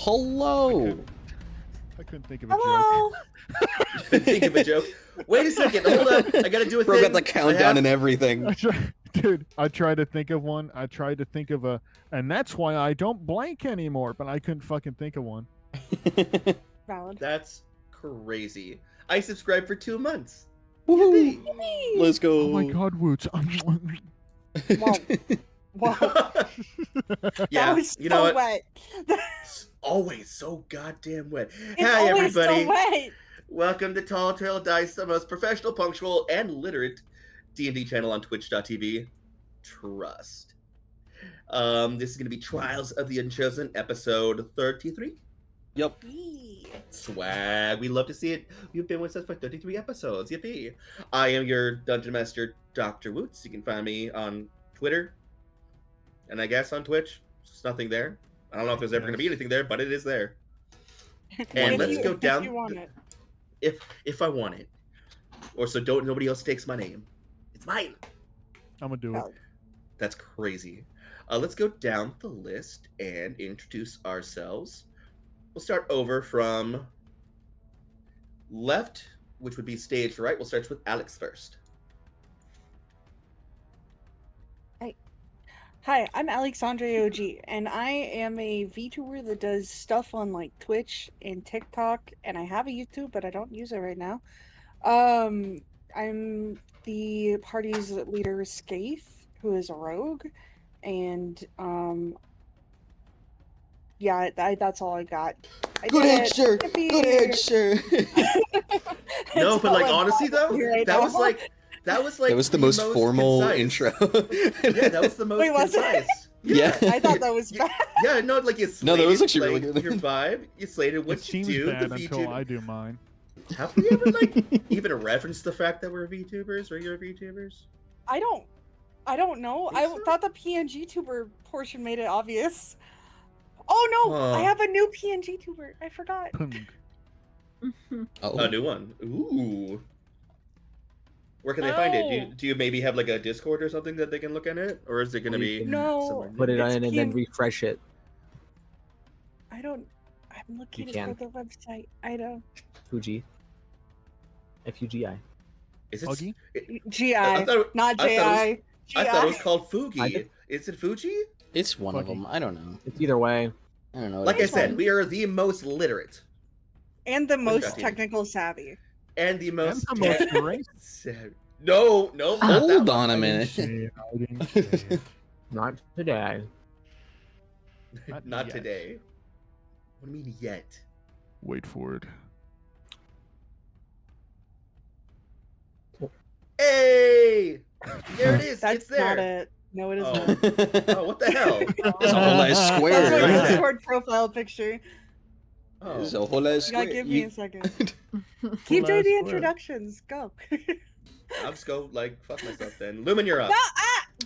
Hello. I couldn't think of a Hello. joke. Think of a joke. Wait a second. Hold up. I gotta do a Bro thing. got the countdown and everything. Dude, I tried to think of one. I tried to think of a, and that's why I don't blank anymore. But I couldn't fucking think of one. Valid. That's crazy. I subscribed for 2 months. Woohoo. Yippee. Let's go. Oh my god, Woots. Wow. Wow. Yeah, That was you know so what? wet. It's always so goddamn wet. It's Hi, always everybody. so wet. Welcome to Tall Tale Dice, the most professional, punctual, and literate D&D channel on twitch.tv. Trust. This is going to be Trials of the Unchosen, episode 33. Yep. Yee. Swag. We love to see it. You've been with us for 33 episodes. Yippee. I am your Dungeon Master, Dr. Woots. You can find me on Twitter. And I guess on Twitch. There's nothing there. I don't know if there's ever going to be anything there, but it is there. And If let's you- go down. If you want it. If I want it. Or so don't nobody else takes my name. It's mine. I'm gonna do it. Valid. That's crazy. Let's go down the list and introduce ourselves. We'll start over from left, which would be stage right. We'll start with Alex first. Hi, I'm Alexandre OG, and I am a VTuber that does stuff on like Twitch and TikTok, and I have a YouTube, but I don't use it right now. I'm the party's leader, Skaith, who is a rogue, and yeah, that's all I got. I Good did answer. it. Yippee. Good answer. No, It's but all like I've honestly got though, right that now. was like That was the most formal concise. intro. Yeah, that was the most Wait, was it? concise. Yeah. I thought that was You- bad. Yeah, no, like you slated, No, that was actually like, really good. your vibe. You slated what It you seems do. bad The until VTuber. I do mine. Have we ever like even referenced the fact that we're VTubers, regular VTubers? I don't know. Think I so? thought the PNG tuber portion made it obvious. Oh no, I Huh. have a new PNG tuber. I forgot. Pung. Oh. A new one. Ooh. Where can they find it? Oh. Do you maybe have like a Discord or something that they can look at it, or is it gonna Or you be can No, somewhere Put it new? It's on and then PN refresh it. I don't. I'm looking can. for the website. I don't. Fuji. F-U-G-I. Is it? Huggy? GI, I thought, not I thought JI. I thought it was GI. called Fugi. I- Is it Fuji? It's one of Fucking- them. I don't know. It's either way. I don't know. Like I Which said, one? we are the most literate And the most Fuji. technical savvy. and the And most. the most great. No, not that Hold one. on a I didn't minute. say it, I didn't say it. Not today. Not yet. today. What do you mean yet? Wait for it. Hey, there it is. That's it's there. not it. No, it Oh. isn't. Oh, what the hell? It's a whole ass That's square. my Yeah. Discord profile picture. Oh. It's a whole ass You gotta square. give me You- a second. Keep doing ass the square. introductions. Go. I'll just go like fuck myself then. Lumen, you're up.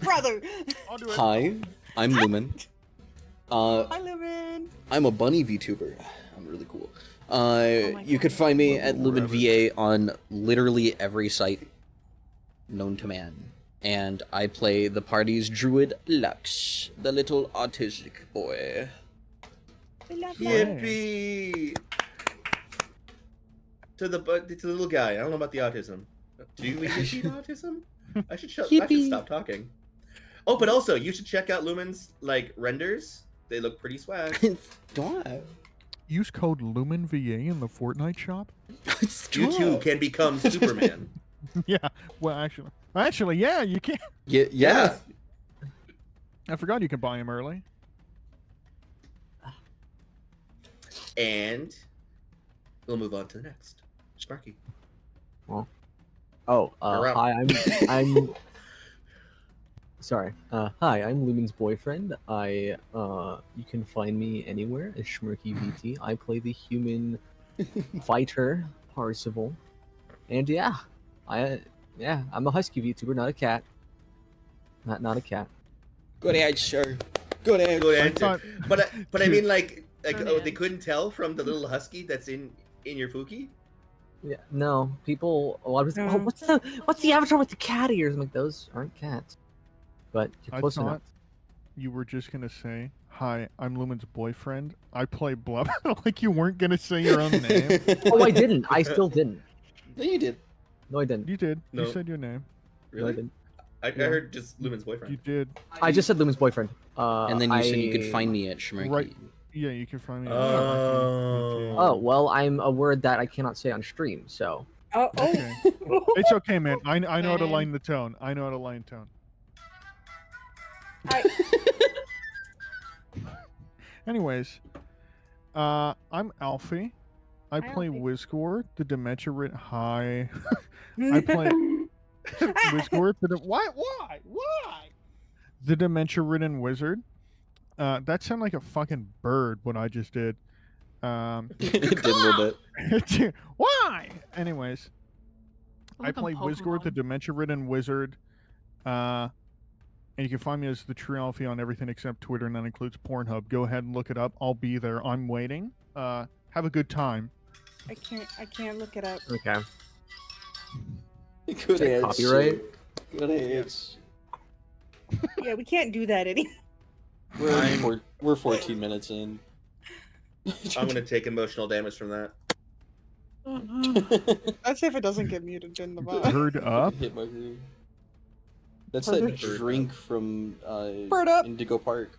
Brother. I'll do it. Hi, I'm Lumen. Hi, Lumen. I'm a bunny VTuber. I'm really cool. my You God. could find me at Little Lumen VA on literally every site known to man. And I play the party's druid Lux, the little autistic boy. We love you. Yippee! To the little guy. I don't know about the autism. Do you achieve autism? I should Yippee. stop talking. Oh, but also you should check out Lumen's like renders. They look pretty swag. Don't. Use code LumenVA in the Fortnite shop. You too can become Superman. Yeah. Well, actually, yeah, you can. Yeah. I forgot you can buy them early. And we'll move on to the next. Sparky. Oh, You're up. hi, I'm sorry. Hi, I'm Lumen's boyfriend. You can find me anywhere as Schmirky VT. I play the human fighter, Parzival. And yeah, I'm a husky VTuber, not a cat. Not a cat. Good answer. Good answer. Good I answer. thought- But I mean like Oh, they man. couldn't tell from the little husky that's in your Fuki? Yeah, no, people. A lot of people. No. Oh, what's the avatar with the cat ears? I'm like, those aren't cats. But you're I close thought enough. you were just gonna say, Hi, I'm Lumen's boyfriend. I play Blub. Like you weren't gonna say your own name. Oh, I didn't. I still didn't. No, you did. No, I didn't. You did. No. You said your name. No, I Really? didn't. I heard just Lumen's boyfriend. You did. I just said Lumen's boyfriend. And then you said you could find me at Shmurky. Right. Yeah, you can find me. Oh, well, I'm a word that I cannot say on stream, so. Oh, oh. Okay. It's okay, man. I know how to line the tone. I know how to line tone. Anyways, I'm Alfie. I play Alfie. Wizgore, the Dementia Rid. Hi. I play Wizgore, Why? The Dementia-ridden wizard. That sounded like a fucking bird. What I just did. It did a little bit. Why? Anyways, I Like a play Wizgore, the Pokemon. Dementia-ridden wizard. And you can find me as the True Alfie on everything except Twitter, and that includes Pornhub. Go ahead and look it up. I'll be there. I'm waiting. Have a good time. I can't look it up. Okay. Good that answer. copyright? Good answer. Yeah, we can't do that anymore. We're 14 minutes in. I'm gonna take emotional damage from that. That's if it doesn't get muted in the bot. Bird up. Hit my room. That's Bird that up. drink from Bird up. Indigo Park.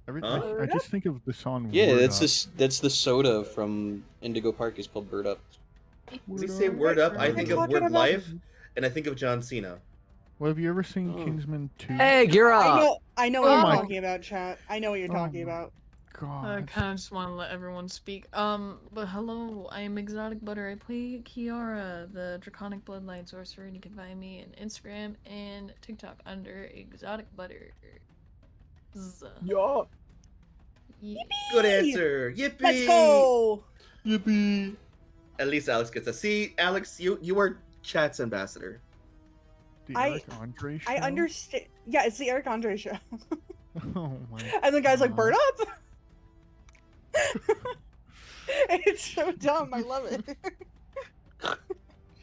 Everything. I just think of the song. Yeah, Word that's Up. this. That's the soda from Indigo Park. Is called Bird Up. When you say word up, I think of Talking word about- life, and I think of John Cena. Well, have you ever seen Oh. Kingsman 2? Hey, you're I know what Oh you're my- talking about, chat. I know what you're Oh talking my about. I God. kind of just want to let everyone speak. But hello, I am Exotic Butter. I play Kiara, the Draconic Bloodline Sorcerer, and you can find me on Instagram and TikTok under Exotic Butter. Yeah. Yeah. Good answer. Yippee! Let's go. Yippee! At least Alex gets a C. Alex, you are chat's ambassador. The I- Eric Andre show? I understand. Yeah, it's the Eric Andre show. Oh my. And the guy's like, God. "Bird up." It's so dumb. I love it.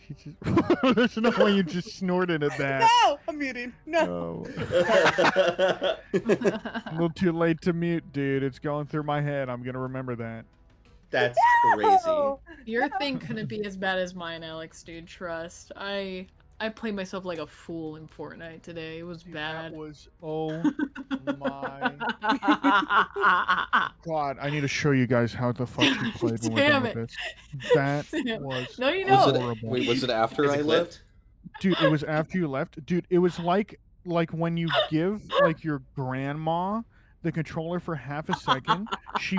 He just... There's no way you just snorted at that. No, I'm muting. No. Oh. A little too late to mute, dude. It's going through my head. I'm gonna remember that. That's crazy. No. Your thing couldn't be as bad as mine, Alex, dude. Trust. I played myself like a fool in Fortnite today. It was Dude, bad. That was my God. I need to show you guys how the fuck you played when we're done Damn with it. this. That Damn. was No, you Was know. it, horrible. wait, was it after Is I it left? clipped? Dude, it was after you left. Dude, it was like when you give like your grandma the controller for half a second, she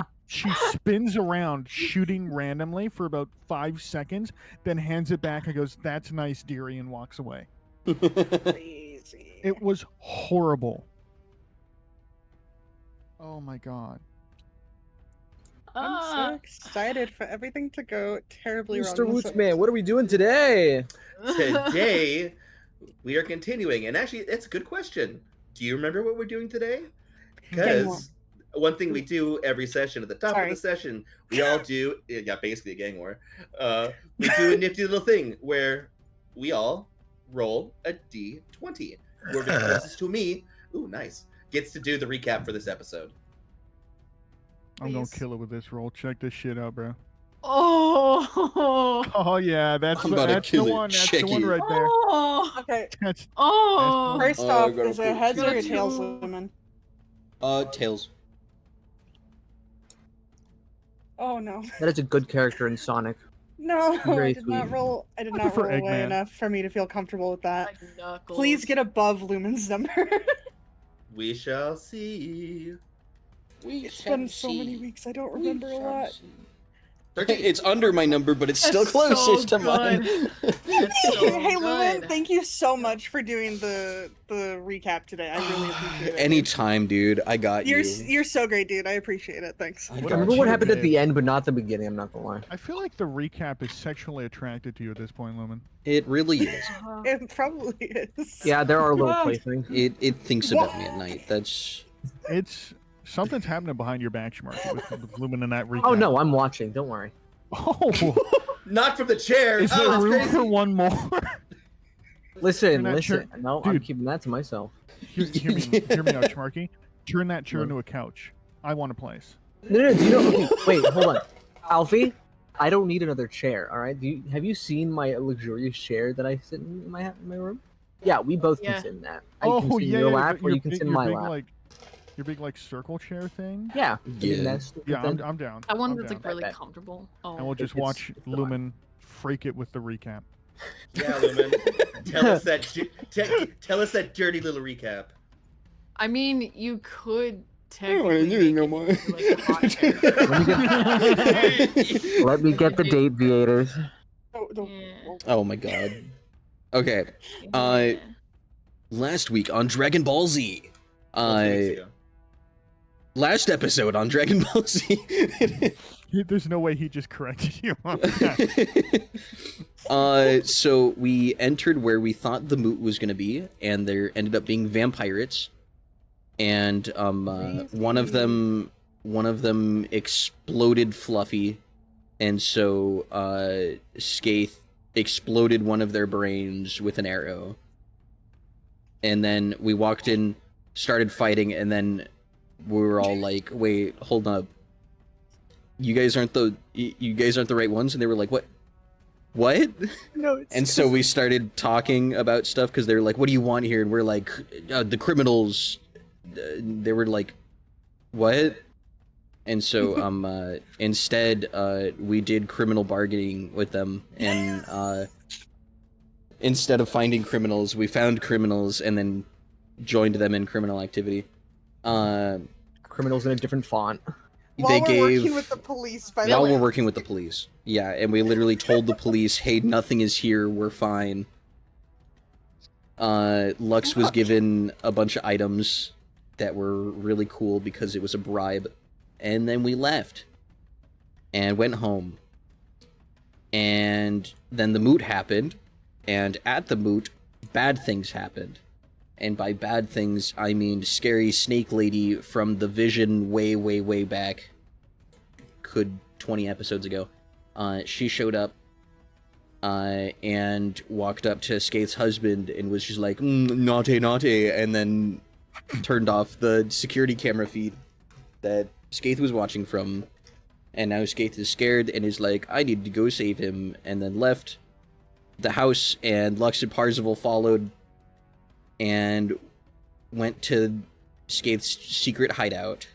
spins around shooting randomly for about 5 seconds, then hands it back and goes, "That's nice, dearie," and walks away. Crazy. It was horrible. Oh my God. I'm so excited for everything to go terribly wrong. Mr. Wootsman, what are we doing today? Today, we are continuing, and actually, it's a good question. Do you remember what we're doing today? Because one thing we do every session at the top of the session, we all do, yeah, basically a gang war. We do a nifty little thing where we all roll a d20. Whoever the closest to me, ooh, nice, gets to do the recap for this episode. I'm gonna Please. kill it with this roll. Check this shit out, bro. Oh. Oh yeah, that's I'm the, about to that's the kill it. one. That's Check the one it. right there. Oh. Okay. That's Oh. First Oh, I off, gotta is it put- heads or Gotta tails, do- women? Tails. Oh no. That is a good character in Sonic. No, Very I did not sweet. roll. I did I not prefer roll away Eggman. enough for me to feel comfortable with that. My knuckles. Please get above Lumen's number. We shall see. It's been so many weeks. I don't remember a lot. 13. It's under my number, but it's still That's closest so to mine. That's so Hey Lumen, good. thank you so much for doing the recap today. I really appreciate it. Anytime, dude. I got You're you. you're so great, dude. I appreciate it. Thanks. I What got I remember you. what happened at Dave. the end, but not the beginning. I'm not gonna lie. I feel like the recap is sexually attracted to you at this point, Lumen. It really is. It probably is. Yeah, there are little Ah. playthings. It thinks about me at night. That's It's something's happening behind your back, Schmarky, with Lumen and that recap. Oh no, I'm watching. Don't worry. Oh, Not from the chair. is Oh, there that's room crazy. for one more? Listen, You're not listen. sure- No, I'm Dude. keeping that to myself. hear me out, Schmarky. turn that chair What? into a couch. I want a place. No, do you know? Okay, wait, hold on, Alfie. I don't need another chair. All right. Have you seen my luxurious chair that I sit in my room? Yeah, we both can Yeah. sit in that. I can sit in yeah, your yeah, lap, or your you can big, sit in your my big lap. like, your big like circle chair thing. Yeah. Yeah. That's Yeah, I'm down. I want I'm that's down. like really Bet. comfortable. Oh. And we'll just it's- watch it's fun. Lumen freak it with the recap. Yeah, Lumen. Tell us that dirty little recap. I mean, you could don't wanna technically do it make no it more. into, like, a hot chair. Let me get the date, Viators. Yeah. Oh my god. Okay. Yeah. Last week on Dragon Ball Z. Well, 2 weeks ago. Last episode on Dragon Ball Z. There's no way he just corrected you on that. So we entered where we thought the moot was gonna be, and there ended up being vampirates. And one of them exploded Fluffy, and so Skaith exploded one of their brains with an arrow. And then we walked in, started fighting, and then we were all like, "Wait, hold up! You guys aren't the right ones." And they were like, "What? What?" No. And so we started talking about stuff because they were like, "What do you want here?" And we're like, "The criminals." They were like, "What?" And so instead we did criminal bargaining with them, and instead of finding criminals, we found criminals and then joined them in criminal activity. Criminals in a different font. While They we're gave working with the police, by the while way. we're working with the police. Yeah, and we literally told the police, "Hey, nothing is here. We're fine." Lux was given a bunch of items that were really cool because it was a bribe, and then we left and went home. And then the moot happened, and at the moot, bad things happened. And by bad things, I mean scary snake lady from the Vision way, way, way back. Could 20 episodes ago. She showed up and walked up to Skaith's husband and was just like, naughty, naughty, and then turned off the security camera feed that Skaith was watching from. And now Skaith is scared and is like, I need to go save him, and then left the house, and Lux and Parzival followed and went to Skaith's secret hideout.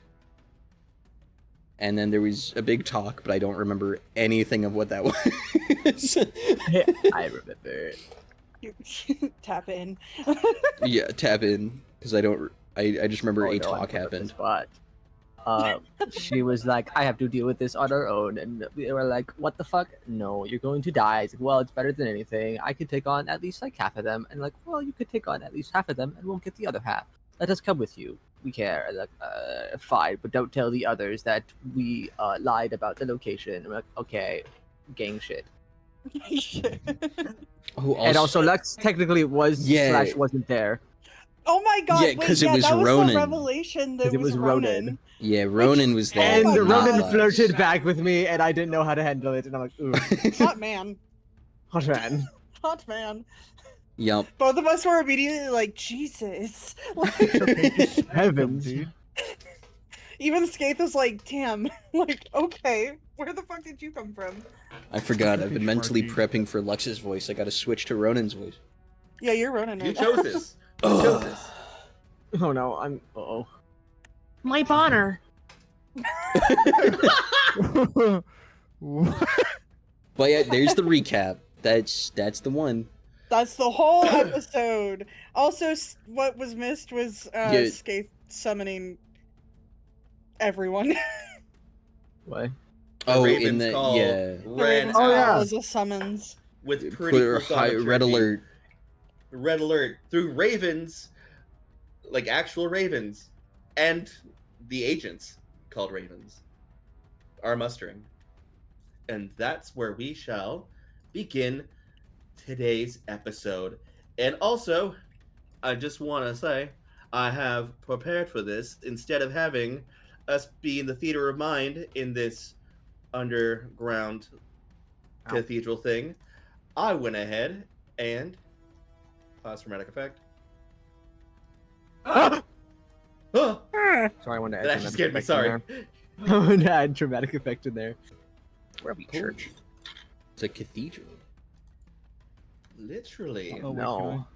And then there was a big talk, but I don't remember anything of what that was. I remember. Tap in. Yeah, tap in, because I just remember a talk happened. But she was like, I have to deal with this on our own, and we were like, what the fuck? No, you're going to die. It's like, well, it's better than anything. I could take on at least like half of them, and like, well, you could take on at least half of them, and we'll get the other half. Let us come with you. We care. Like, fine, but don't tell the others that we lied about the location. I'm like, okay, gang shit. Oh, And also, Lux technically was Yeah. / wasn't there. Oh my god! Yeah, 'cause it was that was Ronan. the revelation. That 'Cause it was Ronan. Ronan. Yeah, Ronan was there. And my the God. Ronan Lux. flirted back with me, and I didn't know how to handle it, and I'm like, ooh, Hot man. hot man. Hot man. Yup. Both of us were immediately like, Jesus. Okay, just smack them, Heavens. dude. Even Skaith was like, damn. Like, okay. Where the fuck did you come from? I forgot. I've been Fucking mentally Sharky. prepping for Lux's voice. I gotta switch to Ronan's voice. Yeah, you're Ronan You right chose this. You chose this. Oh no, I'm. Uh-oh. My bonner. But yeah, there's the recap. That's the one. That's the whole episode. Also, what was missed was Yeah. Skaith summoning everyone. What? Oh, Raven's in the call yeah. ran Oh, yeah. out was a summons. with pretty Put her quick high, red dramaturgy. alert. Red alert through ravens, like actual ravens, and the agents called ravens are mustering. And that's where we shall begin today's episode. And also, I just want to say, I have prepared for this instead of having us be in the theater of mind in this underground Ow. cathedral thing. I went ahead and pause for dramatic effect. Ah! Sorry, I wanted to That add actually dramatic scared me. effect in Sorry. there. I wanted to add dramatic effect in there. Where are we, church? It's a cathedral. Literally. Oh, wait, No.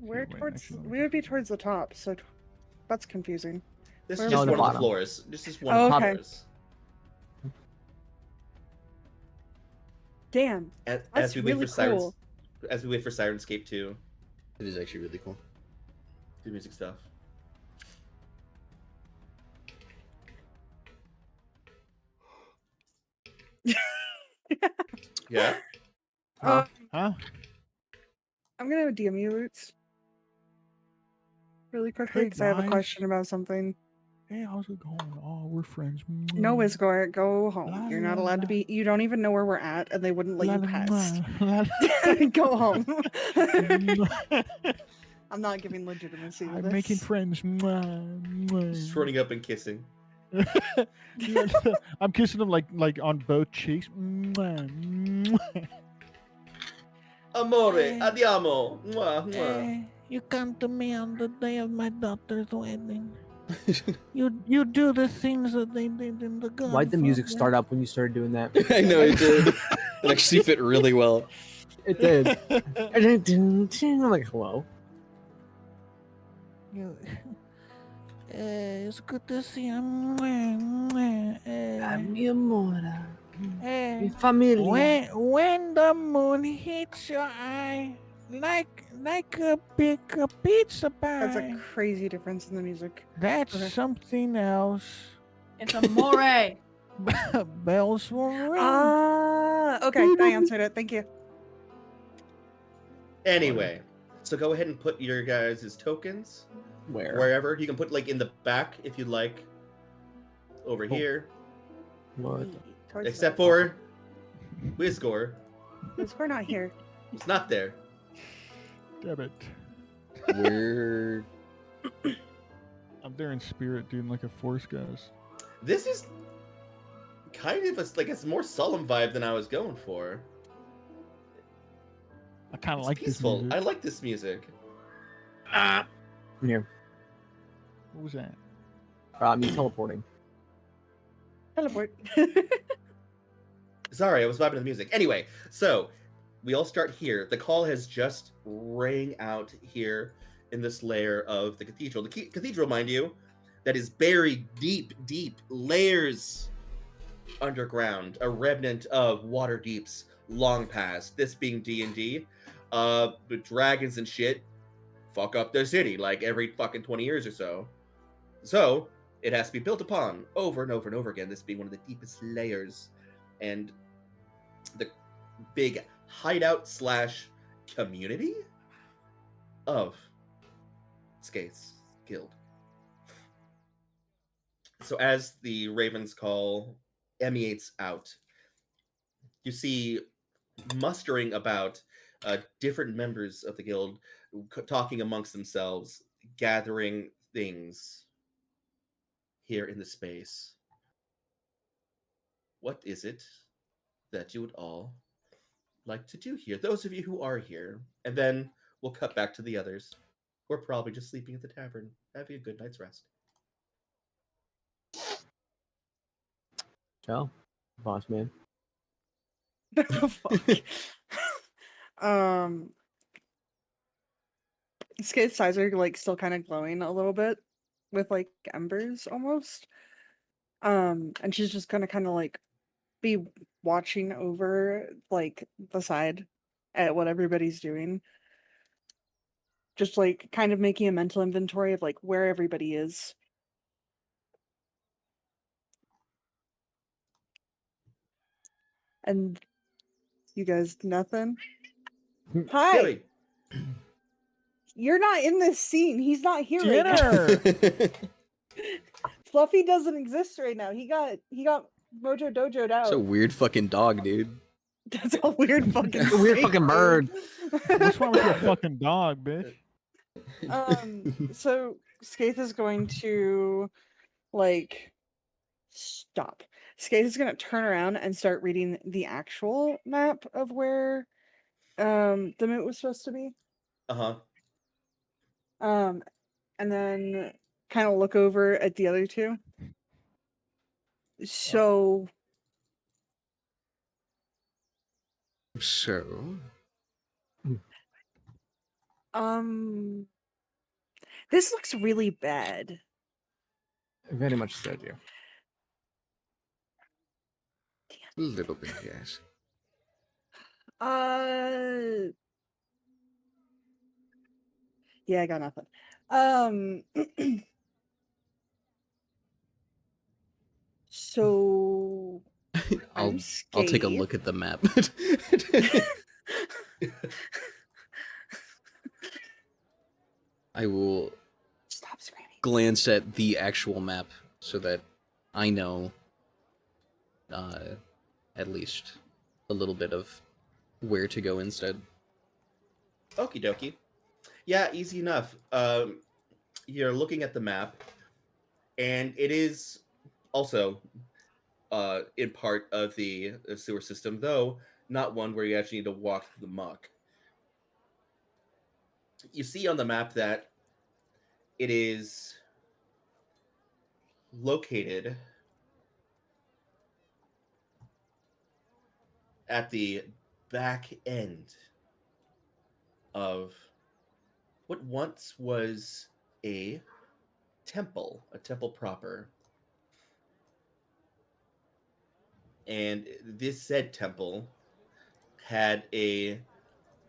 We're right towards. next to them. We would be towards the top, so that's confusing. This Where is are just we? one No, of the the bottom. floors. This is one Oh, of the okay. floors. Damn, As that's we wait really for Sirens, cool. as we wait for Sirenscape to It is actually really cool. do music stuff. Yeah. Huh? Huh? I'm gonna DM you, Roots, really quickly Hey, because I have a guys. question about something. Hey, how's it going? Oh, we're friends. No, Isgor, go home. La, You're not la, allowed to la. be. You don't even know where we're at, and they wouldn't let La, you la, pass. la, la. Go home. Mwah. I'm not giving legitimacy to I'm this. making friends. Mwah, Just mwah. running up and kissing. I'm kissing them like on both cheeks. Mwah, mwah. Amore, Eh. andiamo. Mwah, mwah. You come to me on the day of my daughter's wedding. You do the things that they did in the Godfather. Why'd the music start up when you started doing that? I know it did. It actually fit really well. It did. I'm like, hello. You, it's good to see you. Mi amore. Mi Eh, familia. when the moon hits your eye, like a big pizza pie. That's a crazy difference in the music. That's Okay. something else. It's amore. Bells will ring. Okay, I answered it. Thank you. Anyway, so go ahead and put your guys' tokens Where? wherever. You can put like in the back if you'd like. Over here. What? Towards Except the- for Wizgor. Isgor not here. It's not there. Damn it. We're I'm there in spirit, dude, like a force ghost. This is kind of it's more solemn vibe than I was going for. I kind of It's like peaceful. this music. I like this music. Here. What was that? Me teleporting. Teleport. Sorry, I was vibing to the music. Anyway, so we all start here. The call has just rang out here in this layer of the cathedral. The cathedral, mind you, that is buried deep, deep layers underground. A remnant of water deeps long past. This being D&D, with dragons and shit fuck up their city like every fucking 20 years or so. So it has to be built upon over and over and over again. This being one of the deepest layers, and the big hideout / community of Skaith's Guild. So as the Raven's Call emanates out, you see mustering about different members of the guild talking amongst themselves, gathering things here in the space. What is it that you would all like to do here? Those of you who are here. And then we'll cut back to the others. We're probably just sleeping at the tavern, having a good night's rest. Ciao, boss man. Fuck. Skate's eyes are like still kind of glowing a little bit with like embers almost. And she's just gonna kind of like be watching over like the side at what everybody's doing. Just like kind of making a mental inventory of like where everybody is. And you guys, nothing? Hi! Joey, You're not in this scene. He's not here right now. Dinner! Fluffy doesn't exist right now. He got Mojo Dojo'd out. It's a weird fucking dog, dude. That's a weird fucking A weird snake, fucking dude. bird. What's wrong with your fucking dog, bitch? So Skaith is going to like stop. Skaith is gonna turn around and start reading the actual map of where the moot was supposed to be. uh-huh. And then kind of look over at the other two. So, So, this looks really bad. Very much so, dear. a little bit, yes. Yeah, I got nothing. Um, so I'll I'm I'll take a Skaith. look at the map. I will Stop screaming. glance at the actual map so that I know at least a little bit of where to go instead. Okie dokie. Yeah, easy enough. You're looking at the map, and it is also in part of the sewer system, though not one where you actually need to walk through the muck. You see on the map that it is located at the back end of what once was a a temple proper. And this said temple had a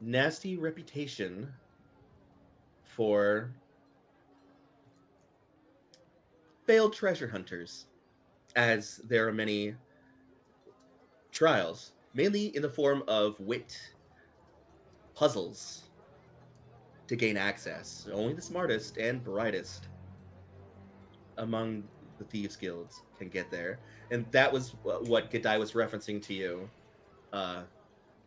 nasty reputation for failed treasure hunters, as there are many trials, mainly in the form of wit puzzles to gain access. Only the smartest and brightest among the thieves guilds can get there, and that was what Gadai was referencing to you,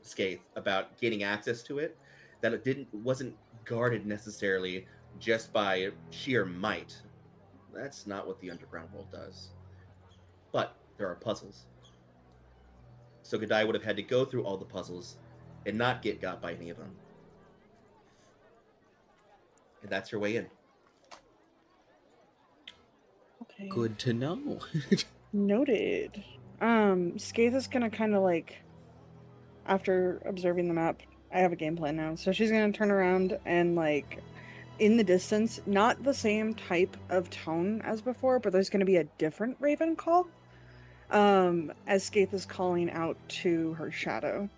Skaith, about gaining access to it. That it wasn't guarded necessarily just by sheer might. That's not what the underground world does. But there are puzzles. So Gadai would have had to go through all the puzzles and not get got by any of them. And that's your way in. Okay. Good to know. Noted. Skaith is gonna kind of like, after observing the map, I have a game plan now. So she's gonna turn around and like, in the distance, not the same type of tone as before, but there's gonna be a different Raven call. As Skaith is calling out to her shadow.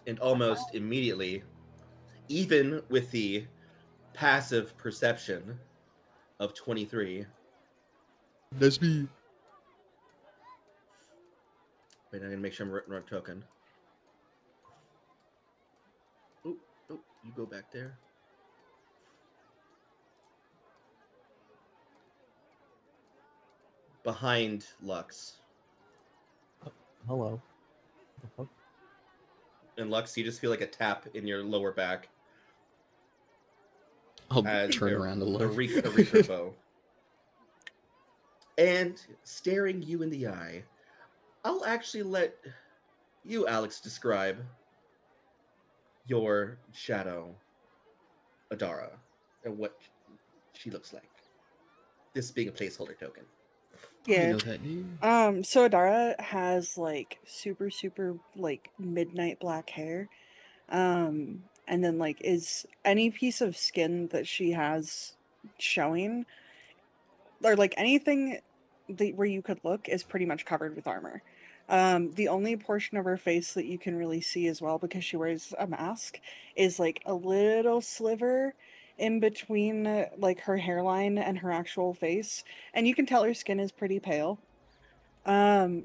And almost immediately, even with the passive perception of 23. That's me. Wait, I'm gonna make sure I'm written right token. Oh, you go back there. Behind Lux. Hello. Uh-huh. And Lux, you just feel like a tap in your lower back. I'll As turn around to look. A Reaper bow. And staring you in the eye, I'll actually let you, Alex, describe your shadow, Adara, and what she looks like. This being a placeholder token. I Yeah. know that name. So Adara has like super like midnight black hair. And then like is any piece of skin that she has showing, or like anything where you could look, is pretty much covered with armor. The only portion of her face that you can really see as well, because she wears a mask, is like a little sliver in between like her hairline and her actual face, and you can tell her skin is pretty pale.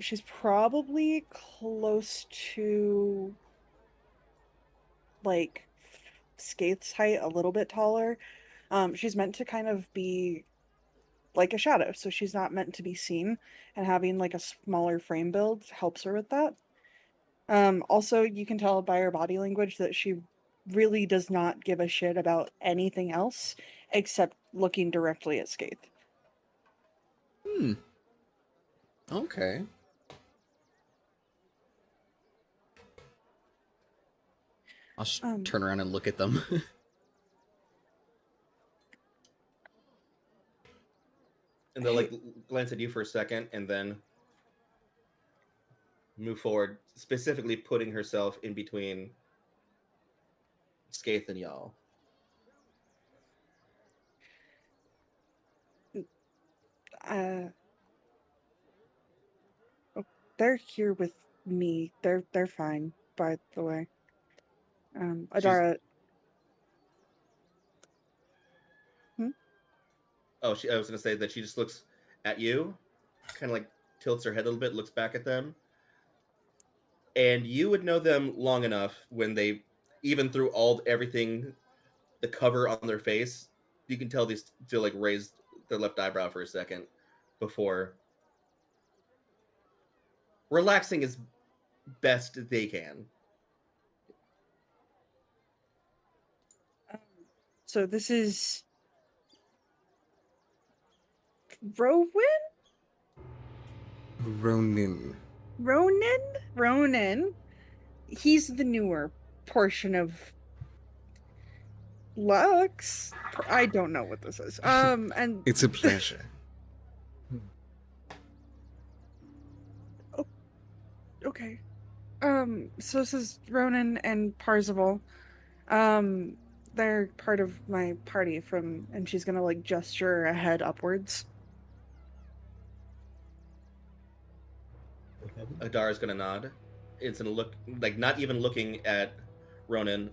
She's probably close to like Skaith's height, a little bit taller. She's meant to kind of be like a shadow, so she's not meant to be seen, and having like a smaller frame build helps her with that. Also, you can tell by her body language that she really does not give a shit about anything else except looking directly at Skaith. Okay. I'll just Um, turn around and look at them. And they'll Hey. like glance at you for a second and then move forward, specifically putting herself in between Skaith and y'all. uh, oh, they're here with me. They're fine, by the way. Adara. Oh, I was gonna say that she just looks at you, kind of like tilts her head a little bit, looks back at them, and you would know them long enough when they, even through everything, the cover on their face, you can tell they still like raised their left eyebrow for a second before relaxing as best they can. So this is Rowan? Ronin. Ronan? He's the newer portion of Lux. I don't know what this is. And It's a pleasure. okay. So this is Ronan and Parzival. They're part of my party and she's gonna like gesture a head upwards. Adara's gonna nod. It's gonna look like not even looking at Ronan.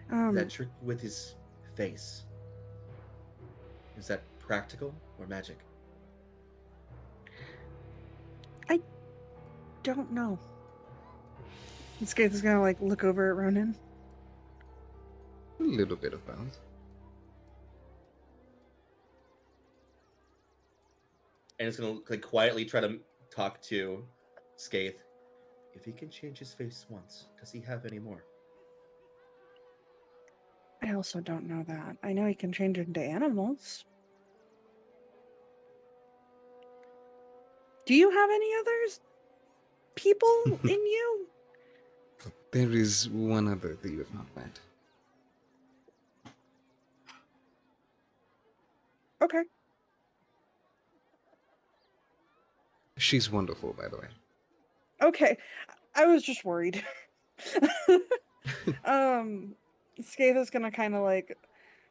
That trick with his face. Is that practical or magic? I don't know. And Skaith is gonna like look over at Ronan. A little bit of both. And it's gonna like quietly try to talk to Skaith. If he can change his face once, does he have any more? I also don't know that. I know he can change into animals. Do you have any others people in you? There is one other that you have not met. Okay. She's wonderful, by the way. Okay. I was just worried. Skaith is gonna kind of like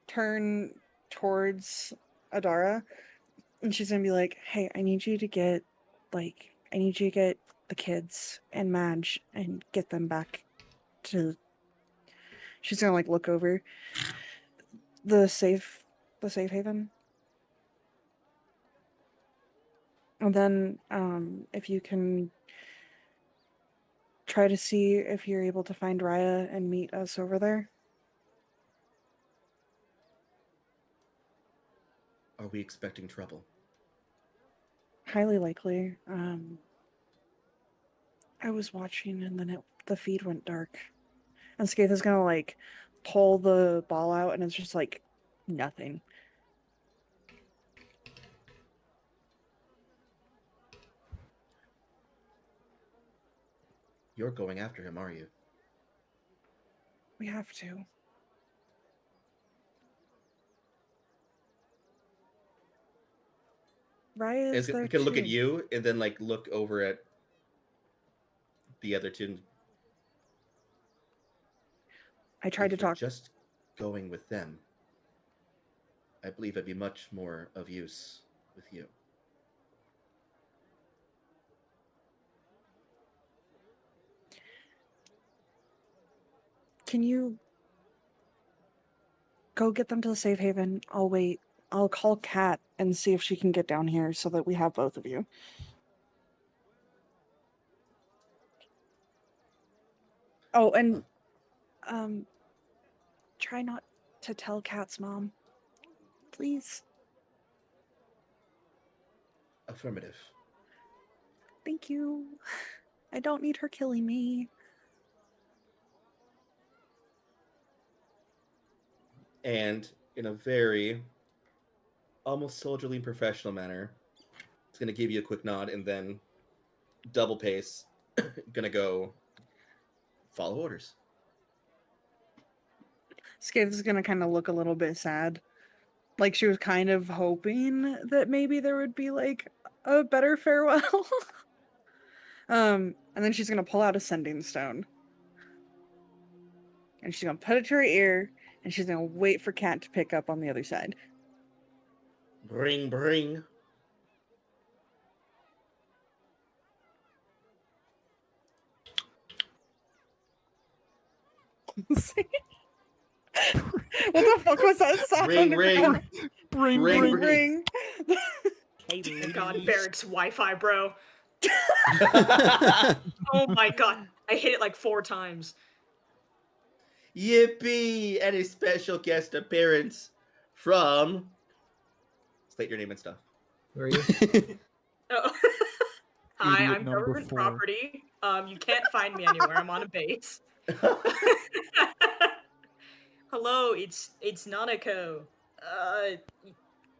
turn towards Adara and she's gonna be like, hey, I need you to get the kids and Madge and get them back to. She's gonna like look over the safe haven. And then if you can try to see if you're able to find Raya and meet us over there. Are we expecting trouble? Highly likely. I was watching and then the feed went dark. And Skaith is gonna like pull the ball out and it's just like nothing. You're going after him, are you? We have to. Raya is there It can look at too. you and then like look over at the other two. I tried to If you're talk. just going with them, I believe I'd be much more of use with you. Can you go get them to the safe haven? I'll wait. I'll call Kat and see if she can get down here so that we have both of you. Oh, and try not to tell Kat's mom. Please. Affirmative. Thank you. I don't need her killing me. And in a very almost soldierly and professional manner, it's going to give you a quick nod and then double pace gonna go follow orders. Skaith is gonna kind of look a little bit sad. Like she was kind of hoping that maybe there would be like a better farewell. And then she's gonna pull out a sending stone. And she's gonna put it to her ear, and she's gonna wait for Cat to pick up on the other side. Bring, bring. What the fuck was that sound? Ring, ring. Bring, Ring, bring, Ring. Thank God, barracks Wi-Fi, bro. Oh my God, I hit it like 4 times. Yippee! And a special guest appearance from. State your name and stuff. Where are you? Oh. Hi, Idiot I'm number government 4. property. You can't find me anywhere. I'm on a base. Hello, it's Nanako.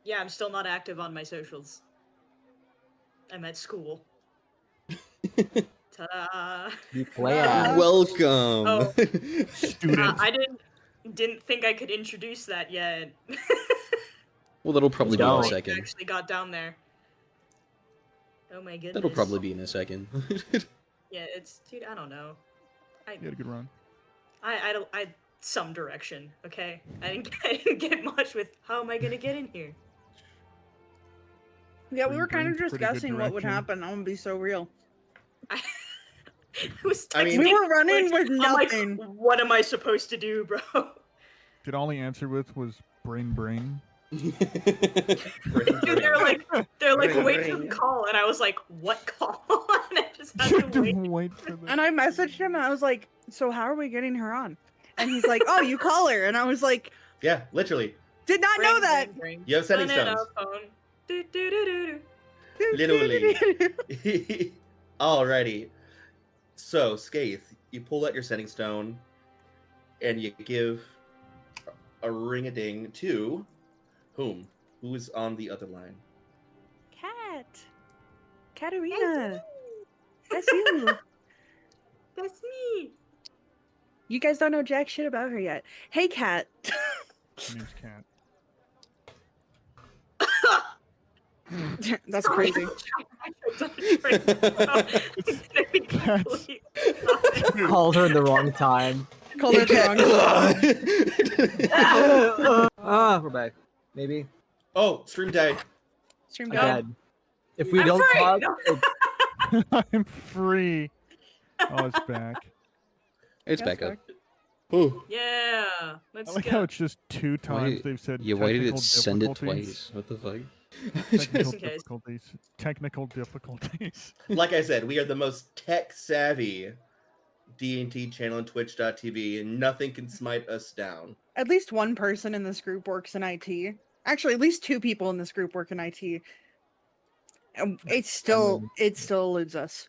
Yeah, I'm still not active on my socials. I'm at school. Ta-da! You play as. Welcome. Oh. Student. I didn't think I could introduce that yet. Well, that'll probably be in a No. second. Actually got down there. Oh my goodness. That'll probably be in a second. Yeah, it's dude. I don't know. You had a good run. I some direction. Okay, I didn't get much with how am I gonna get in here. Yeah, we were kind of Pretty good discussing what would direction. happen. I'm gonna be so real. I was I mean- texting We were running Twitch, with I'm like, nothing. what am I supposed to do, bro? Did all he answered with was bring, bring? Bring, Dude, bring. they're like Ring, wait for the ring. call, and I was like, what call? And I just You had had to to wait. wait for the. And I messaged him and I was like, so how are we getting her on? And he's like, oh, you call her. And I was like, Yeah, literally. did not know that. You have sending Banana stones. phone. Do, do, do, do, do. Literally. Alrighty. So, Skaith, you pull out your sending stone and you give a ring-a-ding to whom? Who is on the other line? Cat. Katarina. That's you. That's me. You guys don't know jack shit about her yet. Hey, Cat. Her name's Cat. That's Sorry. crazy. That's- Called her in the wrong time. Called her wrong. We're back. Maybe. Oh, stream died. Stream I go. died. If we I'm don't free! talk, No. I'm free. Oh, it's back. It's Yes, back up. Mark. Oh. Yeah, I let's like go. how it's just 2 Why times did- they've said Yeah, why did it technical send it difficulties. twice? What the fuck? Technical Just in case. difficulties. Technical difficulties. Like I said, we are the most tech-savvy D&T channel on twitch.tv, and nothing can smite us down. At least one person in this group works in IT. Actually, at least 2 people in this group work in IT. And it still eludes us.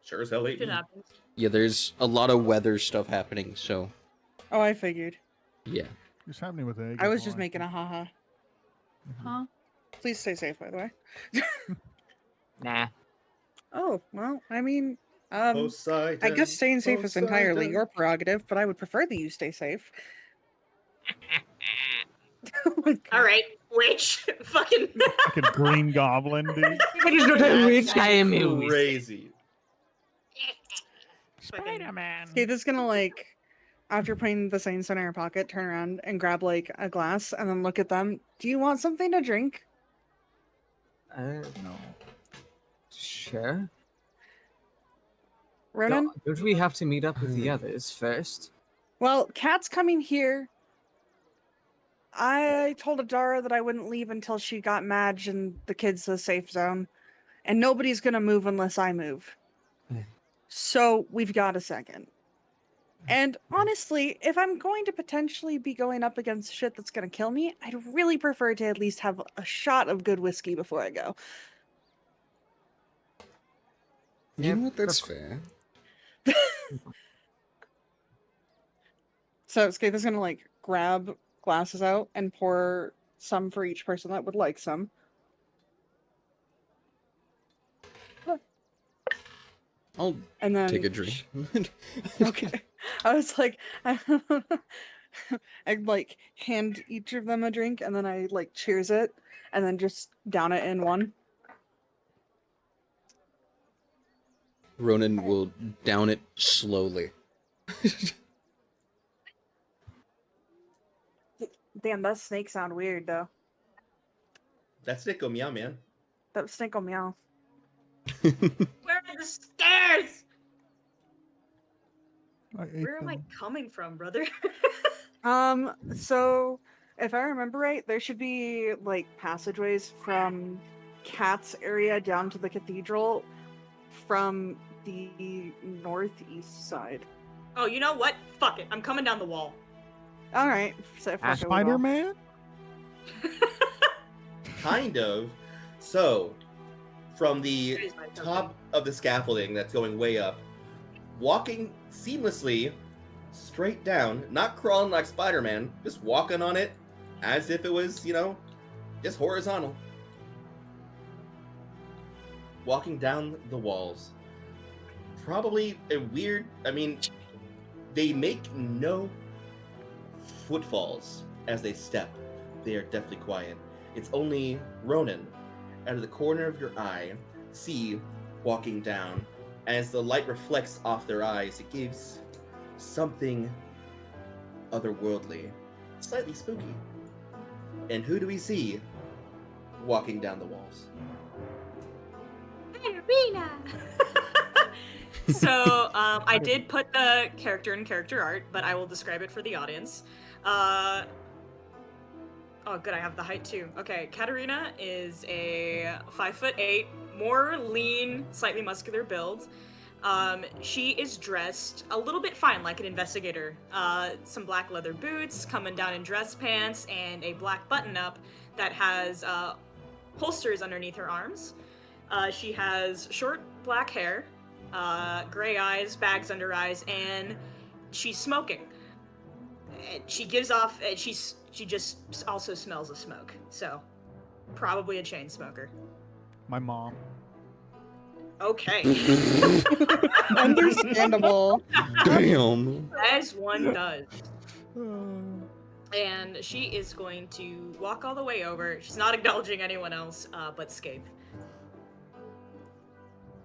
Sure as hell ain't Shit me. happens. Yeah, there's a lot of weather stuff happening, so Oh, I figured. yeah. What's happening with egg? I is was all just making a haha. Huh? Please stay safe, by the way. nah. Oh, well, I mean, Poseidon, I guess staying safe is entirely Poseidon. your prerogative, but I would prefer that you stay safe. Oh my God. All right, witch, fucking. Fucking green goblin, dude. It is not a rich I am Crazy. Spider-Man. Okay, this is gonna like, after putting the science in her pocket, turn around and grab like a glass and then look at them. Do you want something to drink? No. Sure. Ronan? Don't we have to meet up with the others first? Well, Kat's coming here. I told Adara that I wouldn't leave until she got Madge and the kids to the safe zone. And nobody's gonna move unless I move. So we've got a second. And honestly, if I'm going to potentially be going up against shit that's gonna kill me, I'd really prefer to at least have a shot of good whiskey before I go. You know what? That's fair. So Skaith gonna like grab glasses out and pour some for each person that would like some. I'll And then take a drink. Okay. I was like, I'd like hand each of them a drink and then I like cheers it and then just down it in one. Ronan will down it slowly. Damn, that snake sound weird though. That's Nico Meow Man. That snake will meow. Where are the stairs? I ate Where am I them. coming from, brother? So if I remember right, there should be like passageways from Cat's area down to the cathedral from the northeast side. Oh, you know what? Fuck it. I'm coming down the wall. All right, so fuck it, we will. Spider-Man? Kind of. So, from the Praise my token. top of the scaffolding that's going way up, walking seamlessly straight down, not crawling like Spider-Man, just walking on it as if it was, just horizontal. Walking down the walls. Probably a weird, they make no footfalls as they step. They are deathly quiet. It's only Ronan, out of the corner of your eye, see walking down. As the light reflects off their eyes, it gives something otherworldly, slightly spooky. And who do we see walking down the walls? Arena. So, I did put the character in character art, but I will describe it for the audience. Oh, good, I have the height too. Okay, Katarina is a 5'8", more lean, slightly muscular build. She is dressed a little bit fine, like an investigator. Some black leather boots, coming down in dress pants, and a black button-up that has holsters underneath her arms. She has short black hair, gray eyes, bags under her eyes, and she's smoking. And she gives off, she just also smells of smoke, so probably a chain smoker. My mom. Okay. Understandable. Damn. As one does. And she is going to walk all the way over. She's not acknowledging anyone else, but Scape.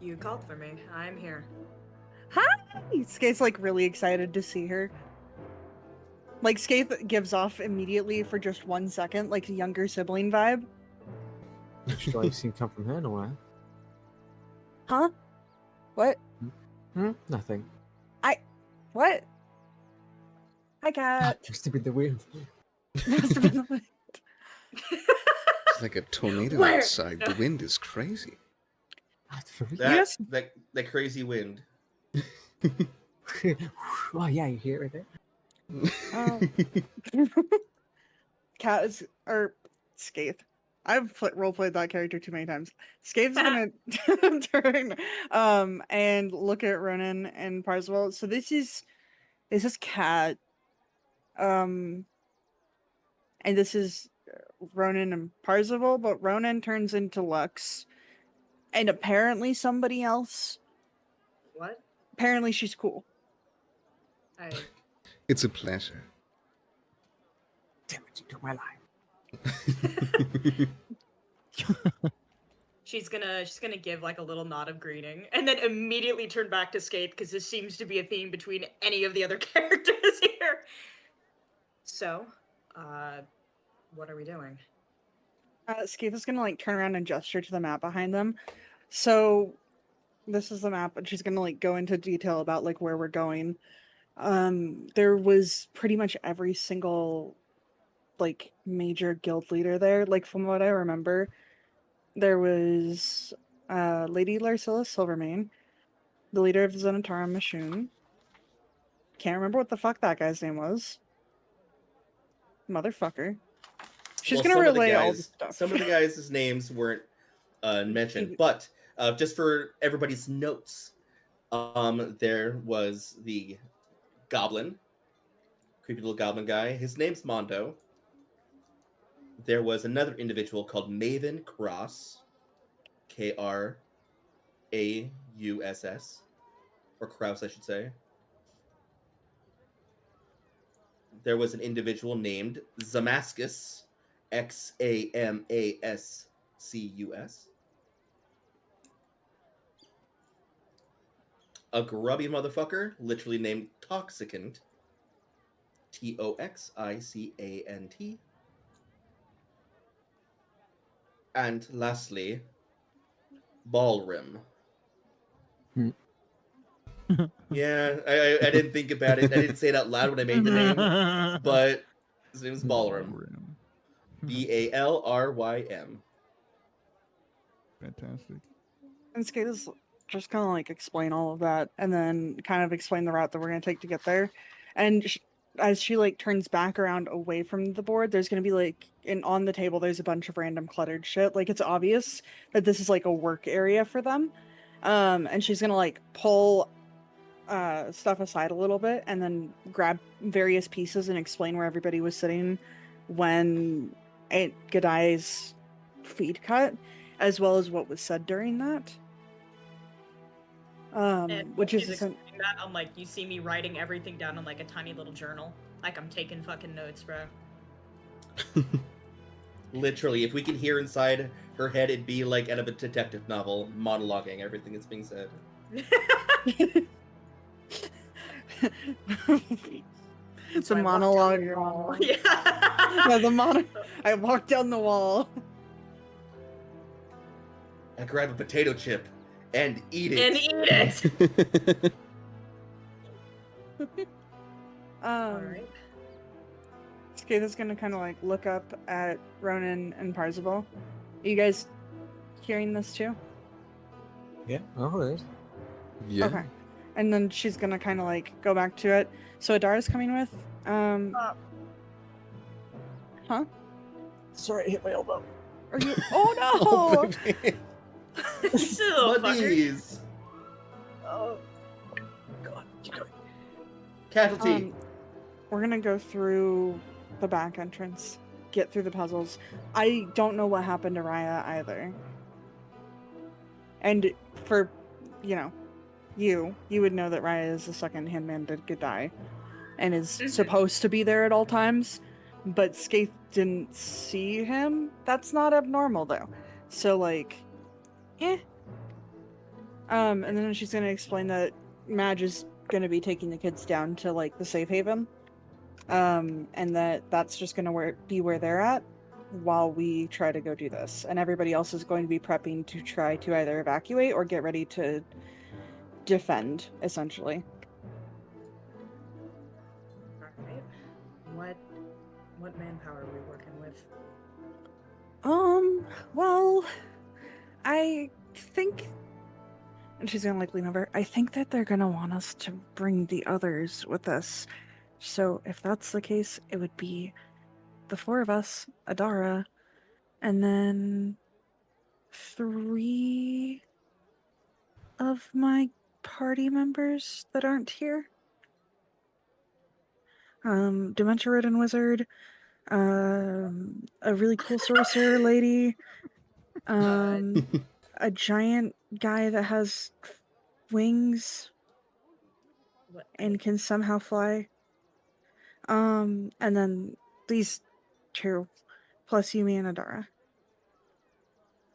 You called for me. I'm here. Hi! Skate's like really excited to see her. Like Skate gives off immediately for just 1 second, like a younger sibling vibe. Still I've seen come from her in a while. Huh? What? Nothing. What? Hi, Cat. Must have been the wind. Must have been the wind. It's like a tornado Where? outside. The wind is crazy. For real? Yes. That crazy wind. Oh yeah, you hear it right there? Cat is Skaith. I've roleplayed that character too many times. Skaith's gonna turn and look at Ronan and Parzival. So this is Cat. And this is Ronan and Parzival, but Ronan turns into Lux. And apparently somebody else. What? Apparently she's cool. It's a pleasure. Damn it, you took my line. She's gonna give like a little nod of greeting, and then immediately turn back to Skate because this seems to be a theme between any of the other characters here. So, what are we doing? Skaith is gonna like turn around and gesture to the map behind them. So this is the map, and she's gonna like go into detail about like where we're going. There was pretty much every single like major guild leader there. Like from what I remember, there was Lady Larcilla Silvermane, the leader of Zenitara Mashun. Can't remember what the fuck that guy's name was. Motherfucker. She's gonna relay all the stuff. Some of the guys' names weren't mentioned, but just for everybody's notes, there was the goblin, creepy little goblin guy. His name's Mondo. There was another individual called Maven Cross, Kraus. or Kraus, I should say, there was an individual named Zamascus, Xamascus, a grubby motherfucker, literally named Toxicant, Toxicant, and lastly, Ballroom. Hmm. Yeah, I didn't think about it. I didn't say it out loud when I made the name, but his name is Ballroom. Balrym. Fantastic. And Skate's just kind of like explain all of that, and then kind of explain the route that we're gonna take to get there. And as she like turns back around away from the board, there's gonna be like on the table. There's a bunch of random cluttered shit. Like it's obvious that this is like a work area for them. And she's gonna like pull stuff aside a little bit, and then grab various pieces and explain where everybody was sitting when Godai's feed cut, as well as what was said during that. And Which she's is explaining that, I'm like, you see me writing everything down in like a tiny little journal. Like I'm taking fucking notes, bro. Literally, if we could hear inside her head, it'd be like out of a detective novel, monologuing everything that's being said. it's a monologue. Yeah. Yeah, I walked down the wall. I grab a potato chip and eat it. And eat it. Alright. Skate is gonna kind of like look up at Ronan and Parzival. Are you guys hearing this too? Yeah. Oh, there's. Yeah. Okay. And then she's gonna kind of like go back to it. So Adara's coming with. Huh? Sorry, I hit my elbow. Are you? Oh no! Still, fucker. Buddies! Oh, God, keep going. Casualty! We're gonna go through the back entrance, get through the puzzles. I don't know what happened to Raya either. And for, you would know that Raya is the second handman to Godai, and is supposed to be there at all times, but Skaith didn't see him. That's not abnormal though. So and then she's gonna explain that Madge is gonna be taking the kids down to like the safe haven. And that's just gonna be where they're at while we try to go do this. And everybody else is going to be prepping to try to either evacuate or get ready to defend, essentially. Alright. What manpower are we working with? Well, I think, and she's gonna like lean over, I think that they're gonna want us to bring the others with us. So if that's the case, it would be the four of us, Adara, and then 3 of my party members that aren't here. Dementia-ridden wizard, a really cool sorcerer lady, a giant guy that has wings and can somehow fly. And then these 2, plus Yumi and Adara.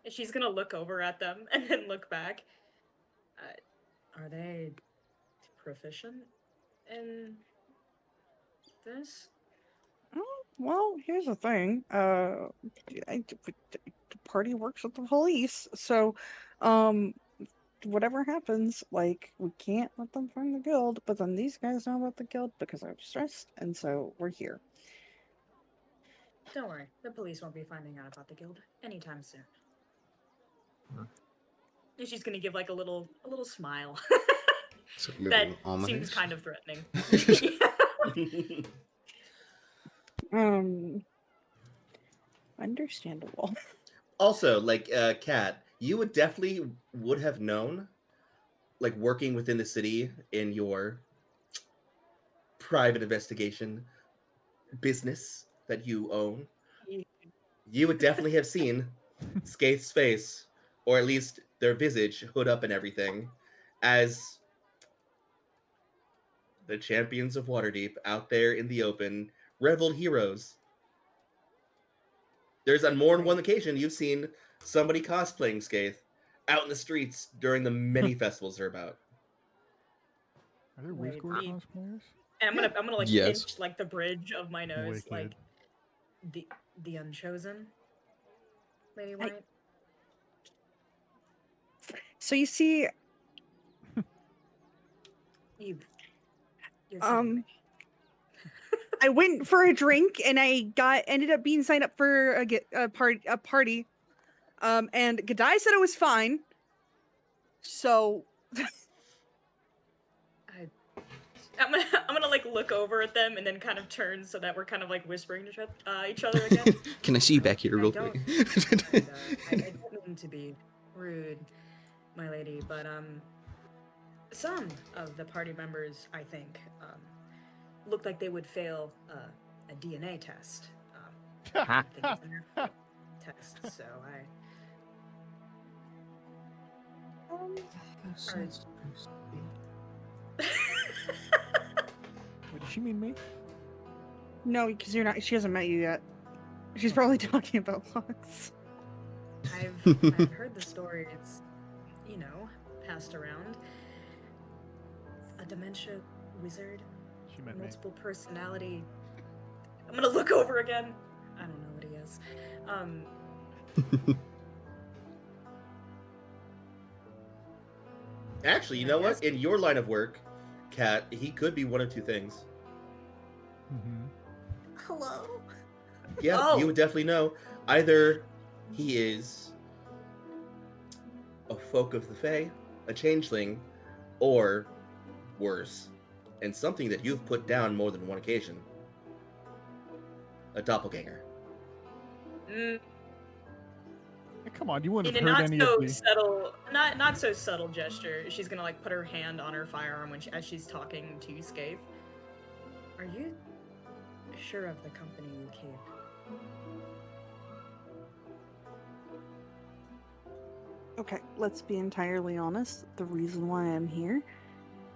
She's gonna look over at them and then look back. Are they proficient in this? Well, here's the thing. The party works with the police, so, whatever happens, we can't let them find the guild, but then these guys know about the guild because I'm stressed, and so we're here. Don't worry, the police won't be finding out about the guild anytime soon. And she's gonna give like a little smile. That seems kind of threatening. Understandable. Also, Kat, you would definitely would have known, working within the city in your private investigation business that you own, you would definitely have seen Skaith's face, or at least their visage, hood up and everything, as the champions of Waterdeep out there in the open, reveled heroes. There's on more than one occasion you've seen somebody cosplaying Skaith out in the streets during the many festivals they're about. Are there Wait, WizKord the- cosplayers? And I'm gonna like Yes. pinch like the bridge of my nose, like Wicked. the Unchosen. Lady White. So you see, You're kidding me. I went for a drink and I ended up being signed up for a party. And Gadai said it was fine. So I'm gonna like look over at them and then kind of turn so that we're kind of like whispering to each other again. Can I see you back here real quick? I don't mean to be rude, my lady, but some of the party members, I think, looked like they would fail a DNA test. I think it's an RP test, so Wait, does she mean me? no, because you're not. She hasn't met you yet. She's probably talking about Lux. I've heard the story. It's, passed around. A dementia wizard, She met me. multiple personality. I'm gonna look over again. I don't know what he is. Actually, you know what? In your line of work, Kat, he could be one of two things. Mm-hmm. Hello. Yeah, Oh. you would definitely know. Either he is a folk of the Fae, a changeling, or worse, and something that you've put down more than one occasion. A doppelganger. Mm, Come on, you wouldn't in a have heard not any so of the. subtle, not so subtle gesture, she's gonna like put her hand on her firearm as she's talking to Scathe. Are you sure of the company you keep? Okay, let's be entirely honest. The reason why I'm here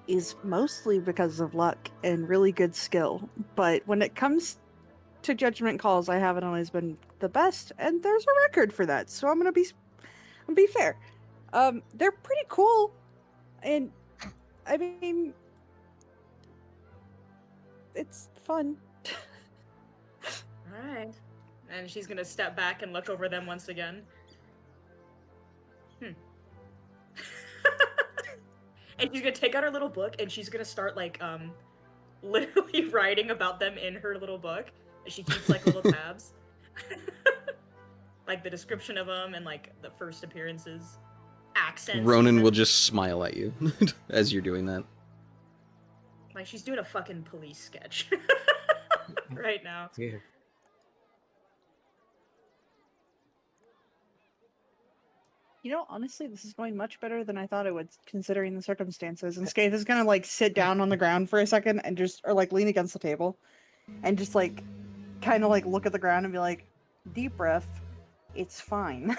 is mostly because of luck and really good skill. But when it comes to judgment calls, I haven't always been the best, and there's a record for that. So I'm gonna be fair. They're pretty cool, and I mean, it's fun. All right. And she's gonna step back and look over them once again. And she's gonna take out her little book and she's gonna start like literally writing about them in her little book. And she keeps like little tabs. Like the description of them and like the first appearances, accents. Ronan even. will just smile at you as you're doing that. Like she's doing a fucking police sketch right now. Yeah. You know, honestly, this is going much better than I thought it would, considering the circumstances. And Skaith is gonna like sit down on the ground for a second and just, or like lean against the table, and just like, kind of like look at the ground and be like, deep breath. It's fine.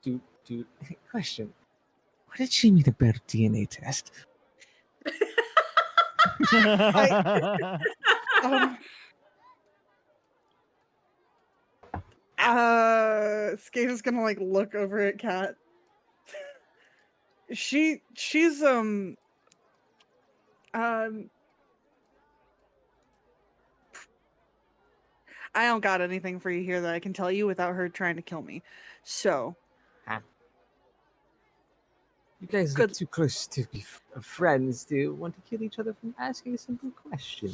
Dude, question. What did she mean about a DNA test? Skaith is gonna like look over at Kat. she's I don't got anything for you here that I can tell you without her trying to kill me. So You guys Good. are too close to be friends to want to kill each other from asking a simple question.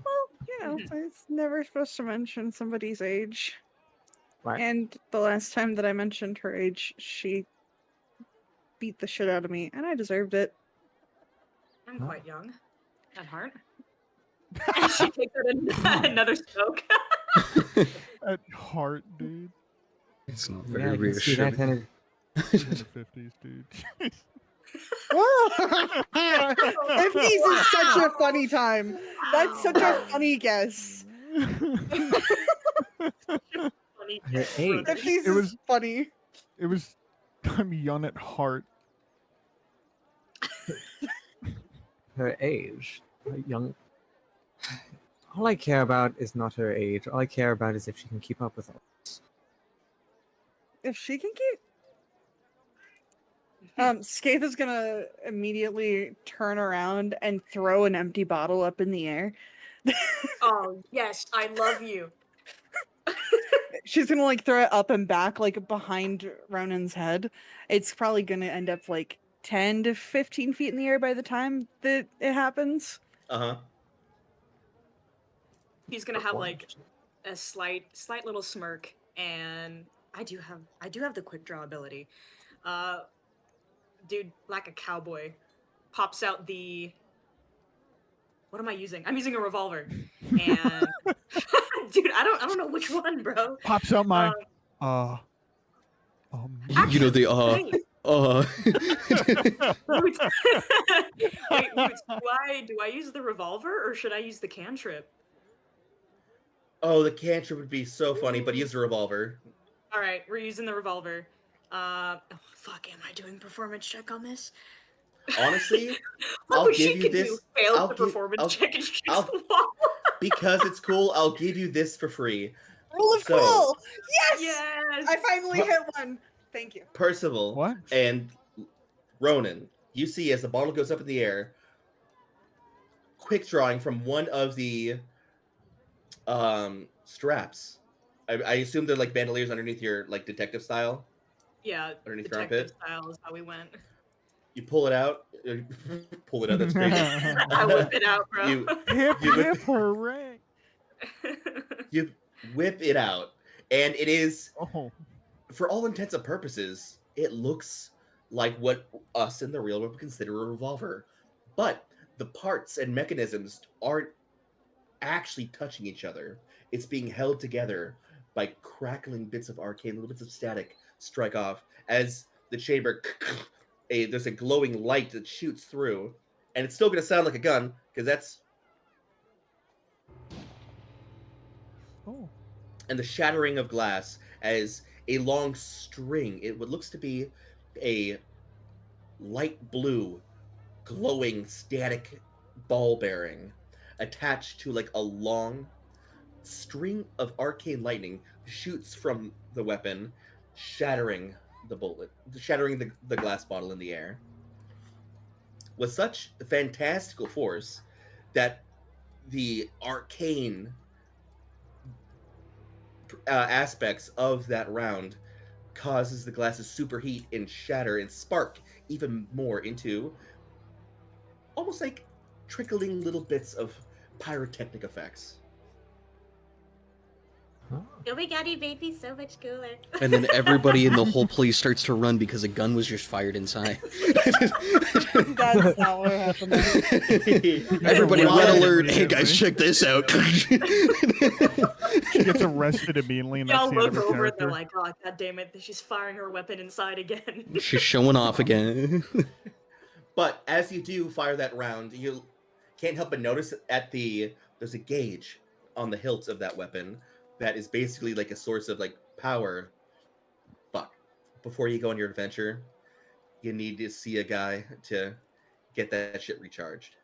well, you know, it's never supposed to mention somebody's age. Right. And the last time that I mentioned her age, she beat the shit out of me, and I deserved it. I'm Huh? quite young at heart. And she takes out another smoke. At heart, dude. It's not Yeah, very I can see that reassuring. kind of. In the 50s, dude. 50s is such a funny time. That's such a funny guess. Funny Her kid, age. brother. 50s It was- is funny. It was. I'm young at heart. her age. Her young. All I care about is not her age. All I care about is if she can keep up with us. If she can keep Skaith is gonna immediately turn around and throw an empty bottle up in the air. Oh yes, I love you. She's gonna like throw it up and back like behind Ronan's head. It's probably gonna end up like 10 to 15 feet in the air by the time that it happens. Uh-huh. He's gonna have like a slight little smirk, and I do have the quick draw ability. Dude, like a cowboy, pops out the. What am I using? I'm using a revolver, and dude, I don't know which one, bro. Pops out my You know the Wait, Woots. Wait, Woots, do I use the revolver or should I use the cantrip? Oh, the cantrip would be so funny, but he has a revolver. All right, we're using the revolver. Oh, fuck, am I doing performance check on this? Honestly, What I'll would give she you could this. do? Fail I'll the give- performance I'll- check and shoots I'll- the wall. Because it's cool, I'll give you this for free. Rule of So- cool! Yes! Yes. I finally hit one. Thank you. Percival What? and Ronan, you see as the bottle goes up in the air, quick drawing from one of the straps. I assume they're like bandoliers underneath your like detective style. Yeah, Underneath your detective armpit. style is how we went. You pull it out. Pull it out. That's great. I whip it out, bro. You hip You- hip hooray. you whip it out, and it is, Oh, for all intents and purposes, it looks like what us in the real world would consider a revolver, but the parts and mechanisms aren't actually touching each other. It's being held together by crackling bits of arcane, little bits of static strike off as the chamber. There's a glowing light that shoots through, and it's still going to sound like a gun because that's. oh. And the shattering of glass as a long string. It what looks to be a light blue, glowing static ball bearing attached to like a long string of arcane lightning shoots from the weapon, shattering the bullet, shattering the glass bottle in the air with such fantastical force that the arcane aspects of that round causes the glass to superheat and shatter and spark even more into almost like trickling little bits of pyrotechnic effects. Oh my god, you made me so much cooler. and then everybody in the whole place starts to run because a gun was just fired inside. That's not what happened. Everybody, Wow. red alert! Hey Immediately. guys, check this out. She gets arrested immediately, and that's Y'all the end look of her over and they're character. like, oh, god damn it, she's firing her weapon inside again. She's showing off again. But as you do fire that round, you can't help but notice there's a gauge on the hilt of that weapon that is basically like a source of like power. Fuck. Before you go on your adventure, you need to see a guy to get that shit recharged.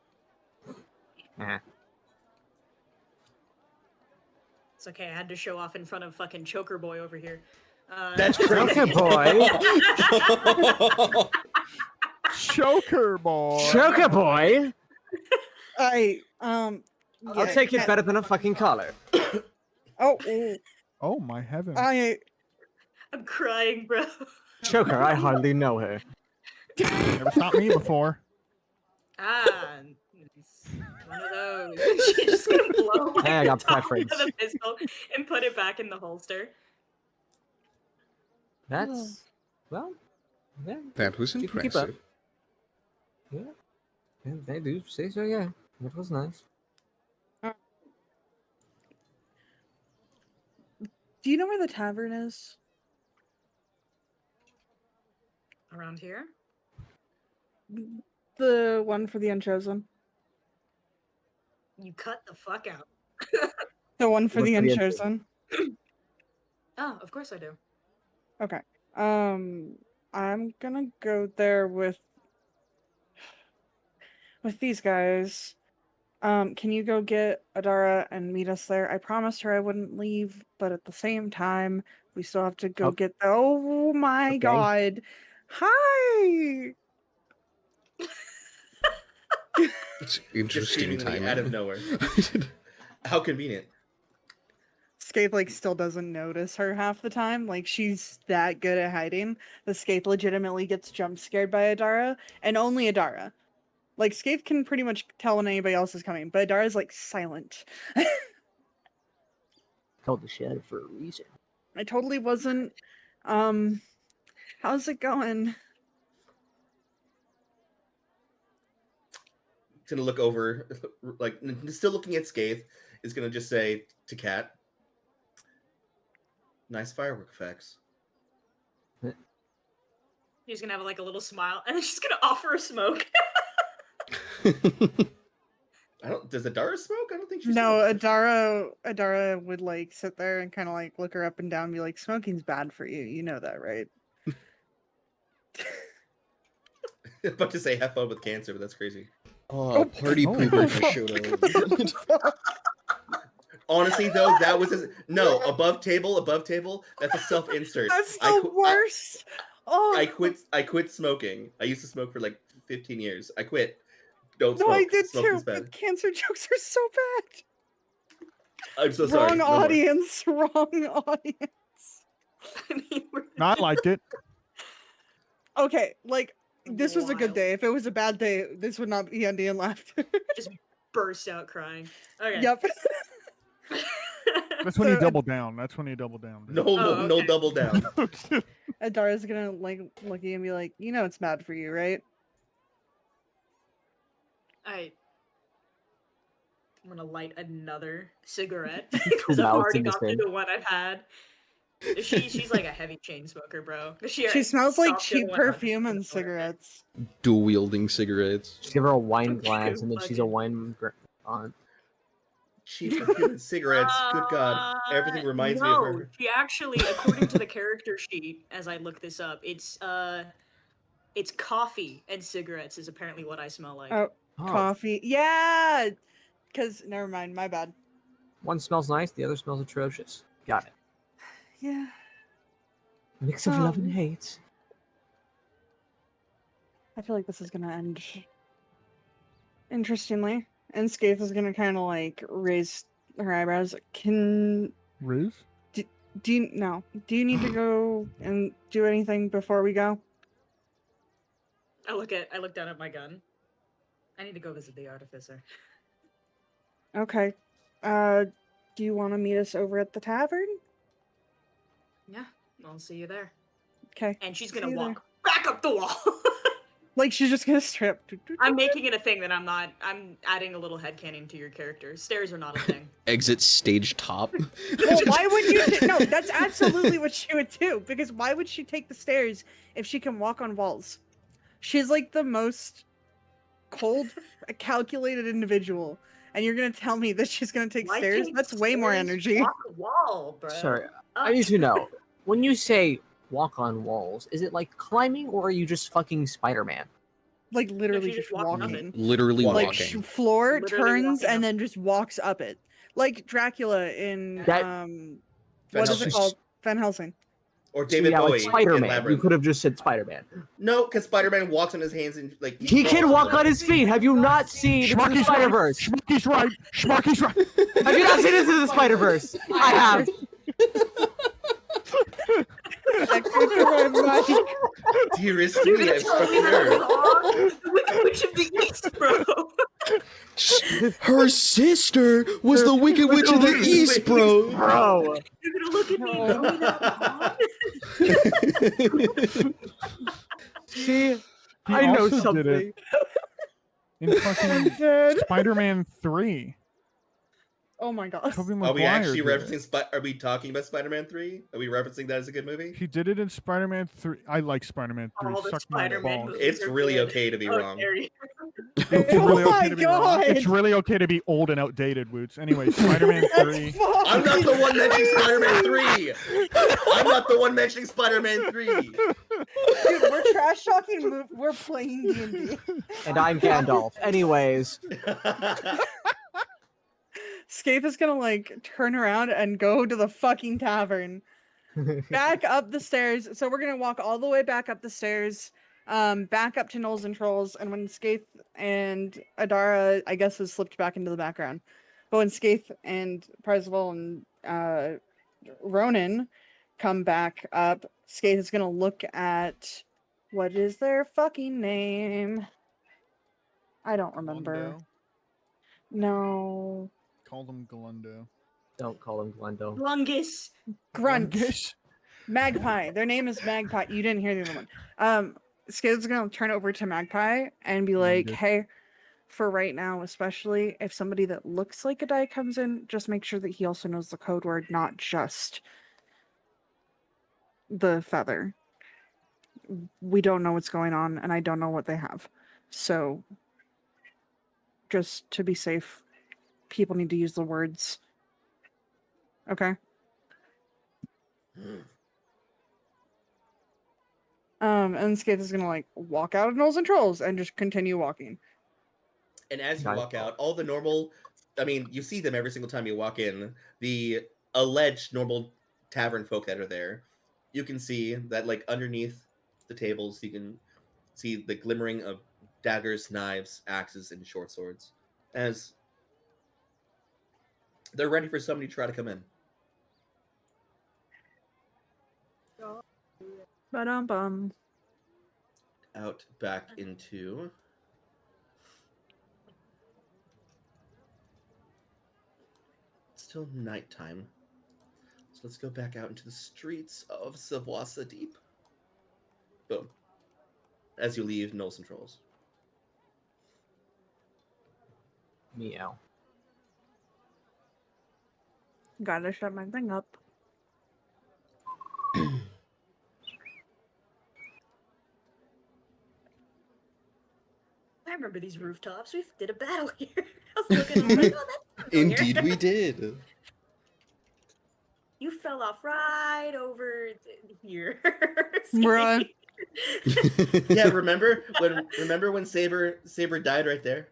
It's okay, I had to show off in front of fucking Choker Boy over here. That's crazy. Choker boy. Choker boy. Choker boy. I'll I'll take it better than a fucking collar. Oh, ooh, Oh my heavens. I'm crying, bro. Choker, I hardly know her. Never stopped me before. Ah, it's one of those. She's just gonna blow like I the got top preference. of the pistol and put it back in the holster. That's well, yeah. That was You can keep up. impressive. Yeah, they do say so. Yeah, it was nice. do you know where the tavern is? Around here? The one for the Unchosen? You cut the fuck out. The one for One the for the Unchosen? Oh, of course I do. Okay. I'm gonna go there with with these guys. Can you go get Adara and meet us there? I promised her I wouldn't leave, but at the same time, we still have to go get the. Oh my Okay. god! Hi. It's Just interesting seemingly timing. out of nowhere. How convenient. Skate like still doesn't notice her half the time. Like she's that good at hiding. The Skate legitimately gets jump scared by Adara, and only Adara. Like Skate can pretty much tell when anybody else is coming, but Adara's like silent. Called the shed for a reason. I totally wasn't. How's it going? Gonna look over, like still looking at Skaith. Is gonna just say to Kat, "Nice firework effects." She's gonna have like a little smile, and then she's gonna offer a smoke. I don't. Does Adara smoke? I don't think she. No, smokes. Adara would like sit there and kind of like look her up and down and be like, smoking's bad for you. You know that, right? About to say have fun with cancer, but that's crazy. Oh, party pooper just showed up. Honestly, though, that was no above table. That's a self insert. That's the worst. I quit smoking. I used to smoke for like 15 years. I quit. Don't No, smoke. I did Smoke too. is bad. But cancer jokes are so bad. I'm so sorry. Wrong No more. audience. Wrong audience. I mean, No, I liked it. Okay, like this was a good Wild. day. If it was a bad day, this would not be ending in laughter. Just burst out crying. Okay. Yep. That's when you So, double down. That's when you double down. dude. No, Oh, no okay. double down. Adara's gonna like look at you and be like, you know it's bad for you, right? I'm gonna light another cigarette Two because I've mouths already in this got through thing. the one I've had. She's like a heavy chain smoker, bro. She smells like stopped doing cheap one on perfume and the floor. cigarettes. Dual wielding cigarettes. Just give her a wine I'm glass, and then she's a fucking- wine on. Cheap perfume cigarettes. Good God, everything reminds me of no, her. she actually, according to the character sheet, as I look this up, it's coffee and cigarettes is apparently what I smell like. Oh, Oh, coffee. Yeah. Cause never mind, my bad. one smells nice, the other smells atrocious. Got it. Yeah. Mix of love and hate. I feel like this is gonna end interestingly. And Skaith is gonna kind of like raise her eyebrows. Riz? Do you need to go and do anything before we go? I look down at my gun. I need to go visit the artificer. Okay. Do you want to meet us over at the tavern? Yeah, I'll see you there. Okay. And she's See gonna you there. walk back up the wall. Like she's just gonna strip. I'm making it a thing that I'm not. I'm adding a little headcanon to your character. Stairs are not a thing. Exit stage top. Well, why would you? No, that's absolutely what she would do. Because why would she take the stairs if she can walk on walls? She's like the most cold, calculated individual, and you're gonna tell me that she's gonna take Why stairs? take That's way more stairs? energy. Walk a wall, bro. Sorry, Up. I need to know. When you say walk on walls, is it like climbing, or are you just fucking Spider-Man? Like literally she's just just walking up walking. it. Literally Like, Like walking. floor Literally turns walking and up. then just walks up it, like Dracula in That- what is Helsing. it called? Van Helsing. Or So David yeah, Bowie like in Spider-Man. You Labyrinth. could have just said Spider-Man. No, because Spider-Man walks on his hands and like He can walk on his feet. Have you not seen Into the Schmucky's right. Spider-Verse? Schmucky's right. Schmucky's right. Have you not seen Into the Spider-Verse? I have. Echo to my mic. Dearest You're me, gonna I've tell struck me a that nerve. I'm wrong? The Wicked Witch of the East, bro. Her sister was the Wicked Witch of the East, bro. Bro. You're gonna look at me and tell me that I'm wrong? See? He I know also something. did it in fucking Dead. Spider-Man 3. Oh my gosh. Tobey Are we Maguire actually did it. referencing? Are we talking about Spider-Man 3? Are we referencing that as a good movie? He did it in Spider-Man 3. I like Spider-Man 3. All the Suck my Spider-Man balls. movies It's are really good. okay to be How wrong. dare you. It's really Oh okay my to be wrong. It's God. really okay to be old and outdated, Woots. Anyway, Spider-Man 3. That's fucked. I'm not the one mentioning Spider-Man 3. I'm not the one mentioning Spider-Man 3. Dude, we're trash talking. We're playing D&D. And I'm Gandalf. Anyways, Scape is gonna like turn around and go to the fucking tavern. Back up the stairs. So we're gonna walk all the way back up the stairs, back up to Knowles and Trolls. And when Skaith and Adara, I guess, has slipped back into the background, but when Skaith and Parzival and Ronan come back up, Skaith is gonna look at what is their fucking name? I don't remember. Glundo. No, Call them Glundo. don't call him Glendo. Lungus. Grunt. Lungus. Magpie. Their name is Magpie. You didn't hear the other one. Skaith's gonna turn over to Magpie and be like, Lungus. "Hey, for right now, especially if somebody that looks like a die comes in, just make sure that he also knows the code word, not just the feather. We don't know what's going on, and I don't know what they have. So, just to be safe, people need to use the words. Okay?" And Skaith is gonna like walk out of Knowles and Trolls and just continue walking. And as you Nice. walk out, all the normal, I mean, you see them every single time you walk in, the alleged normal tavern folk that are there, you can see that, like, underneath the tables, you can see the glimmering of daggers, knives, axes, and short swords, as they're ready for somebody to try to come in. Ba-dum-bum. Out back into... Still nighttime. So let's go back out into the streets of Savwasa Deep. Boom. As you leave Knowles and Trolls. Meow. Gotta shut my thing up. I remember these rooftops. We did a battle here. I was looking, I was like, oh, that's familiar. Indeed, we did. You fell off right over here. Bruh. Yeah, remember when Saber died right there?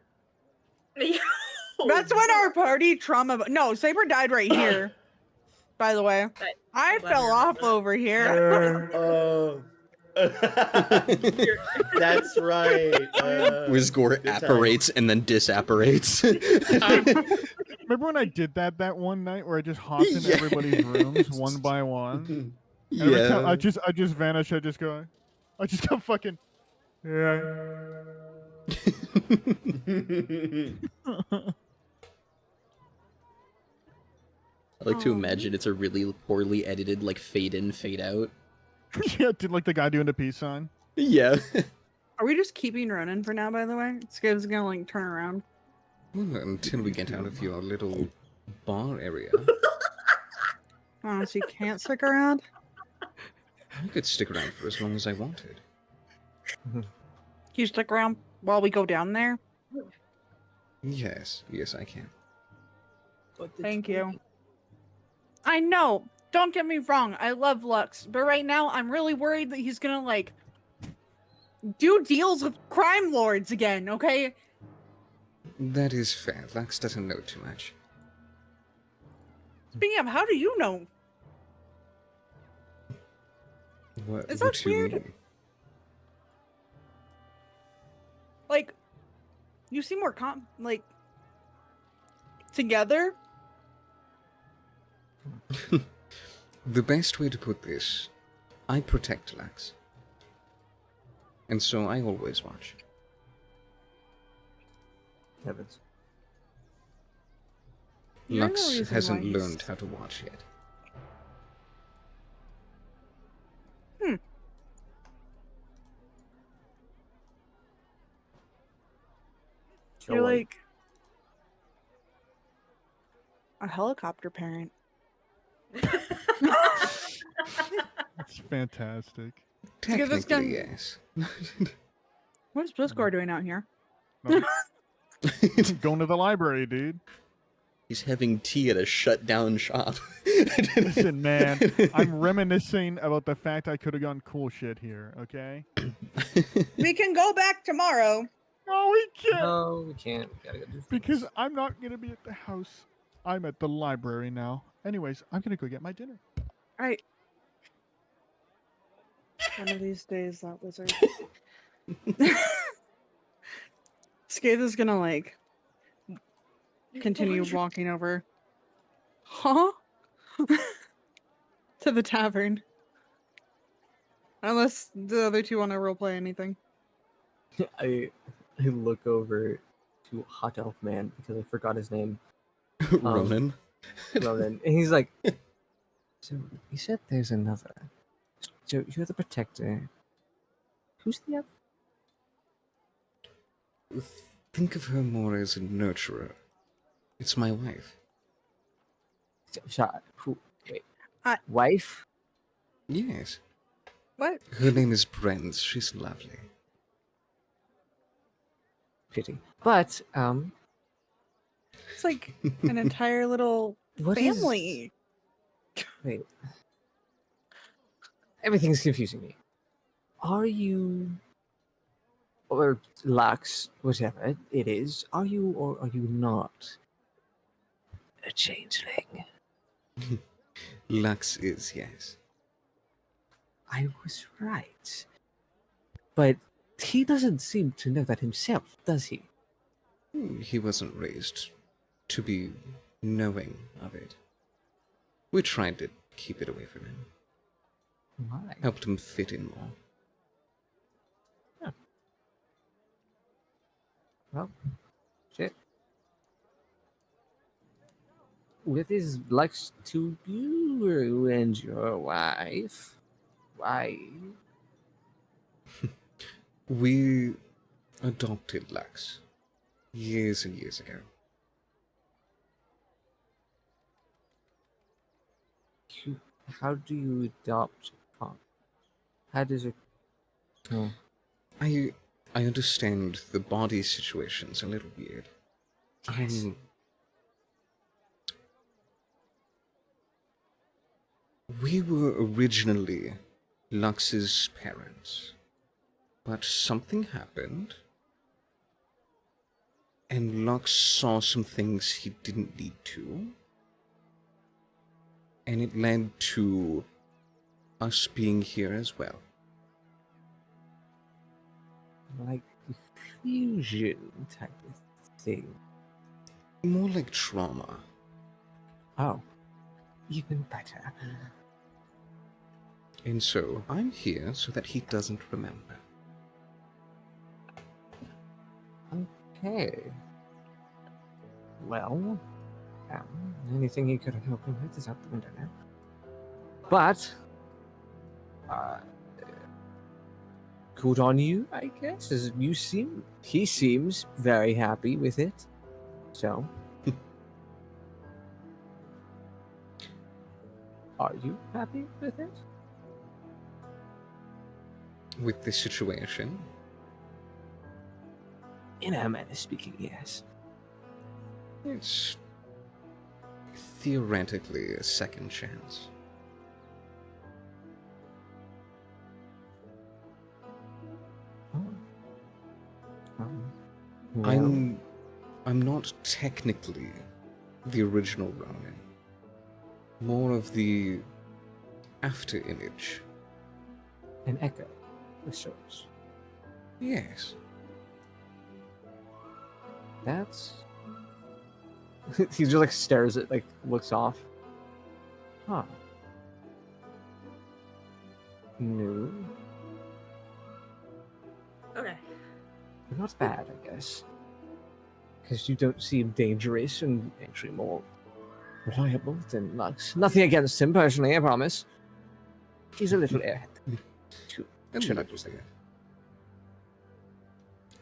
That's when our party trauma. No, Saber died right here. By the way, But I I'm glad fell we off remember over here. Oh. That's right. Wizgore good time. apparates and then disapparates. Remember when I did that one night where I just hopped into Yes. everybody's rooms one by one? And every time I just vanish. I just go fucking. Yeah. I like to Aw. imagine it's a really poorly edited, like, fade in, fade out. Yeah, did like the guy doing the peace sign. Yeah. Are we just keeping Ronan for now, by the way? Skiv's gonna like turn around. Well, until we get out of your little bar area. Oh, so you can't stick around? I could stick around for as long as I wanted. Can you stick around while we go down there? Yes, I can. But the Thank you. tweet- I know. Don't get me wrong. I love Lux, but right now I'm really worried that he's gonna like do deals with crime lords again. Okay. That is fair. Lux doesn't know too much. Speaking of, how do you know? What, Is what that do you weird? mean? Like, you seem more like together. The best way to put this, I protect Lux. And so I always watch. Heavens. You're the Lux reason why hasn't he's- learned how to watch yet. So, You're like A helicopter parent. It's fantastic. Because it's Technically, gonna- yes. What is Blizzcore doing out here? Nothing. Going to the library, dude. He's having tea at a shut down shop. Listen, man, I'm reminiscing about the fact I could have gone cool shit here, okay? We can go back tomorrow. No, we can't! No, we can't. We gotta go do things. Because I'm not going to be at the house. I'm at the library now. Anyways, I'm going to go get my dinner. Right. One of these days, that wizard. Skaith is gonna like continue walking over. Huh? To the tavern. Unless the other two want to roleplay anything. I look over to Hot Elf Man because I forgot his name. Ronan. Ronan. And he's like, so you said there's another. So you're the protector. Who's the other? Think of her more as a nurturer. It's my wife. Sorry. Who? Wait. I- Wife? Yes. What? Her name is Brent. She's lovely. Pity. But, It's like an entire little what is- family. Wait. Everything's confusing me. Are you, or Lux, whatever it is, are you or are you not a changeling? Lux is, yes. I was right. But he doesn't seem to know that himself, does he? He wasn't raised to be knowing of it. We tried to keep it away from him. Why? Helped him fit in more. Well, shit. With his likes to you and your wife, why? We adopted Lux years and years ago. How do you adopt? How does it? Oh. I understand the body situation's a little weird. Yes. We were originally Lux's parents, but something happened, and Lux saw some things he didn't need to, and it led to us being here as well. Like fusion type of thing. More like trauma. Oh, even better. And so I'm here so that he doesn't remember. Okay. Well, anything he could have helped me with is out the window now. But, good on you, I guess. As he seems very happy with it. So, are you happy with it? With this situation, In a manner speaking, yes. it's theoretically a second chance. Oh. I'm not technically the original Ronin. More of the after image. An echo of sorts. Yes. That's. He just like stares at, like, looks off. Huh. No. Okay. Not bad, I guess. Because you don't seem dangerous and actually more reliable than Lux. Nothing against him personally, I promise. He's a little airhead. And Should I little just say bit.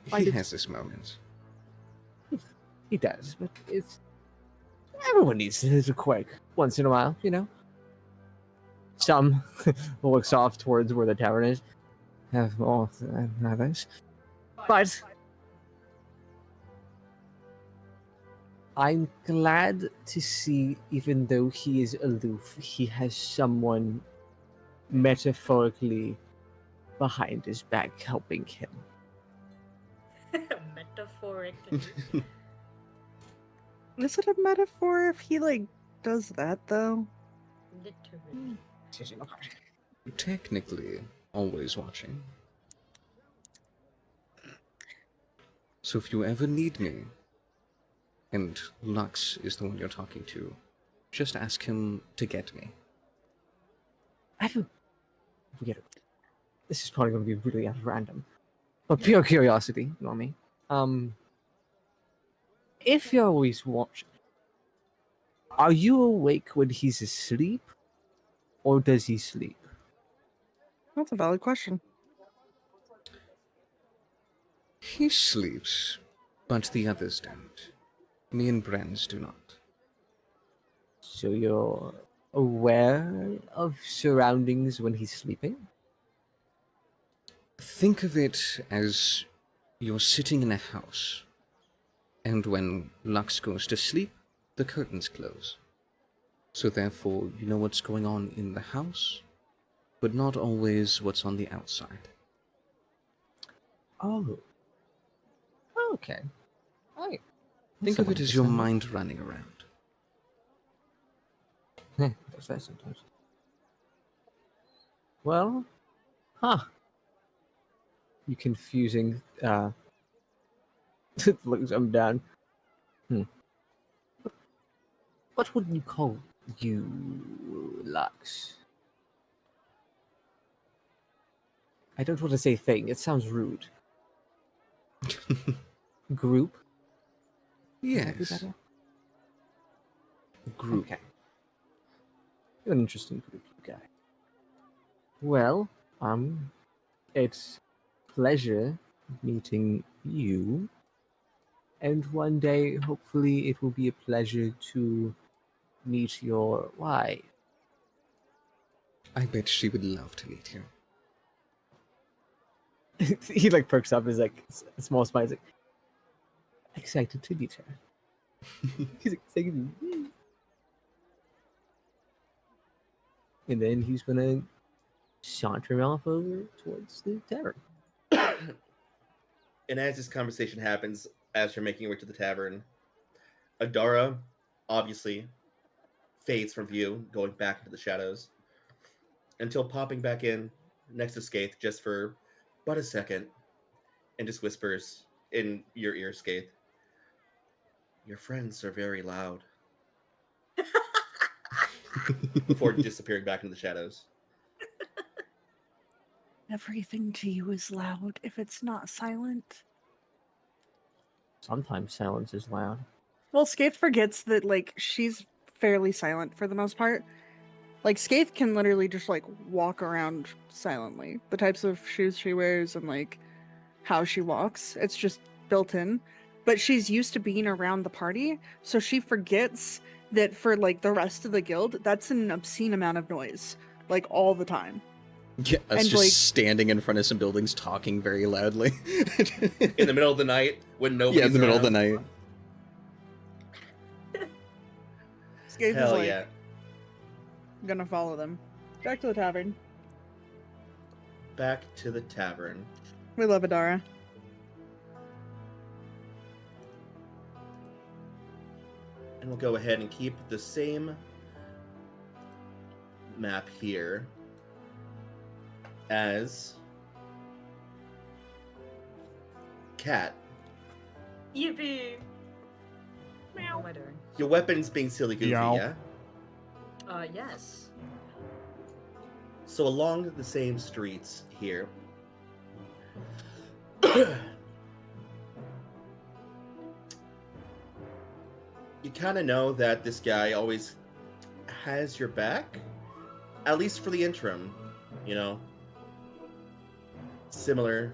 Find He it- has his moments. He does, but it's Everyone needs a little quirk once in a while, you know? Some looks off towards where the tavern is, have more than others. But I'm glad to see, even though he is aloof, he has someone metaphorically behind his back helping him. Metaphorically. Is it a metaphor if he like does that though? Literally. Technically, always watching. So if you ever need me, and Lux is the one you're talking to, just ask him to get me. I have a weird. This is probably going to be really out of random, but pure curiosity, you know me. If you're always watching, are you awake when he's asleep, or does he sleep? That's a valid question. He sleeps, but the others don't. Me and Brenz do not. So you're aware of surroundings when he's sleeping? Think of it as you're sitting in a house, and when Lux goes to sleep, the curtains close. So therefore, you know what's going on in the house, but not always what's on the outside. Oh. Okay. Think of it as your mind running around. Does that sometimes. Well, You confusing, looks I'm down. What would you call you, Lux? I don't want to say thing, it sounds rude. Group? Would that be Yes, better? group. Okay. You're an interesting group, you guy. Well, it's pleasure meeting you, and one day, hopefully, it will be a pleasure to meet your wife. I bet she would love to meet you. He like perks up, his like small smile. He's like, excited to meet her. He's excited. To meet. And then he's gonna saunter off over towards the tavern. And as this conversation happens, as you're making your way to the tavern, Adara obviously fades from view, going back into the shadows, until popping back in next to Skaith just for but a second, and just whispers in your ear, Skaith, "Your friends are very loud," before disappearing back into the shadows. Everything to you is loud if it's not silent. Sometimes silence is loud. Well, Skaith forgets that like she's fairly silent for the most part. Like Skaith can literally just like walk around silently. The types of shoes she wears and like how she walks, it's just built in. But she's used to being around the party, so she forgets that for like the rest of the guild, that's an obscene amount of noise, like all the time. Yeah, us And, just like- standing in front of some buildings talking very loudly. In the middle of the night, when nobody's Yeah, in the middle of the around. night. Skaith Hell is like, yeah. gonna follow them. Back to the tavern. Back to the tavern. We love Adara. And we'll go ahead and keep the same map here as Cat. Yippee! What am I doing? Your weapon's being silly goofy, Yow. yeah? Yes. So along the same streets here, you kind of know that this guy always has your back, at least for the interim, you know? Similar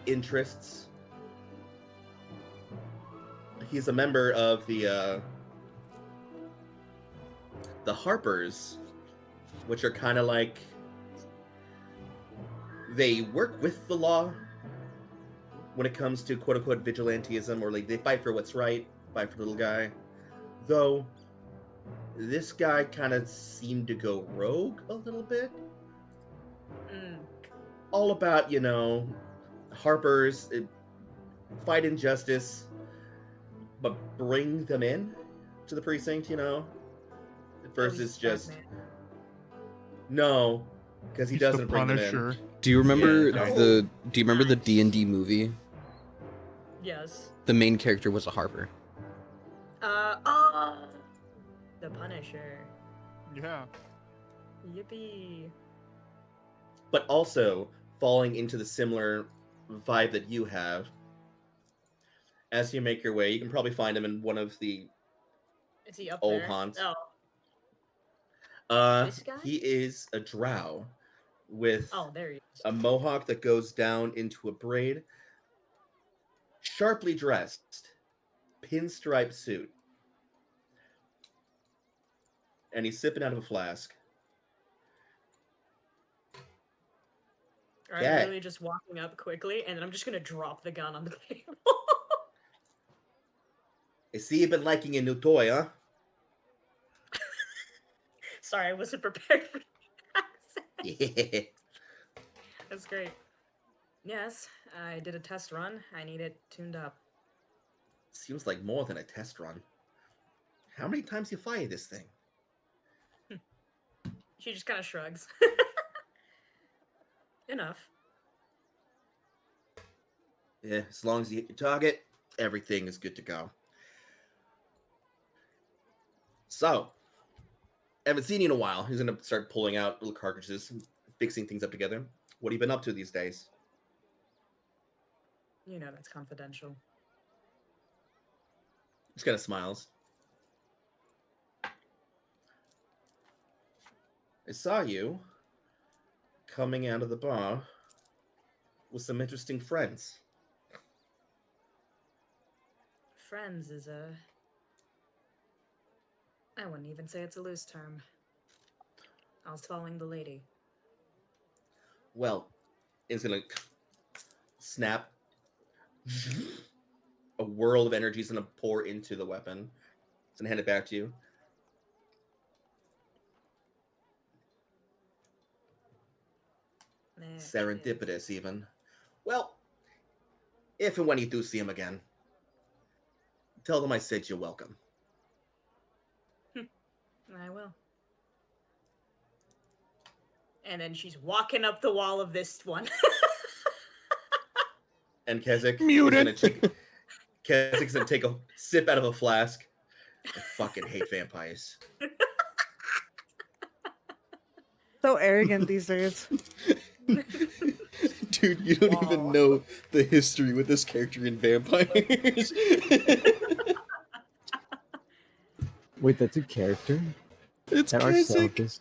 interests. He's a member of the the Harpers, which are kind of like they work with the law when it comes to quote unquote vigilantism, or like they fight for what's right, fight for the little guy. Though this guy kind of seemed to go rogue a little bit. All about, Harpers fight injustice, but bring them in to the precinct, versus just no, because he He's the doesn't bring them in. Punisher. Do you remember Yeah, no. the Do you remember the D&D movie? Yes. The main character was a Harper. The Punisher. Yeah. Yippee. But also falling into the similar vibe that you have. As you make your way, you can probably find him in one of the Is he up old there? haunts. Oh. This guy? He is a drow with Oh, there he is. a mohawk that goes down into a braid, sharply dressed, pinstripe suit, and he's sipping out of a flask. I'm Yeah. literally just walking up quickly, and then I'm just gonna drop the gun on the table. I see you've been liking a new toy, huh? Sorry, I wasn't prepared for that. Yeah. That's great. Yes, I did a test run. I need it tuned up. Seems like more than a test run. How many times you fire this thing? She just kind of shrugs. Enough. Yeah, as long as you hit your target, everything is good to go. So, haven't seen you in a while. He's gonna start pulling out little cartridges, fixing things up together. What have you been up to these days? You know that's confidential. Just kind of smiles. I saw you coming out of the bar with some interesting friends. Friends is I wouldn't even say it's a loose term. I was following the lady. Well, it's gonna snap. A whirl of energy is gonna pour into the weapon. It's gonna hand it back to you. There she is. Serendipitous, even. Well, if and when you do see him again, tell them I said you're welcome. I will. And then she's walking up the wall of this one. And Keswick Muted. Kezzik's gonna take a sip out of a flask. I fucking hate vampires. So arrogant these days. Dude, you don't even know the history with this character in vampires. Wait, that's a character? It's That Keswick. Arcelus.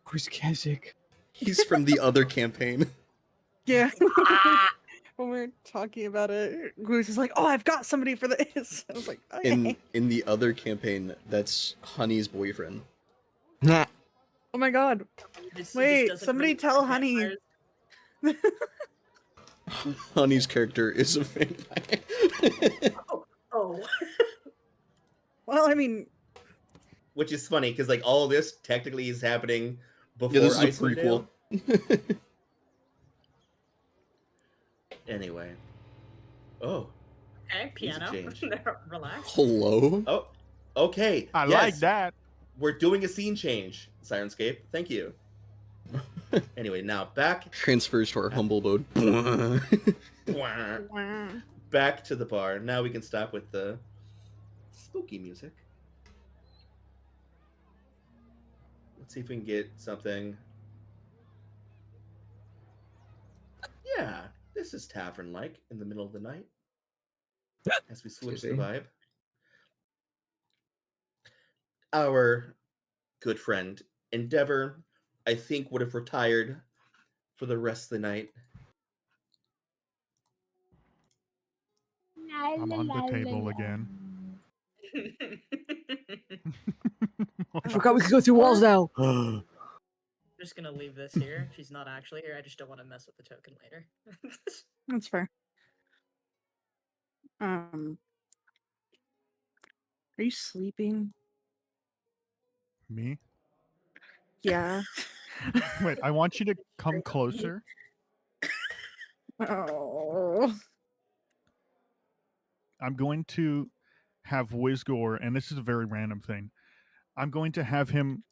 Where's Keswick? He's from the other campaign. Yeah. When we were talking about it, Goose is like, "Oh, I've got somebody for this." I was like, "Okay." In the other campaign, that's Honey's boyfriend. Oh my god! This Wait, doesn't somebody really tell have Honey. vampires. Honey's character is a vampire. Oh. Well, I mean, Which is funny, because like all of this technically is happening before Yeah, this is a Icewind prequel. Dale. Anyway. Oh. Okay, piano. change. Relax. Hello? Oh. Okay. I yes, like that. We're doing a scene change, Sirenscape. Thank you. Anyway, now back Transfers to our humble abode. back to the bar. Now we can stop with the spooky music. Let's see if we can get something. Yeah, this is tavern-like in the middle of the night. As we switch the Excuse me. vibe. Our good friend Endeavor, I think, would have retired for the rest of the night. I'm on the table again. I forgot we could go through walls now. I'm just gonna leave this here. She's not actually here. I just don't want to mess with the token later. That's fair. Are you sleeping? Me? Yeah. Wait, I want you to come closer. Oh. I'm going to have Wizgor, and this is a very random thing. I'm going to have him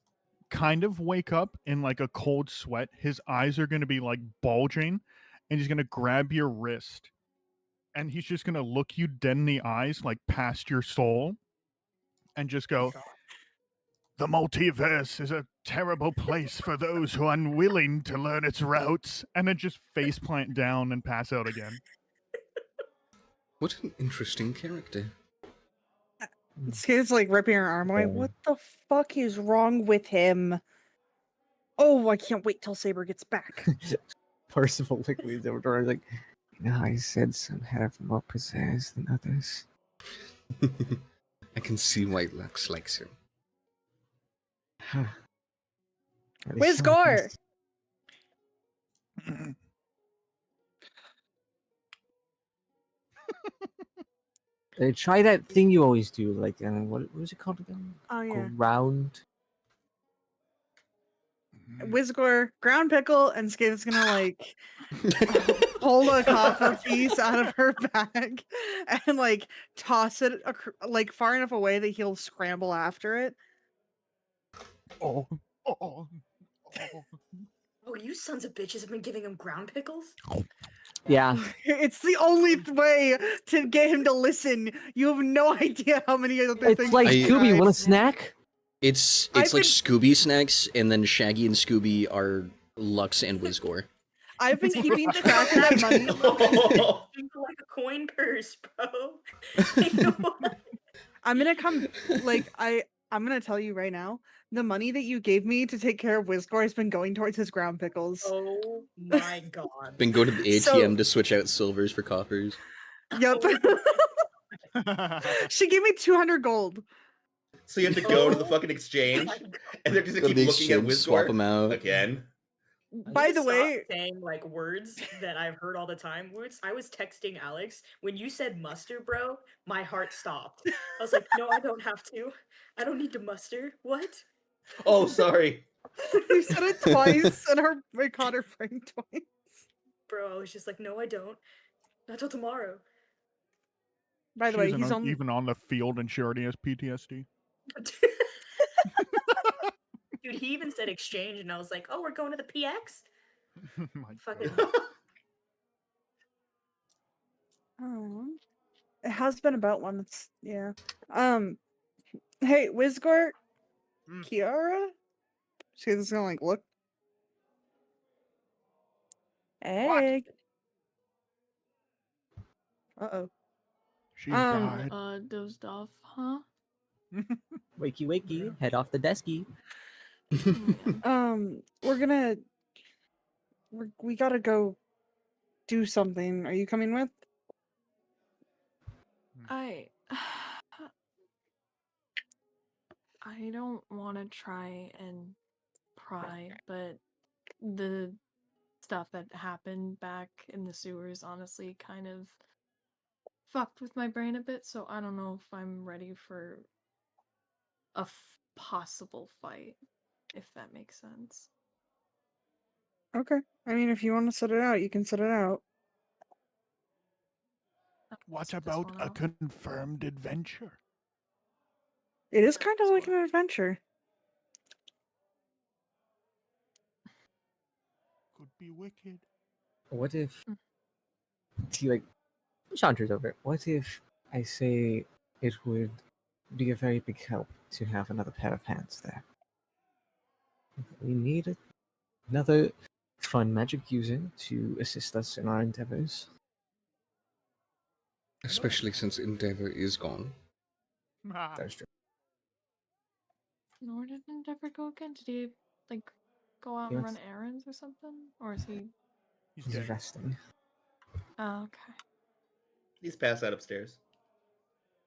kind of wake up in like a cold sweat. His eyes are going to be like bulging, and he's going to grab your wrist, and he's just going to look you dead in the eyes, like past your soul, and just go, "The multiverse is a terrible place for those who are unwilling to learn its routes," and then just face plant down and pass out again. What an interesting character. This kid's like ripping her arm away. What the fuck is wrong with him? Oh, I can't wait till Saber gets back. Percival like leans over to her like, you know, I said some have more pizzazz than others. I can see why Lux likes him. Wizgor! Try that thing you always do, like, what was it called again? Oh yeah. Ground. Wizgor, ground pickle, and Skate's gonna like pull a copper piece out of her bag and like toss it like far enough away that he'll scramble after it. Oh. Oh, you sons of bitches have been giving him ground pickles? Yeah. It's the only way to get him to listen. You have no idea how many other It's things. like he Scooby, tries. want a snack? It's I've like been- Scooby snacks, and then Shaggy and Scooby are Lux and Wizgor. I've been keeping track of that money. Think like a coin purse, bro. I'm gonna come like I'm gonna tell you right now, the money that you gave me to take care of Wizgor has been going towards his ground pickles. Oh my god. Then go to the ATM So- to switch out silvers for coppers. Yep. She gave me 200 gold. So you have to go to the Oh fucking exchange, my God. and they're just Go gonna to keep the looking at exchange, swap Wizgor them out. again. By You the stop way, saying like words that I've heard all the time. Woots, I was texting Alex when you said muster, bro. My heart stopped. I was like, no, I don't have to. I don't need to muster. What? Oh, sorry. you said it twice, and I caught her brain twice. Bro, I was just like, no, I don't. Not till tomorrow. By the She way, isn't he's on. even on the field, and she already has PTSD. Dude, he even said exchange, and I was like, oh, we're going to the PX? My Fucking. God. Oh, it has been about once. Yeah. Hey, Wizgor, Kiara. She's just gonna like look. Hey. Uh-oh. She's Um, died. Dozed off, huh? Wakey, wakey, head off the desky. we're we gotta go do something. Are you coming with? I don't want to try and pry, but the stuff that happened back in the sewers honestly kind of fucked with my brain a bit, so I don't know if I'm ready for a possible fight, if that makes sense. Okay. I mean, if you want to set it out, you can set it out. What Set this about one a out. confirmed adventure? It is kind of like an adventure. Could be wicked. What if Mm. he like saunters over? What if I say it would be a very big help to have another pair of hands there? We need another fun magic user to assist us in our endeavors. Especially since Endeavor is gone. That's true. Where did Endeavor go again? Did he like go out He and went- run errands or something? Or is he? He's He's dead. resting. Oh, okay. He's passed out upstairs.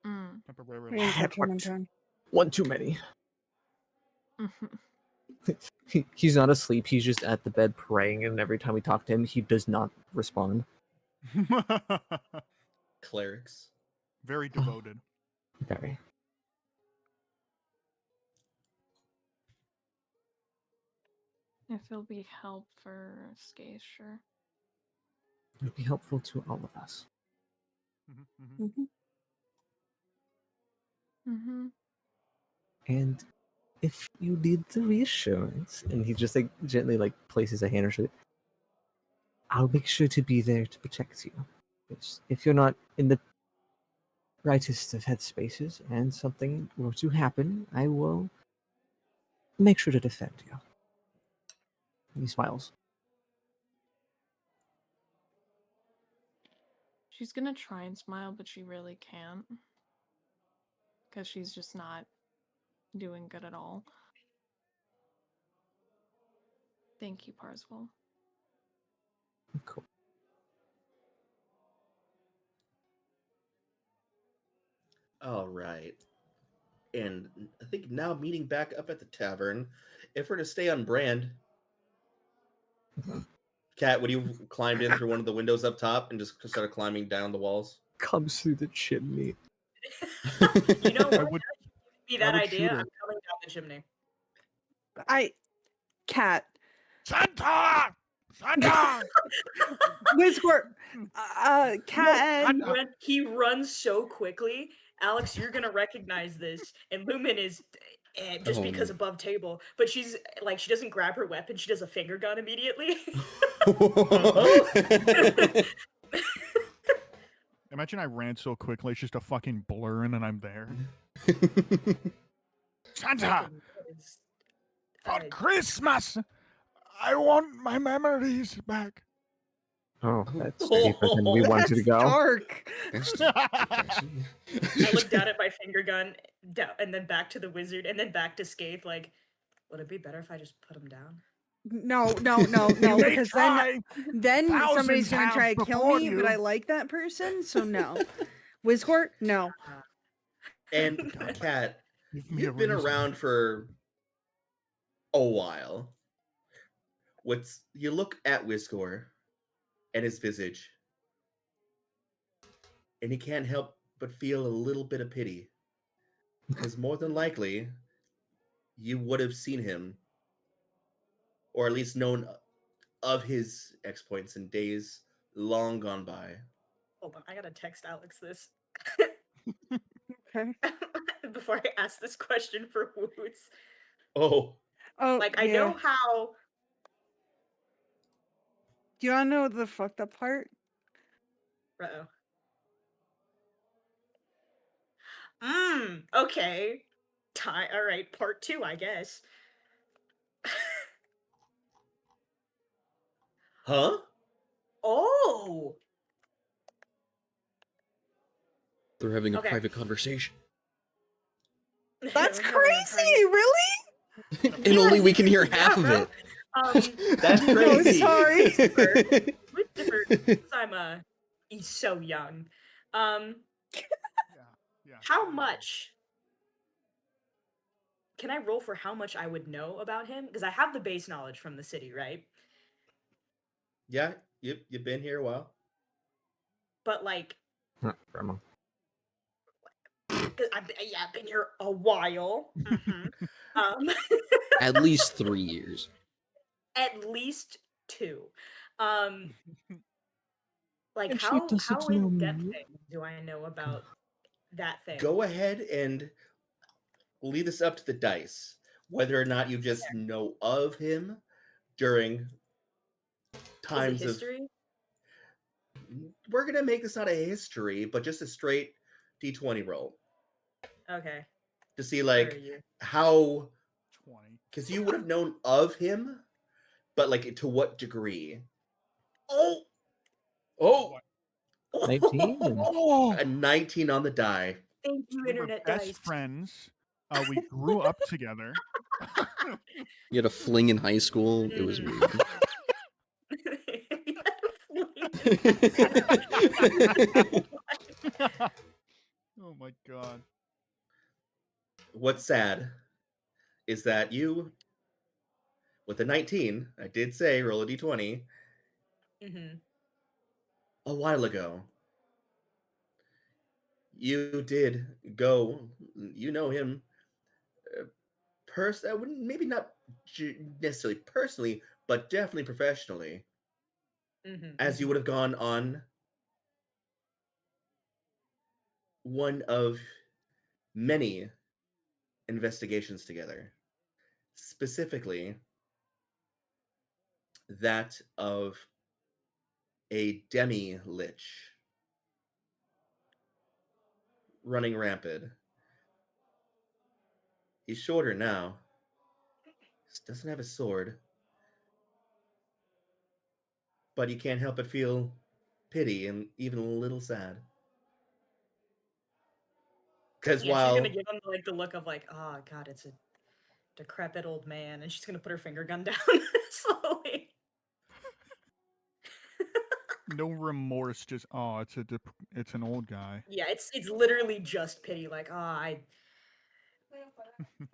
Mm. Temporarily. We didn't catch him in time. One too many. He's not asleep. He's just at the bed praying, and every time we talk to him, he does not respond. Clerics. Very devoted. Very. If it'll be help for Skace, sure. It would be helpful to all of us. Mhm, mhm. Mm-hmm. And if you need the reassurance, and he just like gently like places a hand or shoulder, I'll make sure to be there to protect you. If you're not in the rightest of headspaces and something were to happen, I will make sure to defend you. And he smiles. She's gonna try and smile, but she really can't. Because she's just not doing good at all. Thank you, Parswell. Cool. All right. And I think now meeting back up at the tavern, if we're to stay on brand, Kat, would you have climbed in through one of the windows up top and just started climbing down the walls? Comes through the chimney. You know I what? would. Be I that would idea. shoot her. I'm coming down the chimney. Cat. Santa! Santa! Whisper. Cat. No, he runs so quickly. Alex, you're gonna recognize this. And Lumen is just Oh, because no. above table, but she's like she doesn't grab her weapon. She does a finger gun immediately. Imagine I ran so quickly, it's just a fucking blur and I'm there. Santa! For Christmas! I want my memories back. Oh, that's deeper than we wanted to That's go. dark. That's I look down at my finger gun, and then back to the wizard, and then back to Skaith. Like, would it be better if I just put him down? No, You may because try. then somebody's Thousands gonna try have to kill before me, but you. I like that person, so no. Wizcourt, no. And Kat, Give me a you've been reason. around for a while. You look at Whiskor and his visage, and he can't help but feel a little bit of pity. Because more than likely, you would have seen him, or at least known of his exploits in days long gone by. Hold on, I gotta text Alex this Okay. before I ask this question for Woods. Oh, Like, I know how. Do you wanna know the fucked up part? Uh-oh. Okay. All right, part 2, I guess. huh? Oh! They're having a Okay. private conversation. That's crazy, really? And only we can hear half of bro. it. That's Oh, crazy. sorry. He's so young. Yeah. How much? Can I roll for how much I would know about him? Because I have the base knowledge from the city, right? Yeah, you've been here a while. But like, Grandma. 'cause I've been here a while. At least 3 years. At least 2. Like And she how doesn't know in depth me. do I know about that thing? Go ahead and leave this up to the dice. Whether or not you just know of him during times Is it history? We're gonna make this not a history, but just a straight D20 roll Okay. to see Where are like you? how, 20. because you would have known of him, but like to what degree? Oh, 19? Oh! a 19 on the die. Thank you, We were internet best dice. friends. We grew up together. You had a fling in high school. It was weird. Oh my god. what's sad is that you, with a 19, I did say roll a d20 Mm-hmm. a while ago. You did go, you know him, I wouldn't, maybe not necessarily personally, but definitely professionally, Mm-hmm. as you would have gone on one of many investigations together, specifically that of a demi-lich running rampant. He's shorter now. He doesn't have a sword. But you can't help but feel pity and even a little sad. Because Yeah, she's gonna while give him like the look of like, oh god, it's a decrepit old man, and she's gonna put her finger gun down slowly. No remorse, just it's an old guy. Yeah, it's literally just pity. Like, oh, I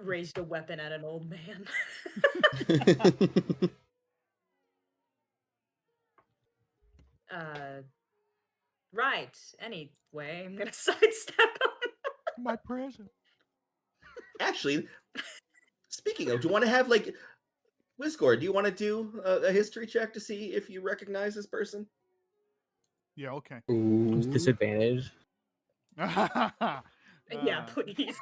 raised a weapon at an old man. Right. Anyway, I'm gonna sidestep him. My present. actually, speaking of, do you want to have like Wizgore, do you want to do a history check to see if you recognize this person? Yeah, okay. With disadvantage. Yeah, please.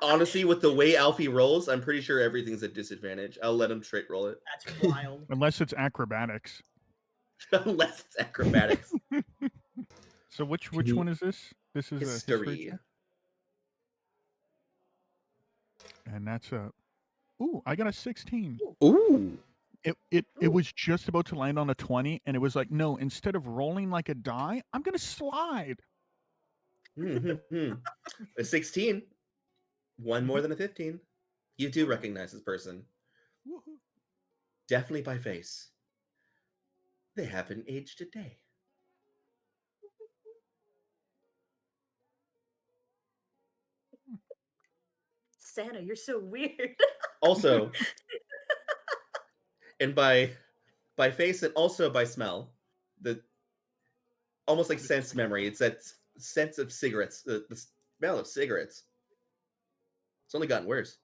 Honestly, with the way Alfie rolls, I'm pretty sure everything's at disadvantage. I'll let him straight roll it. That's wild. Unless it's acrobatics. Unless it's acrobatics. So which you- one is this? This is a history History. check? And that's a ooh, I got a 16. Ooh. It was just about to land on a 20, and it was like, no, instead of rolling like a die, I'm gonna slide. A 16. One more than a 15. You do recognize this person. Woohoo. Definitely by face. They haven't aged a day. Santa, you're so weird. Also, and by face and also by smell, the almost like sense memory. It's that sense of cigarettes, the smell of cigarettes. It's only gotten worse.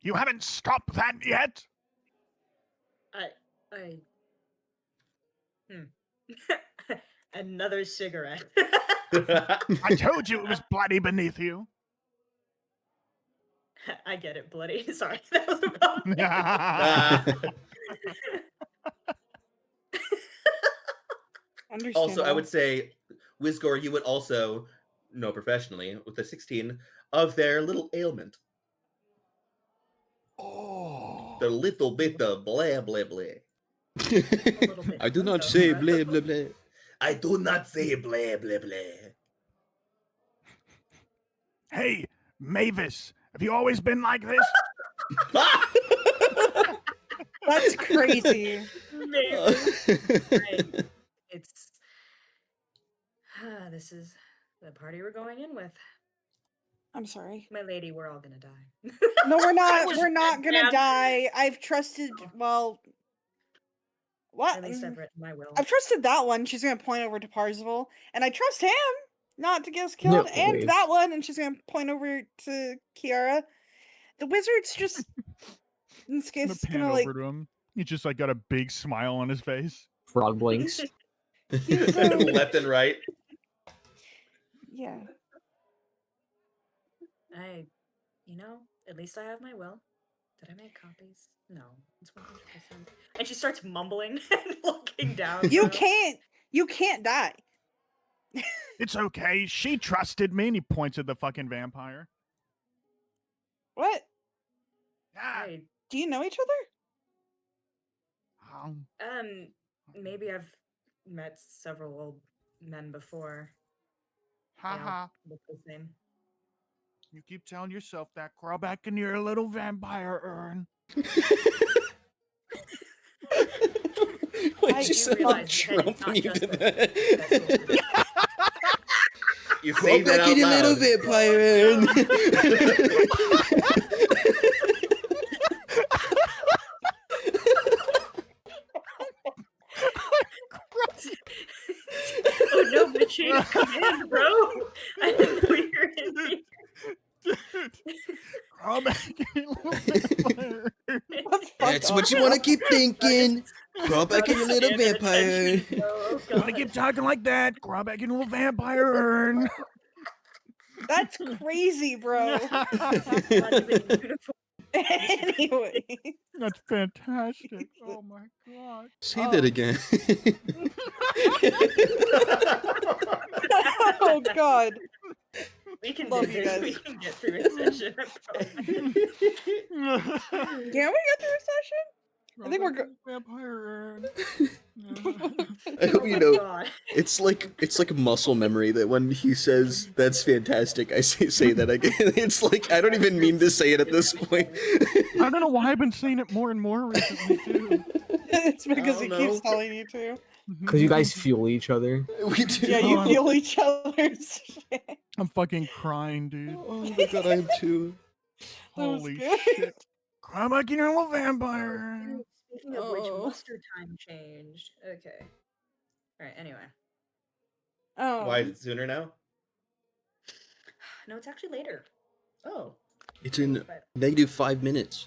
You haven't stopped that yet? Another cigarette. I told you it was bloody beneath you. I get it, bloody. Sorry, that was about me. Also, I would Understandable. say, Wizgore, you would also know professionally with the 16 of their little ailment. Oh. The little bit of blah blah blah. little bit I do not of say both. blah blah blah. I do not say blah blah blah. Hey, Mavis, have you always been like this? That's crazy. Maybe. Right. It's this is the party we're going in with. I'm sorry. My lady, we're all gonna die. No, we're not. was We're not gonna bad. die. I've trusted. Well, what? At least I've written my will. I've trusted that one. She's gonna point over to Parzival, and I trust him not to get us killed. Yeah, and always. that one, and she's gonna point over to Kiara. The wizard's just in this I'm case gonna pan gonna like. over to him. He just like got a big smile on his face. Frog blinks. He's, Left and right. yeah. At least I have my will. Did I make copies? No, it's 100%. And she starts mumbling and looking down. You now. can't. You can't die. It's okay. She trusted me, and he points at the fucking vampire. What? Ah, I, Do you know each other? maybe I've met several old men before. They all Haha. look the same. You keep telling yourself that. Crawl back into your little vampire urn. Why'd I you do sound realize your head is Trump when not you just did a- that? You Go say that back out in your little loud. Oh no, my chain of command, bro! I didn't know you were in here. Crawl back in your little vampire. Let's fuck That's what off. you want to keep thinking. Crawl back in your little Stand at vampire. attention, bro. Oh, Wanna God. keep talking like that? Crawl back in your little vampire urn. That's crazy, bro. Not even beautiful. Anyway. That's fantastic. Oh my god. Say that again. Oh god. We can Love do you this. guys. We can get through a session. I promise. Can we get through a session? I think we're good. Vampire urn. I hope you Oh my know. God. It's like muscle memory that when he says that's fantastic, I say that again. It's like I don't even mean to say it at this point. I don't know why I've been saying it more and more recently too. It's because he don't keeps know. telling you to. Because you guys fuel each other. We do. Yeah, you Oh. feel each other's shit. I'm fucking crying, dude. Oh my god, I am too. That was Holy good. shit. Crawl back in your little vampire urn. Speaking of which, Oh. muster time changed. Okay. Alright, anyway. Oh. Why is it sooner now? No, it's actually later. Oh. It's in But -5 minutes.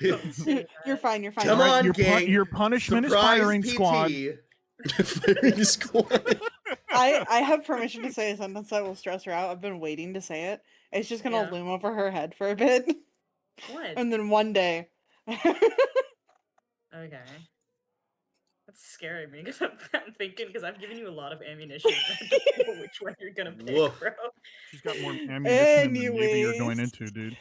don't say You're that. fine, you're fine. Come Alright, on, your, gang. your punishment Surprise is firing PT. squad. Firing squad. I have permission to say a sentence that will stress her out. I've been waiting to say it. It's just gonna Yeah. loom over her head for a bit. What? And then one day. Okay. That's scaring me because I'm thinking because I've given you a lot of ammunition. I don't know which one you're gonna pick, Woof. bro. She's got more ammunition in the Navy you're going Anyways. into, dude.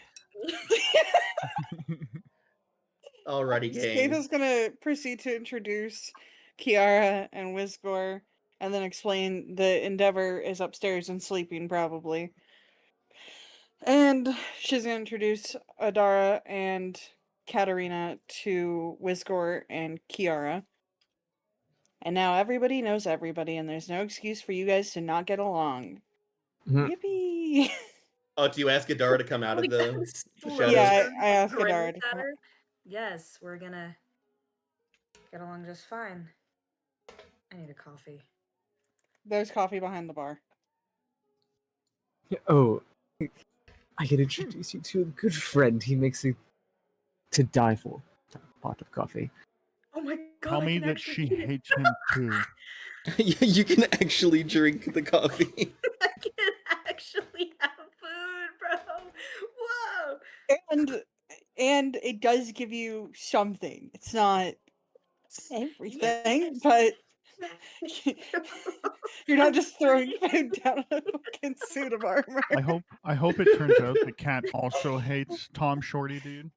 Alrighty, Skaith gang. is gonna proceed to introduce Kiara and Wizgor and then explain the Endeavor is upstairs and sleeping probably. And she's gonna introduce Adara and Katarina to Wizgor and Kiara. And now everybody knows everybody, and there's no excuse for you guys to not get along. Mhm. Yippee! Oh, do you ask Adara to come out of Like, the that was shadows? Yeah, I asked Grimace Adara to at come- her. Yes, we're gonna get along just fine. I need a coffee. There's coffee behind the bar. Oh, I can introduce you to a good friend. He makes a to die for pot of coffee. Oh my god! Tell I me can that actually she eat it. hates him too. Yeah, you can actually drink the coffee. I can actually have food, bro. Whoa! And it does give you something. It's not everything, Yes. but you're not just throwing food down a fucking suit of armor. I hope it turns out that Kat also hates Tom Shorty, dude.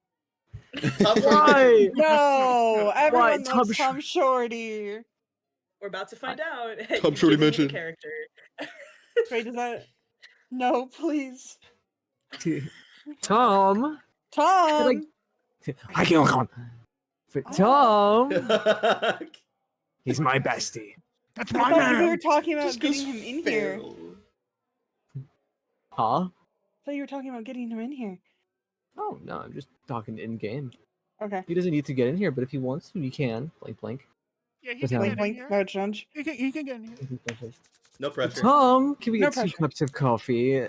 Why? No, everyone Tom loves Sh- Tom Shorty. We're about to find out. Tom You've Shorty given me the mentioned. character. Wait, is that? No, please, Tom. Tom. I can't come. Tom. He's my bestie. That's I my thought we were man. talking about Just 'cause getting him in here. feral. Huh? I thought you were talking about getting him in here. Oh no, I'm just talking in game. Okay. He doesn't need to get in here, but if he wants to, he can. Blink, blink. Yeah, he Doesn't can have- Blink, get in blink, here. nudge, nudge. He can get in here. No pressure. Tom, can we No get two pressure. cups of coffee?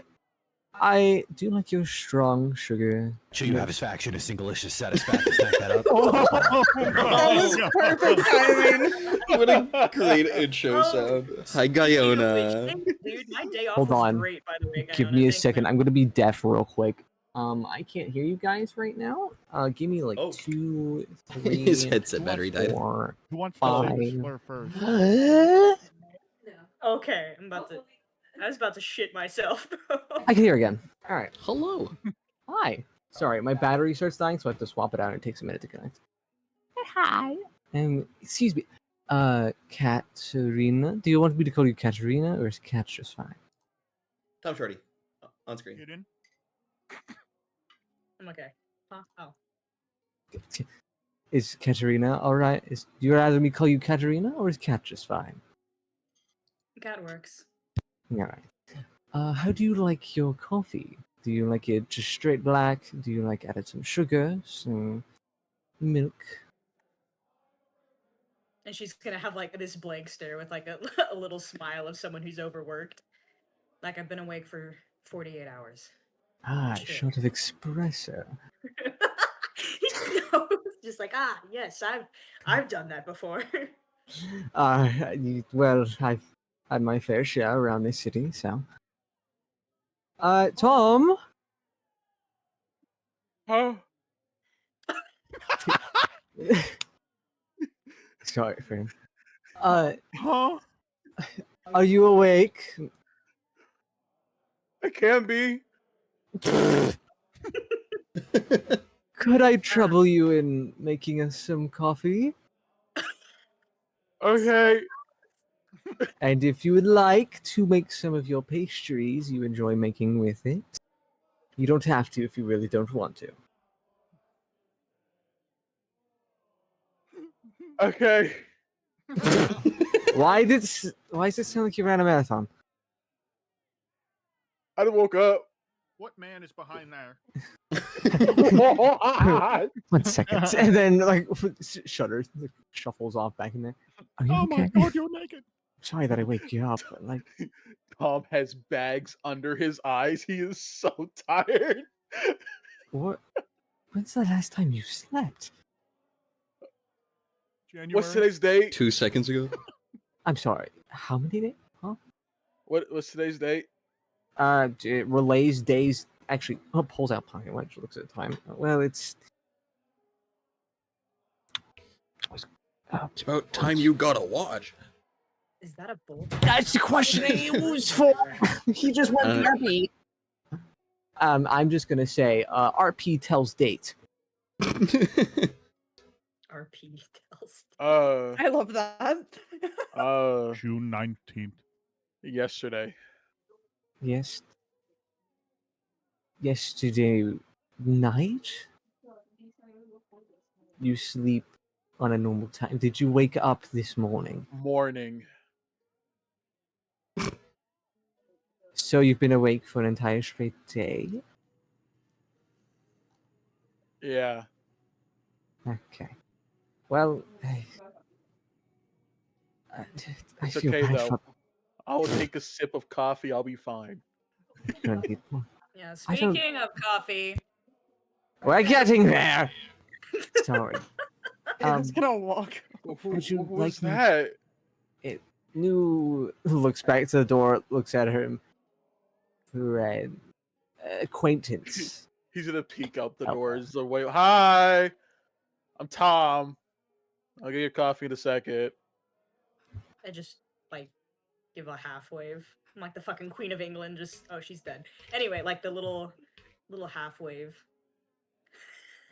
I do like your strong sugar. Show you satisfaction, a single-licious satisfaction. Snack that up. Oh, That was my perfect God. timing. What a great intro Oh, sound. Hi, Speaking of which, Guyona. thank you, dude. My day off Hold was on. great, by the way. Give Guyona. me a Thanks, second. man. I'm gonna be deaf real quick. I can't hear you guys right now. Give me like Oh. 2, 3, His headset battery died. 4. Who wants to say the Fine. slur first? Okay, I was about to shit myself, bro. I can hear again. All right. Hello. Hi. Sorry, my battery starts dying, so I have to swap it out. And it takes a minute to connect. Hi. Excuse me. Katerina. Do you want me to call you Katerina, or is Kat just fine? Tom Shorty. On screen. Get in. I'm okay. Huh? Oh. Is Katerina all right? Do you rather me call you Katerina, or is Kat just fine? Cat works. All right. How do you like your coffee? Do you like it just straight black? Do you like added some sugar, some milk? And she's gonna have like this blank stare with like a little smile of someone who's overworked. Like I've been awake for 48 hours. Ah, Sure. shot of espresso. He knows, just like yes, I've done that before. Well, I've had my fair share around this city, so. Tom. Huh? Sorry for him. Huh? Are you awake? I can be. Could I trouble you in making us some coffee? Okay. And if you would like to make some of your pastries you enjoy making with it, you don't have to if you really don't want to. Okay. Why does it sound like you ran a marathon? I woke up. What man is behind there? 1 second. And then, like, shudders, like, shuffles off back in there. Are you Oh okay? my god, you're naked. Sorry that I wake you up, but, like, Tom has bags under his eyes. He is so tired. what? When's the last time you slept? January. What's today's date? 2 seconds ago. I'm sorry. How many days? Huh? What's today's date? It relays days. Actually, pulls out pocket watch, looks at the time. Well, it's. It's about time you got a watch. Is that a bolt? That's the question he was for. He just went RP. I'm just gonna say, RP tells date. RP tells. I love that. June 19th. Yesterday. Yes. Yesterday night? You sleep on a normal time. Did you wake up this morning? Morning. So you've been awake for an entire straight day? Yeah. Okay. Well, I It's feel okay bad though. for I'll take a sip of coffee. I'll be fine. people. Yeah. I don't- Speaking of coffee, We're getting there. Sorry. It's gonna walk. Would you What like was me- that? New looks back to the door, looks at him. Friend, acquaintance. He's gonna peek out the Oh. doors. The way. Hi, I'm Tom. I'll get your coffee in a second. I just like give a half wave. I'm like the fucking Queen of England. Just she's dead. Anyway, like the little half wave.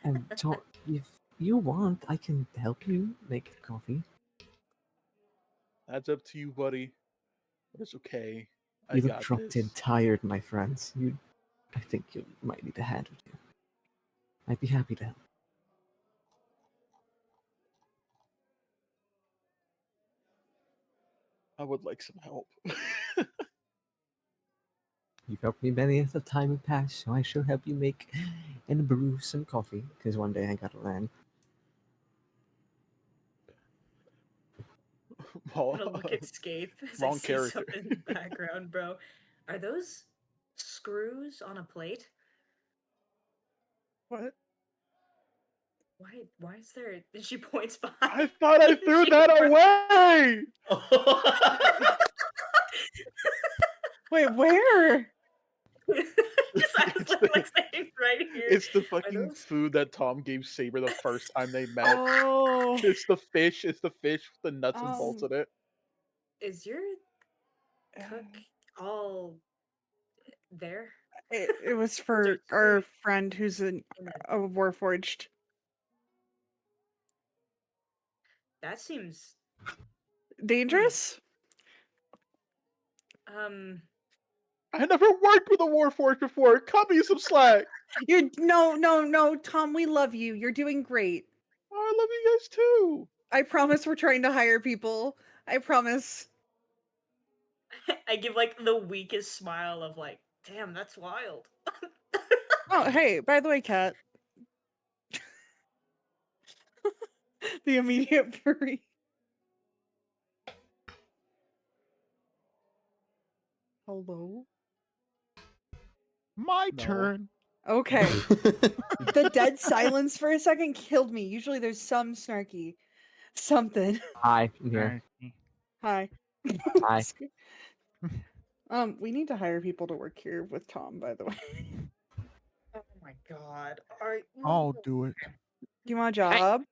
And so, if you want, I can help you make coffee. That's up to you, buddy. But it's okay. I You look got dropped this. in tired, my friends. I think you might need a hand or two. I'd be happy to help. I would like some help. You've helped me many a time in past, so I shall help you make and brew some coffee. Because one day I gotta learn. I'm gonna look at Skaith as I Wrong see character. something in the background, bro. Are those screws on a plate? What? Why is there? And she points behind. I thought I threw She that brought- away. Wait, where? Just I was like saying right here. It's the fucking those- food that Tom gave Saber the first time they met. Oh, It's the fish. It's the fish with the nuts and bolts in it. Is your cook all there? it was for our friend who's a Warforged. That seems Dangerous? I never worked with a Warforged before. Cut me some slack. You no, Tom, we love you. You're doing great. I love you guys too. I promise we're trying to hire people. I promise. I give like the weakest smile of like, damn, that's wild. Oh, hey, by the way, Kat. The immediate furry. Hello? My No. turn. Okay. The dead silence for a second killed me. Usually there's some snarky something. Hi, I'm here. Hi. Hi. We need to hire people to work here with Tom, by the way. Oh my god. Alright. I'll do it. Do you want a job?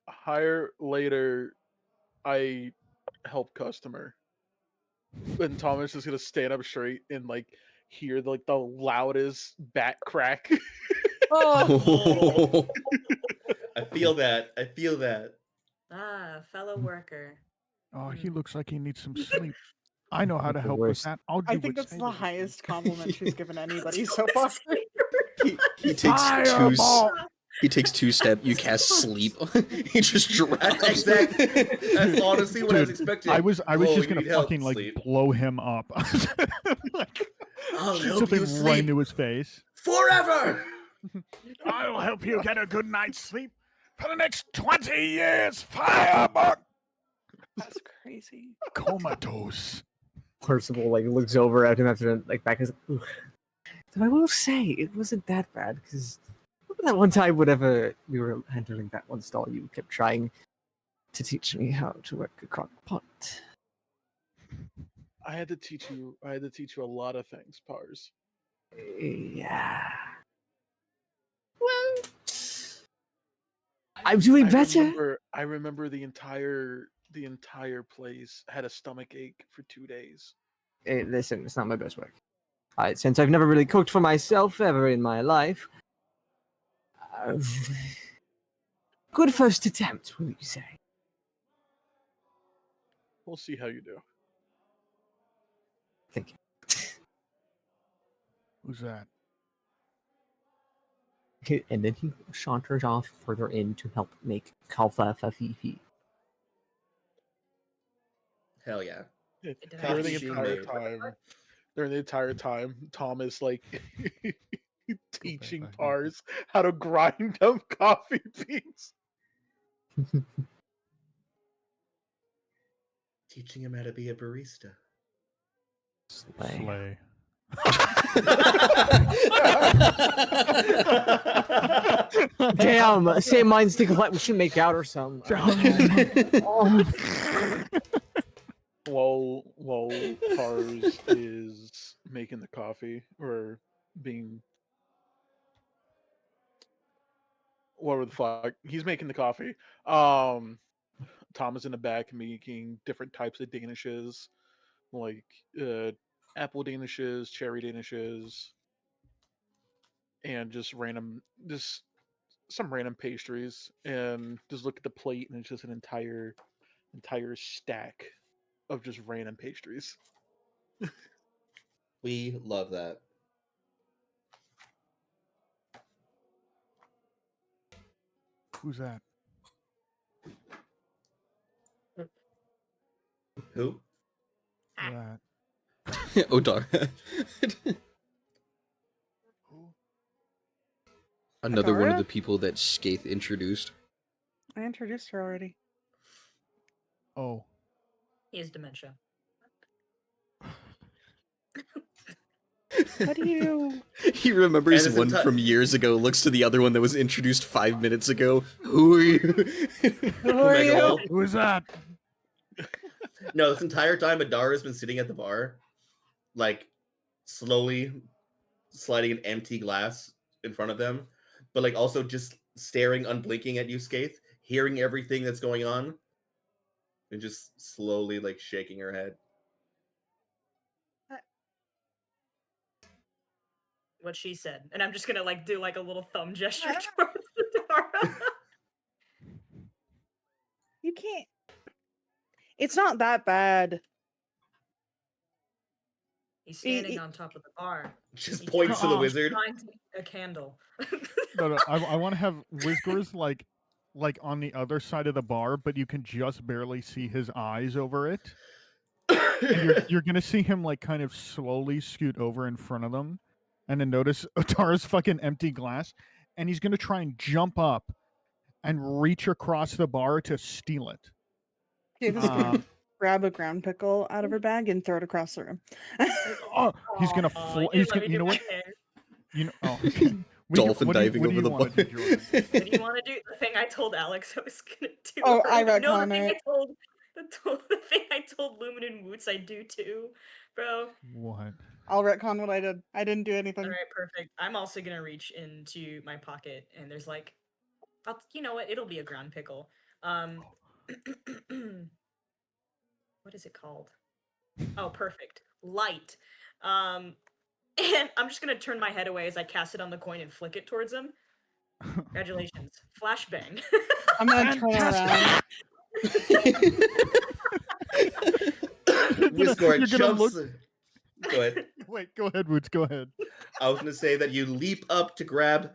Hire later. I help customer. And Thomas is gonna stand up straight and like hear like the loudest bat crack. Oh, I feel that. I feel that. Ah, fellow worker. Oh, he looks like he needs some sleep. I know how to The help with worst. that. I'll do I it. think that's Say the what you highest compliment she's given anybody so far. He takes Fireball! He takes 2 steps. You cast sleep. He just drops. Exactly. That's honestly what I was Dude, expecting. I was Oh, just you gonna need help, fucking like sleep. blow him up. Like, I'll shoot help something you right sleep into his face. forever. I'll help you get a good night's sleep for the next 20 years. Fireball! That's crazy. Comatose. Percival like looks over at him after like back and is like, but I will say it wasn't that bad because that one time whenever we were handling that one stall, you kept trying to teach me how to work a crock pot. I had to teach you a lot of things, Pars. Yeah. Well, I'm doing better. I remember the entire place had a stomach ache for 2 days. Hey, listen, it's not my best work. Since I've never really cooked for myself ever in my life. Good first attempt, will you say? We'll see how you do. Thank you. Who's that? And then he saunters off further in to help make Kalfa Fafifi. Hell yeah. During the Coffee being entire made. time, Tom is like teaching Pars how to grind up coffee beans. Teaching him how to be a barista. Slay. Damn, same minds think alike. We should make out or something. While Pars is making the coffee or being whatever the fuck he's making the coffee. Tom is in the back making different types of danishes, like apple danishes, cherry danishes, and just some random pastries. And just look at the plate, and it's just an entire stack of just random pastries. We love that. Who's that? Who? That. Odar. Another one of Adara? the people that Skaith introduced. I introduced her already. Oh. He has dementia. How do you? He remembers And it's one from years ago, looks to the other one that was introduced 5 minutes ago. Who are you? Who are Omega you? Wolf. Who's that? No, this entire time Adara's been sitting at the bar, like slowly sliding an empty glass in front of them, but like also just staring, unblinking at you, Skaith, hearing everything that's going on, and just slowly like shaking her head. What she said. And I'm just gonna like do like a little thumb gesture towards Adara. You can't. It's not that bad. He's standing on top of the bar. Just He's points to the Uh-uh. wizard. trying to a candle. No, I want to have Wizgor's like on the other side of the bar, but you can just barely see his eyes over it. And you're gonna see him like kind of slowly scoot over in front of them, and then notice Otara's fucking empty glass, and he's gonna try and jump up and reach across the bar to steal it. David's gonna Um, grab a ground pickle out of her bag and throw it across the room. oh, he's gonna Aw, fly. you He's didn't let gonna, me you do know my what? hair. You know, oh, Dolphin what do you- diving what do over you the wanna bar. do, Jordan? What do you want to do? The thing I told Alex I was gonna do. Oh, I earlier. No, the retcon thing it. the thing I told Lumen and Woots I do too, bro. What? I'll retcon what I did. I didn't do anything. All right, perfect. I'm also gonna reach into my pocket, and there's like, you know what? It'll be a ground pickle. What is it called? Oh, perfect. Light. And I'm just gonna turn my head away as I cast it on the coin and flick it towards him. Congratulations. Flashbang. I'm gonna turn around. Wizgor you're gonna jumps. Go ahead. Wait, go ahead, Woods. Go ahead. I was going to say that you leap up to grab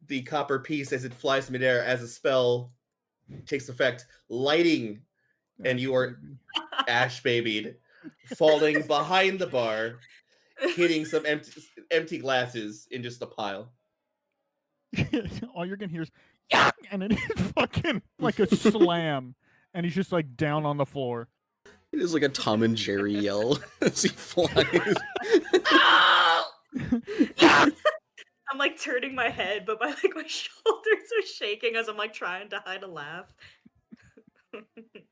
the copper piece as it flies midair as a spell takes effect, lighting, and you are ash babied, falling behind the bar, hitting some empty glasses in just a pile. All you're gonna hear is yeah, and then it's fucking like a slam, and he's just like down on the floor. It is like a Tom and Jerry yell as he flies. I'm like turning my head, but my shoulders are shaking as I'm like trying to hide a laugh.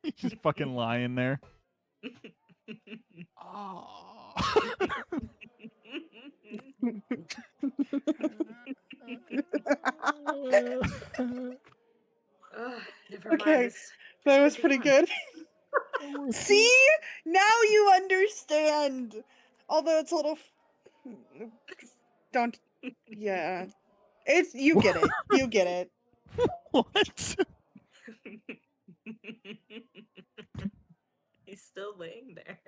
He's just fucking lying there. Oh. Ugh, never Okay, mind. that was pretty fun. good. See? Now you understand. Although it's a little. Don't. Yeah. It's. You get it. You get it. What? He's still laying there.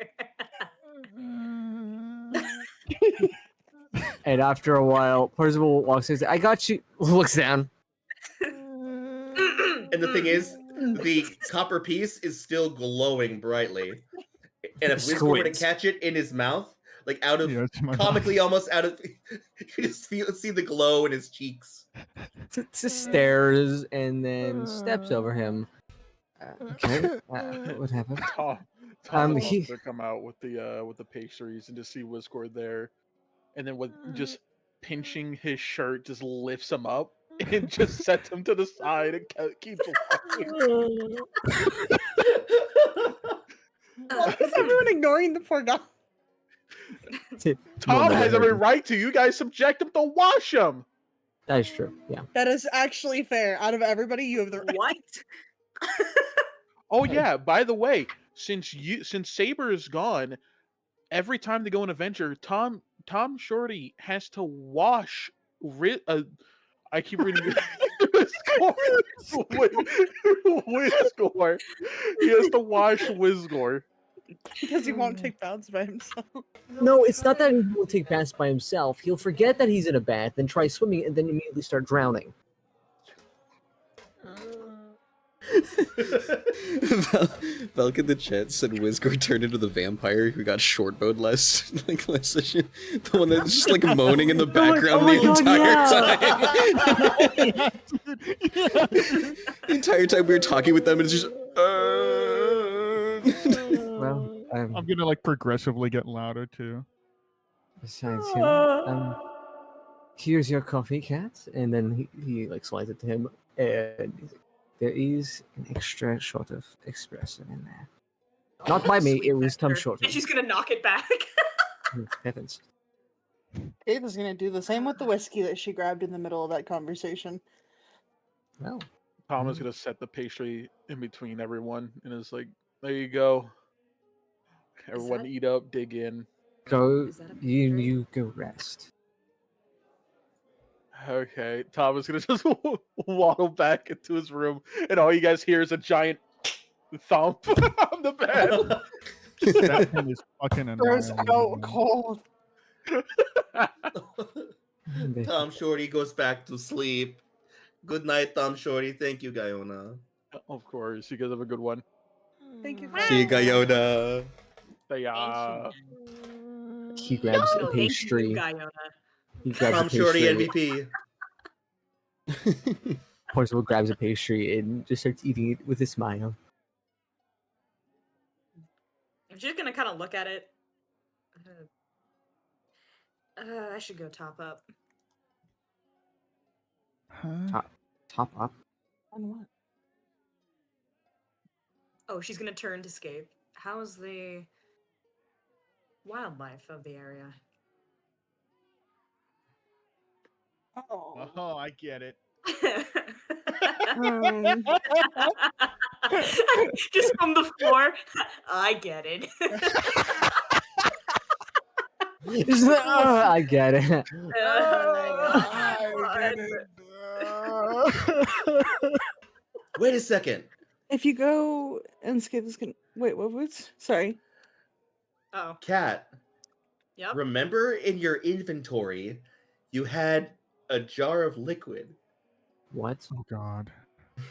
And after a while, Percival walks in and says, I got you. Looks down. And the thing is, the copper piece is still glowing brightly. And if Wizgor were to Squint. catch it in his mouth, like out of Yeah, it's my comically almost out of, you just see the glow in his cheeks. Just stares and then steps over him. Okay, what happened? Tom he- wants to come out with the pastries and just see Wizgor there, and then with just pinching his shirt, just lifts him up and just sets him to the side and keeps walking. Why is everyone ignoring the poor guy? Tom has every right to. You guys subject him to wash him. That is true. Yeah. That is actually fair. Out of everybody, you have the right. What? Oh yeah. By the way, since Saber is gone, every time they go on an adventure, Tom Shorty has to wash. I keep reading. Wizgor. He has to wash Wizgor. Because he won't take baths by himself. No, it's not that he will take baths by himself. He'll forget that he's in a bath, then try swimming, and then immediately start drowning. Velk in the chat said Wizgor turned into the vampire who got shortbowed last session. The one that's just like moaning in the background the entire time. The entire time we were talking with them, it's just. Well, I'm gonna like progressively get louder too. besides him, here's your coffee, cat. And then he like slides it to him, and he's like, there is an extra shot of espresso in there. Not by me, Sweet it was Tom nectar. Shorty. And she's gonna knock it back. Heavens. Ava's gonna do the same with the whiskey that she grabbed in the middle of that conversation. Well, Tom is gonna set the pastry in between everyone, and is like, "There you go. Everyone, that- eat up, dig in." go. Is that a You go rest. Okay, Tom is gonna just waddle back into his room, and all you guys hear is a giant thump on the bed. That thing is fucking Gross annoying. out cold. Tom Shorty goes back to sleep. Good night, Tom Shorty. Thank you, Guyona. Of course, you guys have a good one. Thank you. See you, Guyona. They, He grabs No, a thank you, pastry. Guyona. He grabs a Tom Shorty pastry. MVP. Percival grabs a pastry and just starts eating it with a smile. I'm just gonna kind of look at it. I should go top up. Huh? Top up. On what? Oh, she's gonna turn to Scape. How's the wildlife of the area? Oh. Oh, I get it. Just from the floor. I get it. I get it. Wait a second. If you go and skip this, wait, what was? Sorry. Oh, Cat, yep. remember in your inventory, you had a jar of liquid. What? Oh God.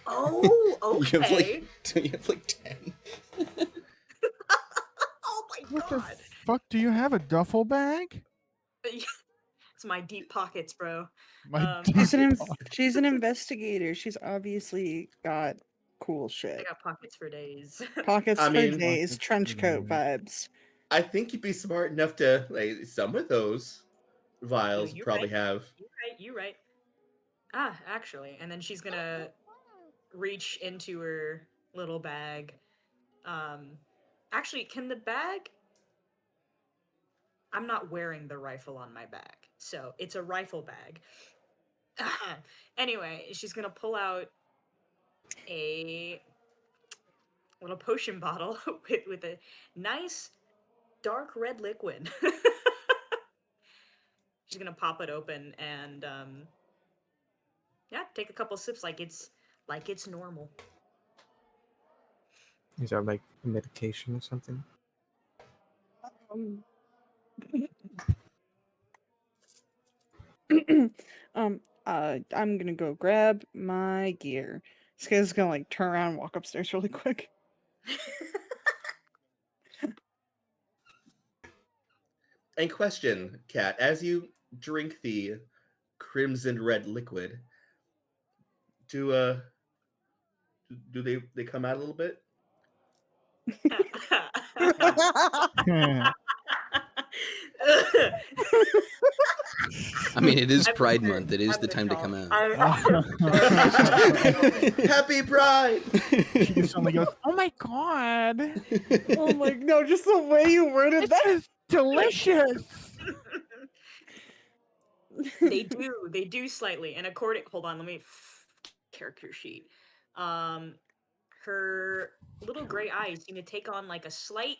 Oh, You have okay. like, you have like 10. Oh my What the god. fuck? Do you have a duffel bag? It's my deep pockets, bro. My She's an investigator. She's obviously got cool I shit. got pockets for days. Pockets I for mean- days, Pockets trench for coat days. vibes. I think you'd be smart enough to like some of those vials you're probably right. have. You're right. Ah, actually. And then she's gonna reach into her little bag. Actually, can the bag... I'm not wearing the rifle on my back, so it's a rifle bag. Anyway, she's gonna pull out a little potion bottle with a nice dark red liquid. She's gonna pop it open and yeah, take a couple sips like it's normal. Is that like a medication or something? I'm gonna go grab my gear. This guy's gonna like turn around and walk upstairs really quick. And question, Cat, as you drink the crimson red liquid, do they come out a little bit? I mean, it is I'm Pride sure- Month. It is I'm the gonna time to call- come out. Happy Pride! She just suddenly goes, "Oh my God, Oh my no, just the way you worded this that. is delicious." They do slightly. And according, hold on, let me character sheet. Her little gray eyes seem to take on like a slight.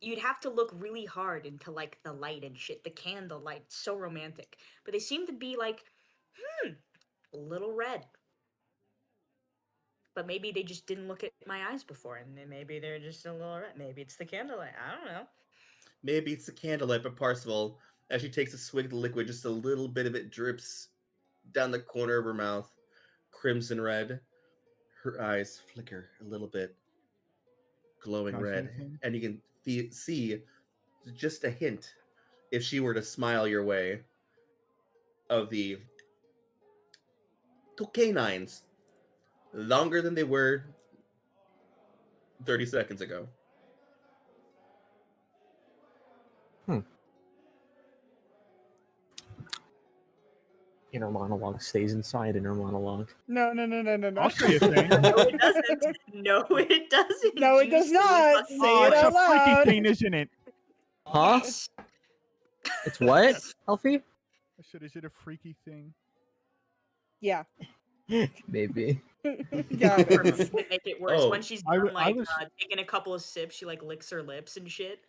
You'd have to look really hard into like the light and shit, the candle light, so romantic. But they seem to be like, a little red. But maybe they just didn't look at my eyes before, and then maybe they're just a little red. Maybe it's the candlelight. I don't know. Maybe it's the candlelight, but Parzival, as she takes a swig of the liquid, just a little bit of it drips down the corner of her mouth, crimson red. Her eyes flicker a little bit, glowing Can I say red, anything? and you can see just a hint, if she were to smile your way, of the two canines, longer than they were 30 seconds ago. Inner monologue stays inside inner monologue. No. I'll say a thing. No, it doesn't. No, it doesn't. No, it You does silly not. fucking Say Oh, it it's a out freaky loud. thing, isn't it? Huh? Yes. It's what, Elfie? I said, "Is it a freaky thing?" Yeah. Maybe. Yeah, it To is. make it worse, Oh. when she's I done, w- I like was- taking a couple of sips, she like licks her lips and shit.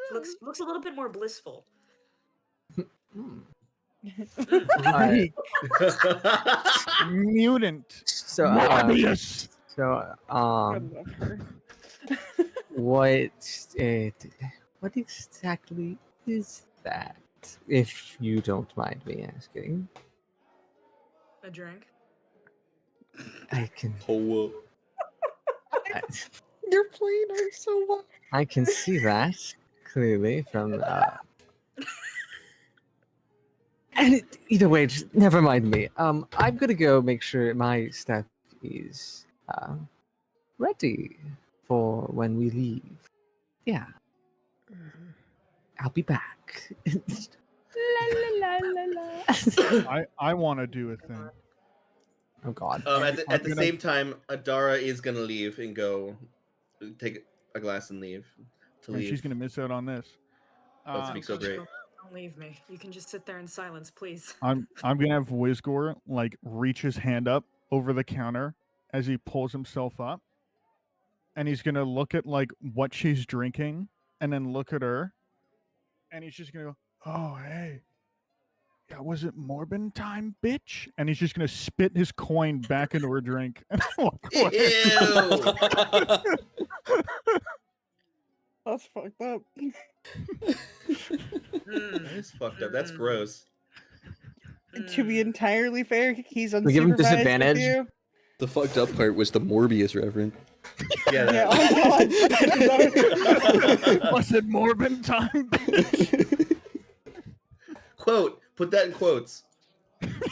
She looks a little bit more blissful. Alright. Mutant. So, Morbius. so, I love her. What what exactly is that? If you don't mind me asking. A drink. I can Oh, You're playing her so well. I can see that clearly from and either way, just never mind me. I'm gonna go make sure my stuff is ready for when we leave. Yeah, I'll be back. La, la, la, la, la. I want to do a thing. Oh God. At I'm the gonna- same time, Adara is gonna leave and go take a glass and leave. To And leave. she's gonna miss out on this. That's gonna be so great. Don't leave me. You can just sit there in silence, please. I'm gonna have Wizgor like reach his hand up over the counter as he pulls himself up, and he's gonna look at like what she's drinking, and then look at her, and he's just gonna go, "Oh hey, yeah, was it Morbin time, bitch?" And he's just gonna spit his coin back into her drink. And walk away. Ew. That's fucked up. That is fucked up. That's gross. To be entirely fair, he's unsupervised We give him with disadvantage? you. the fucked up part was the Morbius reference. Yeah. Yeah, that- Was it Morbin time? Quote. Put that in quotes.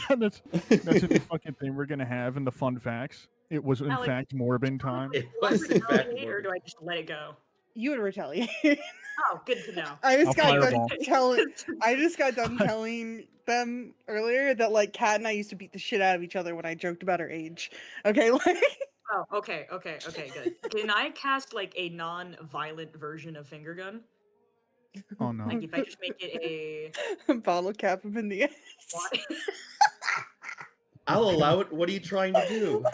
that's a new fucking thing we're gonna have in the fun facts. It was in Alex, fact Morbin time. It Do I was in fact. retaliate, or do I just let it go? You would retaliate. Oh, good to know. I just I'll got done fireball. telling them earlier that like Kat and I used to beat the shit out of each other when I joked about her age. Okay, like Oh, okay, good. Can I cast like a non-violent version of finger gun? Oh no. Like if I just make it bottle cap him in the ass. a I'll allow it. What are you trying to do?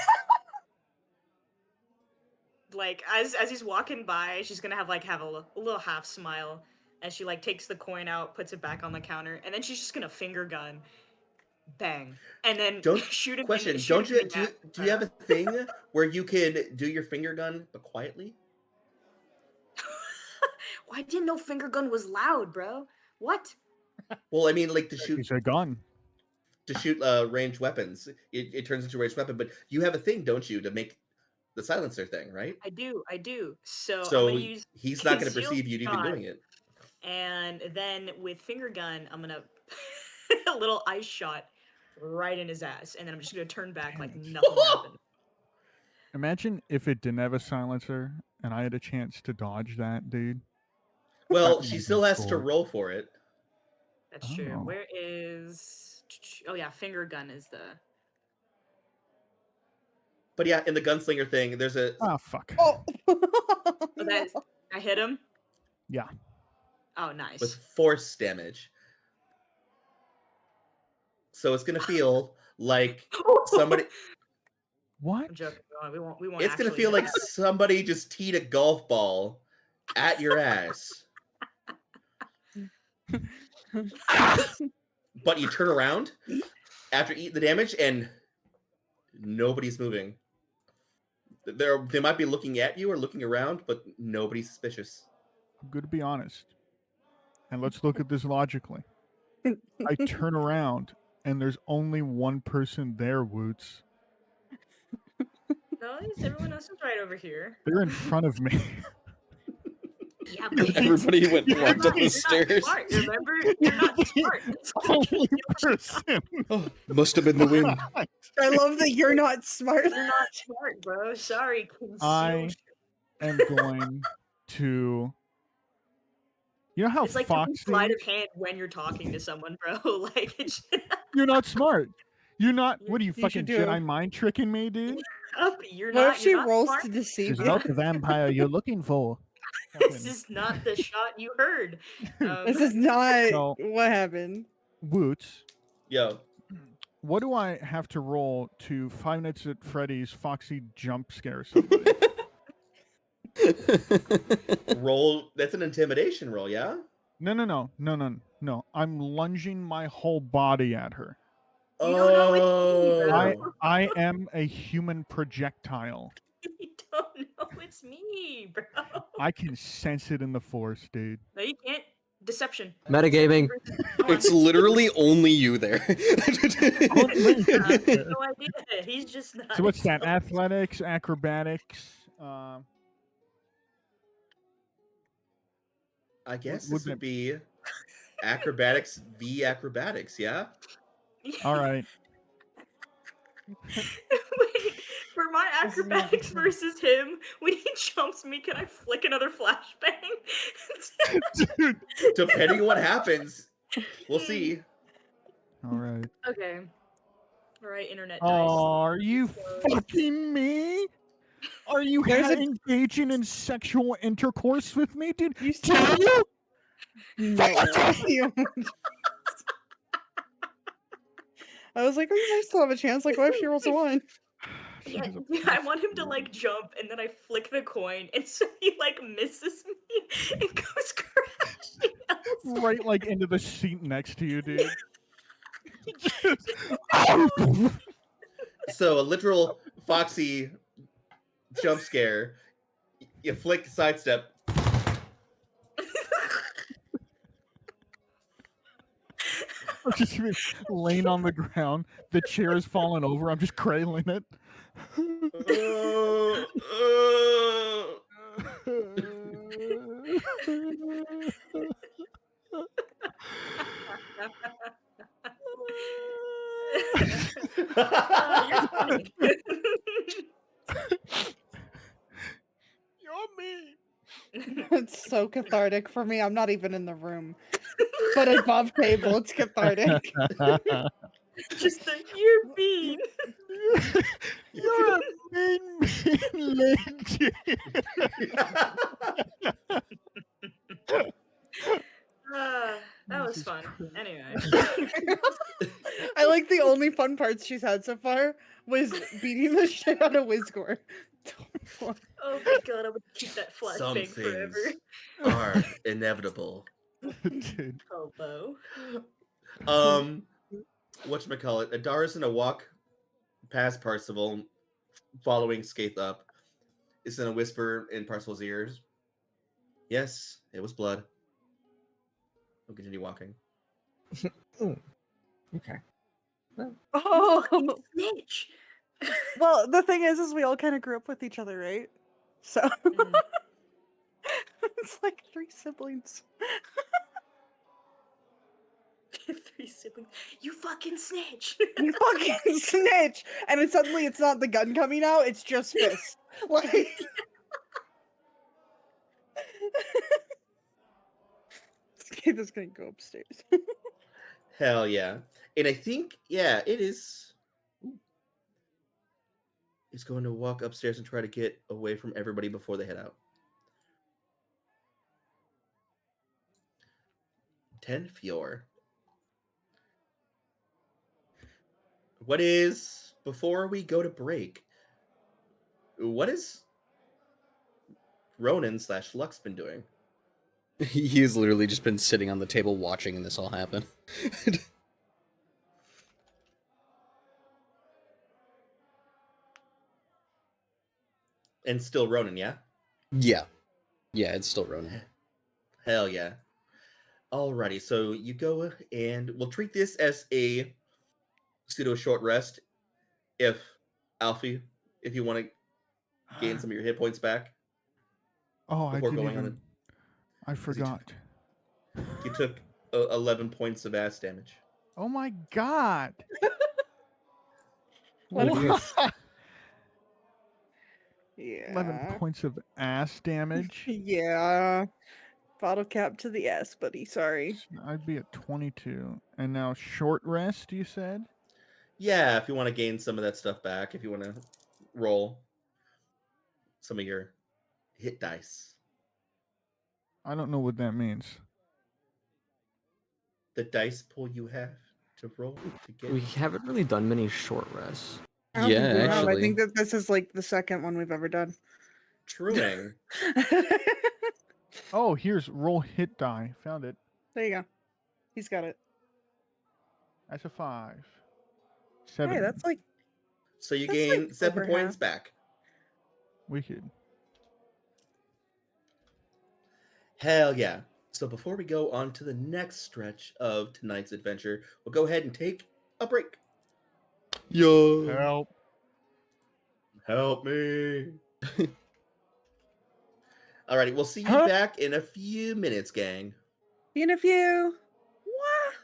like as he's walking by, she's gonna have a little half smile as she like takes the coin out, puts it back on the counter, and then she's just gonna finger gun, bang, and then Don't shoot him. question. Shoot Don't him you in the do? neck. Do you have a thing where you can do your finger gun but quietly? Why didn't know finger gun was loud, bro? What? Well, I mean, like to He's shoot a gun. ranged weapons. It turns into a ranged weapon, but you have a thing, don't you, to make the silencer thing, right? I do. So I'm So gonna use he's not going to concealed perceive you even shot, doing it. and then with finger gun, I'm gonna a little ice shot right in his ass, and then I'm just gonna turn back like nothing happened. Imagine if it didn't have a silencer and I had a chance to dodge that, dude. Well, That she would still be has to cool. roll for it. That's true. Oh. Where is? Oh yeah, finger gun is the. But yeah, in the gunslinger thing, there's a Ah, fuck. Oh, Oh, that is. I hit him. Yeah. Oh, nice. with force damage. So it's gonna feel like somebody. What? I'm joking. We won't. It's gonna actually feel do like that. somebody just teed a golf ball at your ass. But you turn around after eating the damage and nobody's moving. They might be looking at you or looking around, but nobody's suspicious. I'm going to be honest. And let's look at this logically. I turn around and there's only one person there, Woots. No, everyone else is right over here. They're in front of me. Yeah, but Everybody went you're walked not- up the you're stairs. Not smart, remember? You're not smart. Only person. Oh, must have been the wind. I love that you're not smart. You're not smart, bro. Sorry. I concealed- am going to. You know how It's like doing Foxy. sleight of hand when you're talking to someone, bro. Like, it's You're not smart. You're not. What are you You fucking should do Jedi it. mind tricking me, dude? you're What not. if she you're not rolls smart. to deceive She's you? not the vampire you're looking for. This is not the shot you heard. This is not So- what happened. Woots. Yo, What do I have to roll to Five Nights at Freddy's Foxy jump scare somebody? roll. That's an intimidation roll, yeah? No. I'm lunging my whole body at her. You don't know what you mean, bro. I am a human projectile. You don't know what it's me, bro. I can sense it in the force, dude. No, you can't. Deception. Metagaming. Come on. It's literally only you there. Only you I have there. no idea. He's just not. So what's that? Athletics, acrobatics. I guess would this would that- be acrobatics v acrobatics, yeah? All right. Wait, for my This is not acrobatics the same. versus him, when he jumps me, can I flick another flashbang? Dude. Depending on what happens, we'll see. All right. Okay. Alright, internet dice. Are you fucking me? Are you There's a- engaging in sexual intercourse with me, dude? You Do you? No. I was like, oh, you might still have a chance. Like, what if she rolls a 1? Yeah, dude, I want him to like jump and then I flick the coin and so he like misses me and goes crashing. elsewhere. Right, like into the seat next to you, dude. So a literal Foxy jump scare. You flick sidestep. I'm just laying on the ground. The chair is falling over. I'm just cradling it. You're funny. You're me. It's so cathartic for me. I'm not even in the room. But above table, it's cathartic. Just the you're mean. You're a mean lady. That was Jesus fun. Christ. Anyway. I like the only fun parts she's had so far was beating the shit out of Wizgore. Oh my god, I would keep that Some flashbang forever. things are inevitable. Dude. Hello. Whatchamacallit? Adara's gonna walk past Parzival, following Skaith up. Is gonna whisper in Parzival's ears. Yes, it was blood. We'll continue walking. Okay. Oh, Snitch. well, the thing is we all kind of grew up with each other, right? So Mm. it's like 3 siblings. 3 siblings. You fucking snitch. You fucking snitch! And then suddenly it's not the gun coming out, it's just fist. Like Skate is gonna go upstairs. Hell yeah. And I think, yeah, it is. He's going to walk upstairs and try to get away from everybody before they head out. 10 Fior. What is, before we go to break, what is Ronan / Lux been doing? He has literally just been sitting on the table watching this all happen. And still Ronan, yeah? Yeah. Yeah, it's still Ronan. Hell yeah. Alrighty, so you go and we'll treat this as a pseudo short rest. If Alfie, if you want to gain some of your hit points back Oh, I before didn't going on. even. I forgot. You took 11 points of ass damage. Oh my god. What do you guys- Yeah. 11 points of ass damage. Yeah. Bottle cap to the ass, buddy. Sorry. I'd be at 22. And now short rest, you said? Yeah, if you want to gain some of that stuff back, if you want to roll some of your hit dice. I don't know what that means. The dice pool you have to roll to get. We haven't really done many short rests. I don't Yeah, think we have. I actually. think that this is like the second one we've ever done. Truing. Oh, here's roll hit die. Found it. There you go. He's got it. That's a 5. 7. Hey, that's like So you That's gain like 7 over points half. back. Wicked. Hell yeah. So before we go on to the next stretch of tonight's adventure, we'll go ahead and take a break. Yo. Help. Help me. Alrighty, we'll see you Huh? back in a few minutes, gang. Being a few. What?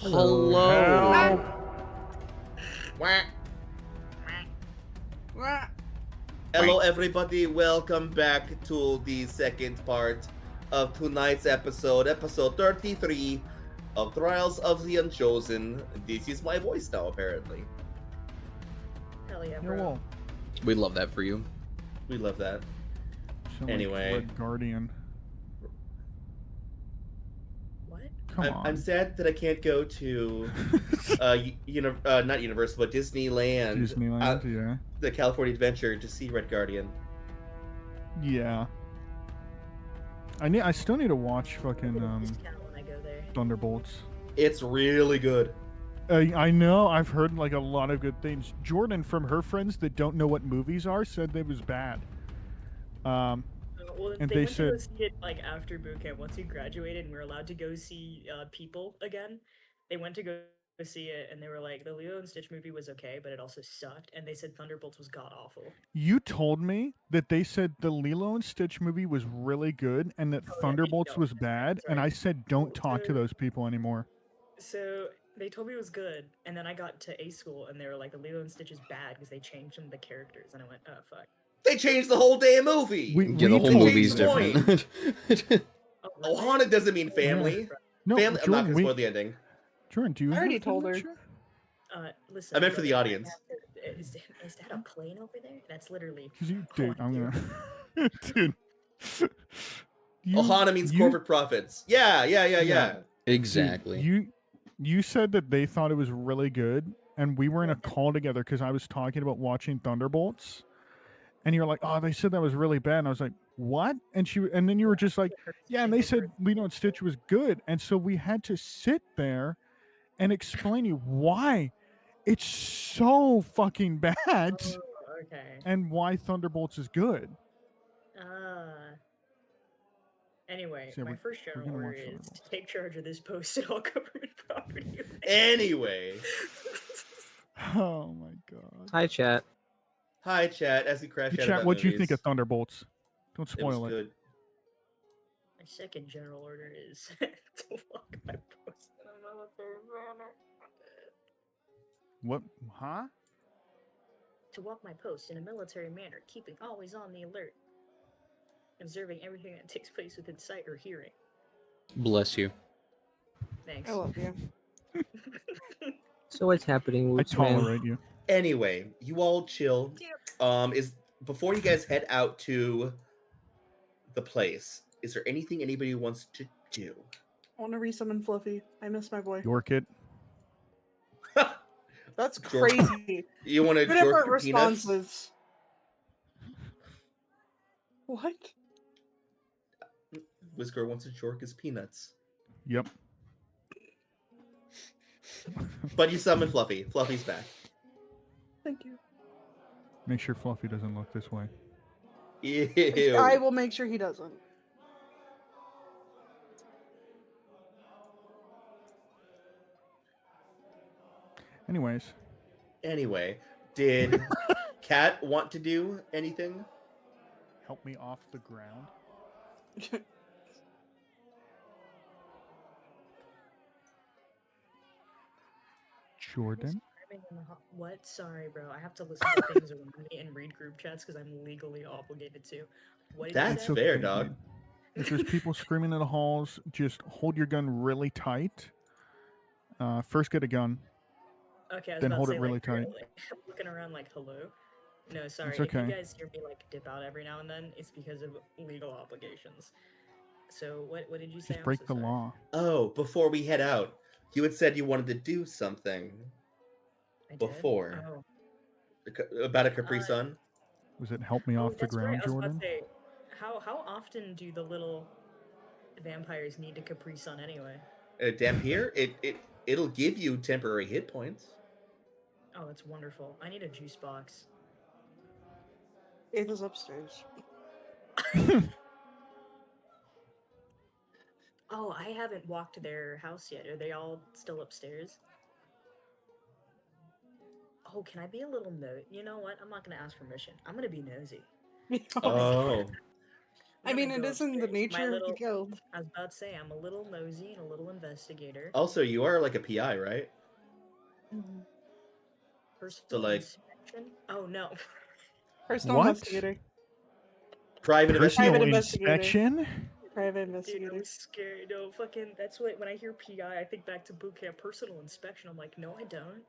Hello. Help. Wah. Wah. Hello, everybody. Welcome back to the second part of tonight's episode, episode 33 of Trials of the Unchosen. This is my voice now, apparently. Hell yeah, Yeah, bro. well, We love that for you. We love that. sound like Anyway. Red Guardian. What? Come on. I'm sad that I can't go to not Universal, but Disneyland, Disneyland, yeah. the California Adventure, to see Red Guardian. Yeah. I still need to watch fucking Discount when I go there. Thunderbolts. It's really good. I know. I've heard like a lot of good things. Jordan, from her friends that don't know what movies are, said they was bad. Well, And they they went to go said- see it like after boot camp. Once we graduated and we were allowed to go see people again, they went to go see it and they were like, the Lilo and Stitch movie was okay, but it also sucked. And they said Thunderbolts was god awful. You told me that they said the Lilo and Stitch movie was really good and that Oh, yeah, Thunderbolts no, was bad, and sorry. I said don't talk to So- those people anymore. So they told me it was good, and then I got to A school and they were like, the Lilo and Stitch is bad because they changed some of the characters, and I went, oh fuck. They changed the whole damn movie. Yeah, the whole told movie's you. different. Oh, Ohana doesn't mean family. No, Family. I'm not Jordan, gonna spoil the ending. Jordan, do you I already have told her. dementia? Listen. I meant for the look, audience. Is that a plane over there? That's literally. 'Cause you, dude, Oh, I'm dude. gonna, dude. Ohana means corporate profits. Yeah. Yeah. Exactly. You said that they thought it was really good, and we were in a call together because I was talking about watching Thunderbolts, and you're like, "Oh, they said that was really bad," and I was like, "What?" And then you were just like, "Yeah," and they said Lilo and Stitch was good, and so we had to sit there and explain you why it's so fucking bad Oh, okay. and why Thunderbolts is good. Anyway, So my we're- first we're general gonna order watch is to Thunderbolts. take charge of this post and all government property. Anyway. Oh my god! Hi, chat. Hi, chat. As we crash Hey, out chat, about what do you think movies. of Thunderbolts? Don't It was spoil it. good. My second general order is to walk my post in a military manner. What? Huh? To walk my post in a military manner, keeping always on the alert, observing everything that takes place within sight or hearing. Bless you. Thanks. I love you. So what's happening, I Woots, man? tolerate you. Anyway, you all chill. Is before you guys head out to the place, is there anything anybody wants to do? I want to resummon Fluffy. I miss my boy. York it. That's Jork. crazy. You want to Two jerk different your peanuts? responses. What? Whisker wants to jerk his peanuts. Yep. But you summon Fluffy. Fluffy's back. Thank you. Make sure Fluffy doesn't look this way. Ew. I will make sure he doesn't. Anyways, Anyway, did Kat want to do anything? help me off the ground. Jordan? What? Sorry, bro. I have to listen to things around me and read group chats because I'm legally obligated to. What did That's you say? fair, dog. dude. If there's people screaming in the halls, just hold your gun really tight. First, get a gun. Okay, I was Then about hold to it say, really like, you're, tight. like, looking around like, hello? No, sorry. It's If okay. you guys hear me like dip out every now and then, it's because of legal obligations. So what did you say? Just I'm break so the sorry. law. Oh, before we head out, you had said you wanted to do something I did? before. Oh. About a Capri Sun. Was it help me Oh, off the that's right. ground, I was about Jordan? to say, how often do the little vampires need to Capri Sun anyway? Dampier, it'll give you temporary hit points. Oh, that's wonderful. I need a juice box. Ava's upstairs. Oh, I haven't walked to their house yet. Are they all still upstairs? Oh, can I be a little You know what? I'm not gonna ask permission. I'm gonna be nosy. Oh. I I'm mean, gonna it go is in the upstairs. My nature of the little, guild. I was about to say, I'm a little nosy and a little investigator. Also, you are like a PI, right? Mhm. Personal like- inspection? Oh no. Personal What? investigator. Private Personal Private investigator. investigator. inspection? Private Dude, I investigator. was scared. No, fucking, that's what, when I hear PI, I think back to boot camp. Personal inspection. I'm like, no, I don't.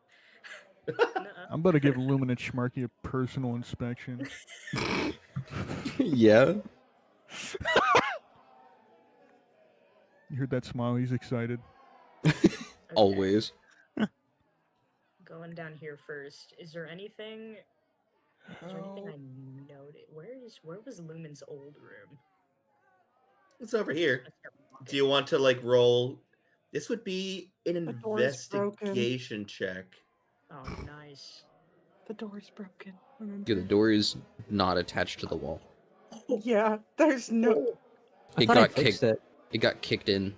Nuh-uh. I'm about to give Lumen and Schmarky a personal inspection. Yeah. You heard that smile? He's excited. Okay, Always. going down here first. Is there anything I noted? Where was Lumen's old room? It's over here. Let's start walking. Do you want to like roll? This would be an The door's broken. investigation check. Oh, nice. The door's broken. Yeah, the Remember? door is not attached to the wall. Yeah, there's no. I It thought I got fixed kicked. it. It got kicked in.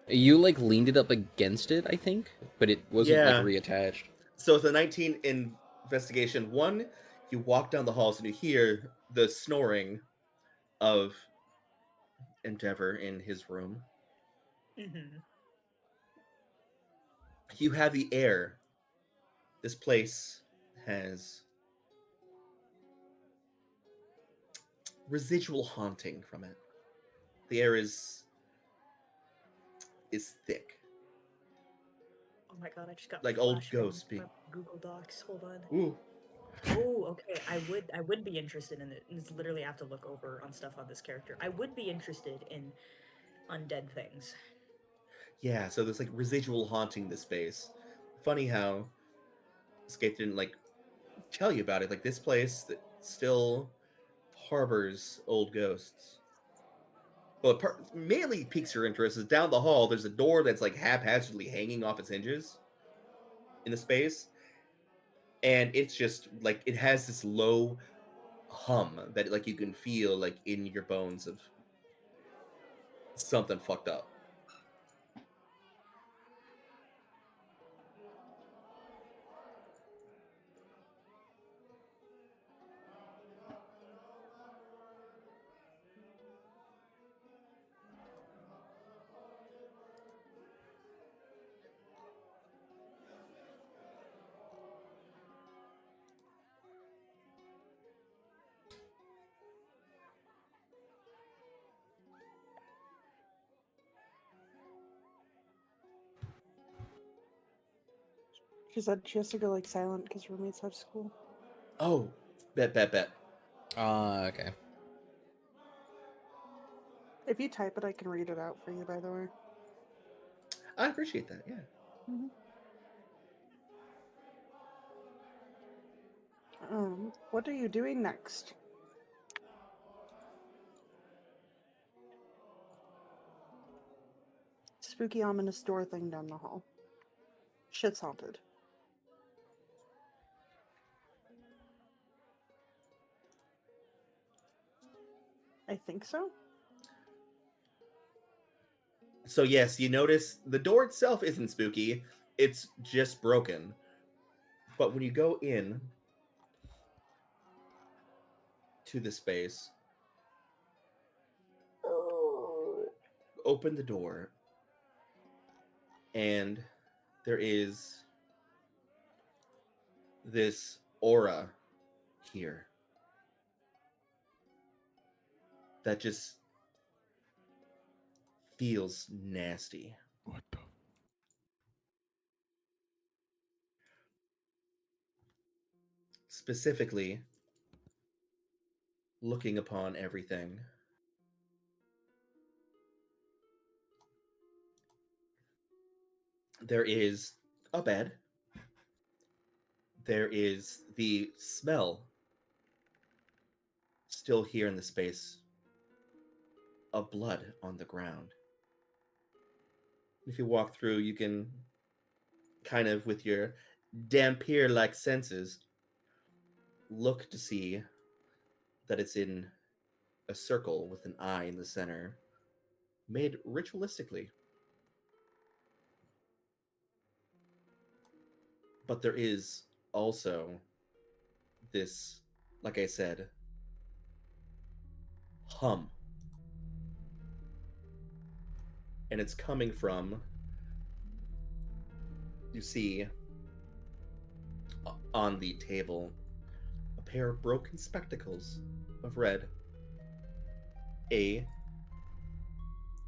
You like leaned it up against it, I think, but it wasn't Yeah. like reattached. So it's a 19 investigation. One, you walk down the halls and you hear the snoring of Endeavor in his room. Mm-hmm. You have the air. This place has residual haunting from it. The air is thick. Oh my god, I just got Like old flashbang ghosts from being- Google Docs. Hold on. Ooh. Oh, okay. I would be interested in it. It's literally I have to look over on stuff on this character. I would be interested in undead things. Yeah, so there's like residual haunting this space. Funny how Escape didn't like tell you about it. Like this place that still harbors old ghosts. But mainly piques your interest is down the hall. There's a door that's like haphazardly hanging off its hinges in the space, and it's just like it has this low hum that like you can feel like in your bones of something fucked up. She said she has to go like silent because roommates have school. Oh, bet. Okay. If you type it, I can read it out for you. By the way. I appreciate that. Yeah. What are you doing next? Spooky ominous door thing down the hall. Shit's haunted. I think so. So yes, you notice the door itself isn't spooky. It's just broken. But when you go in to the space, open the door, and there is this aura here that just feels nasty. What the? Specifically, looking upon everything. There is a bed. There is the smell still here in the space of blood on the ground. If you walk through, you can kind of, with your dampier like senses, look to see that it's in a circle with an eye in the center, made ritualistically. But there is also this, like I said, hum. And it's coming from, you see, on the table, a pair of broken spectacles of red, a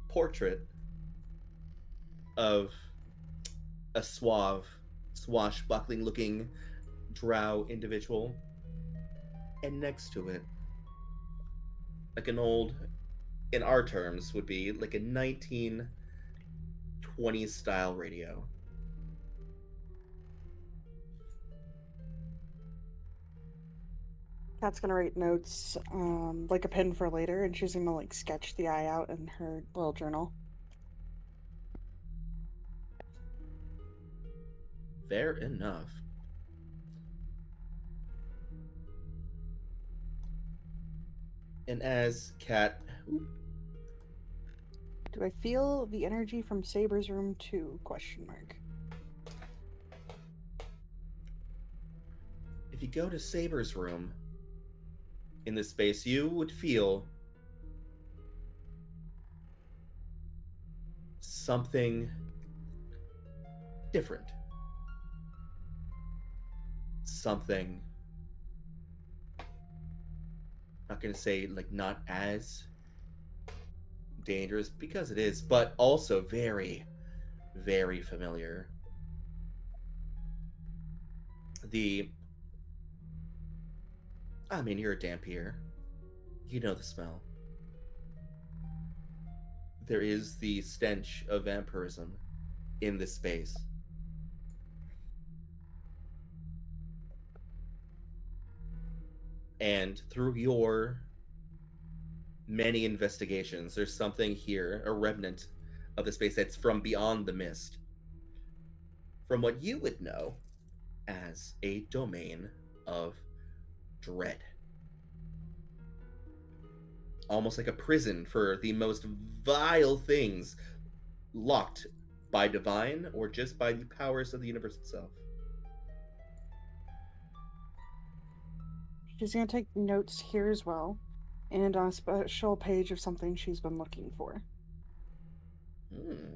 portrait of a suave, swashbuckling looking drow individual, and next to it, like an old, in our terms, would be like a 1920s style radio. Kat's gonna write notes, like a pen for later, and she's gonna like sketch the eye out in her little journal. Fair enough. And as Kat, Do I feel the energy from Saber's room too? Question mark. if you go to Saber's room in this space, you would feel something different. Something, not gonna say like not as dangerous, because it is, but also very, very familiar. I mean, you're a Dampier. You know the smell. There is the stench of vampirism in this space. And through your many investigations, there's something here, a remnant of the space that's from beyond the mist. From what you would know as a domain of dread. Almost like a prison for the most vile things, locked by divine or just by the powers of the universe itself. She's gonna take notes here as well, and on a special page of something she's been looking for. Hmm.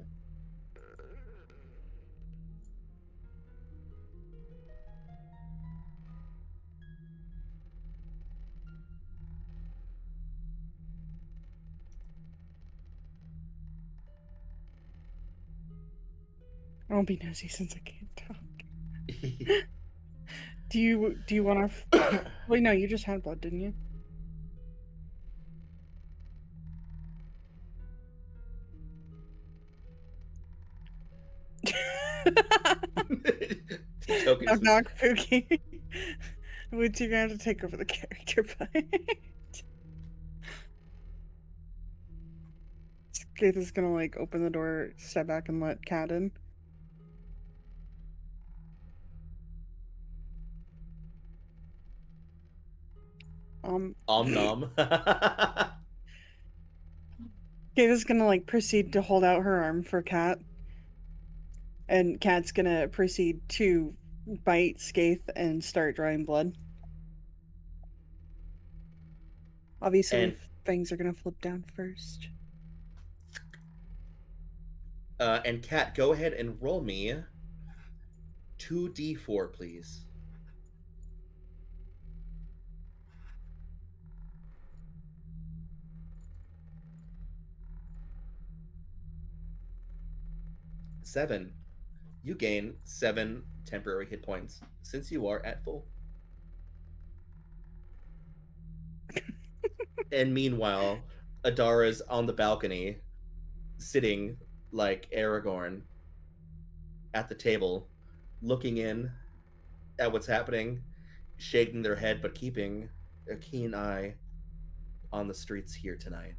I won't be nosy since I can't talk. Do you want to? Wait, no, you just had blood, didn't you? Knock knock, Pookie. Would you gonna have to take over the character fight? Skaith is gonna like open the door, step back, and let Kat in. Nom. Skaith is gonna like proceed to hold out her arm for Kat, and Kat's gonna proceed to bite Skaith and start drawing blood. Obviously, And things are gonna flip down first. and Kat, go ahead and roll me 2d4, please. Seven. You gain 7 temporary hit points since you are at full. And meanwhile, Adara's on the balcony, sitting like Aragorn at the table, looking in at what's happening, shaking their head, but keeping a keen eye on the streets here tonight.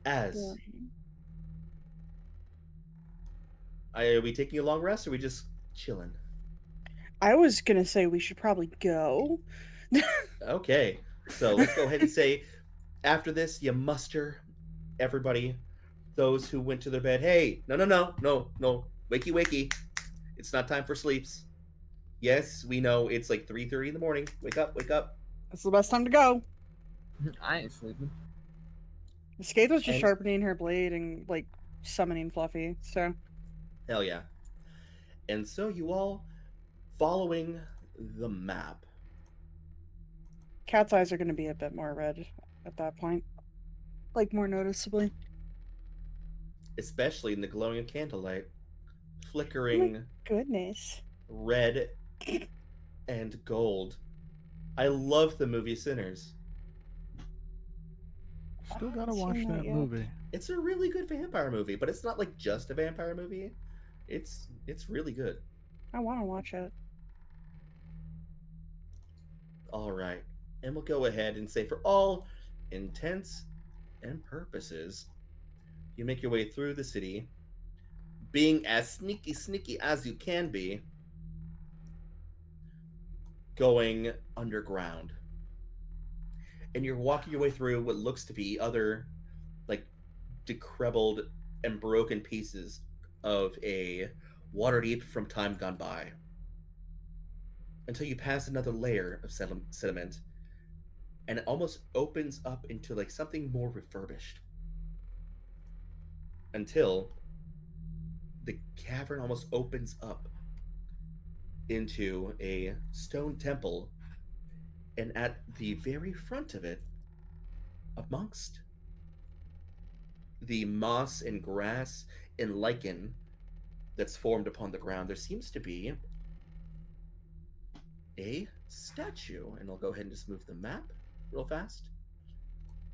As are we taking a long rest, or are we just chilling? I was gonna say we should probably go. Okay, so let's go ahead and say, after this, you muster everybody, those who went to their bed. Hey, no, wakey, wakey. It's not time for sleeps. Yes, we know it's like 3:30 in the morning. Wake up, wake up. It's the best time to go. I ain't sleeping. Skaith was just And- sharpening her blade and like summoning Fluffy. So Hell yeah. And so you all following the map. Cat's eyes are going to be a bit more red at that point, like more noticeably. Especially in the glowing of candlelight, Oh my flickering goodness. red and gold. I love the movie Sinners. Still gotta haven't watch seen that that yet. movie. It's a really good vampire movie, but it's not like just a vampire movie. It's really good. I want to watch it. All right. And we'll go ahead and say for all intents and purposes, you make your way through the city, being as sneaky as you can be, going underground. And you're walking your way through what looks to be other, like, decrepit and broken pieces of a Waterdeep from time gone by. Until you pass another layer of sediment, and it almost opens up into, like, something more refurbished. Until the cavern almost opens up into a stone temple, and at the very front of it, amongst the moss and grass and lichen that's formed upon the ground, there seems to be a statue. And I'll go ahead and just move the map real fast.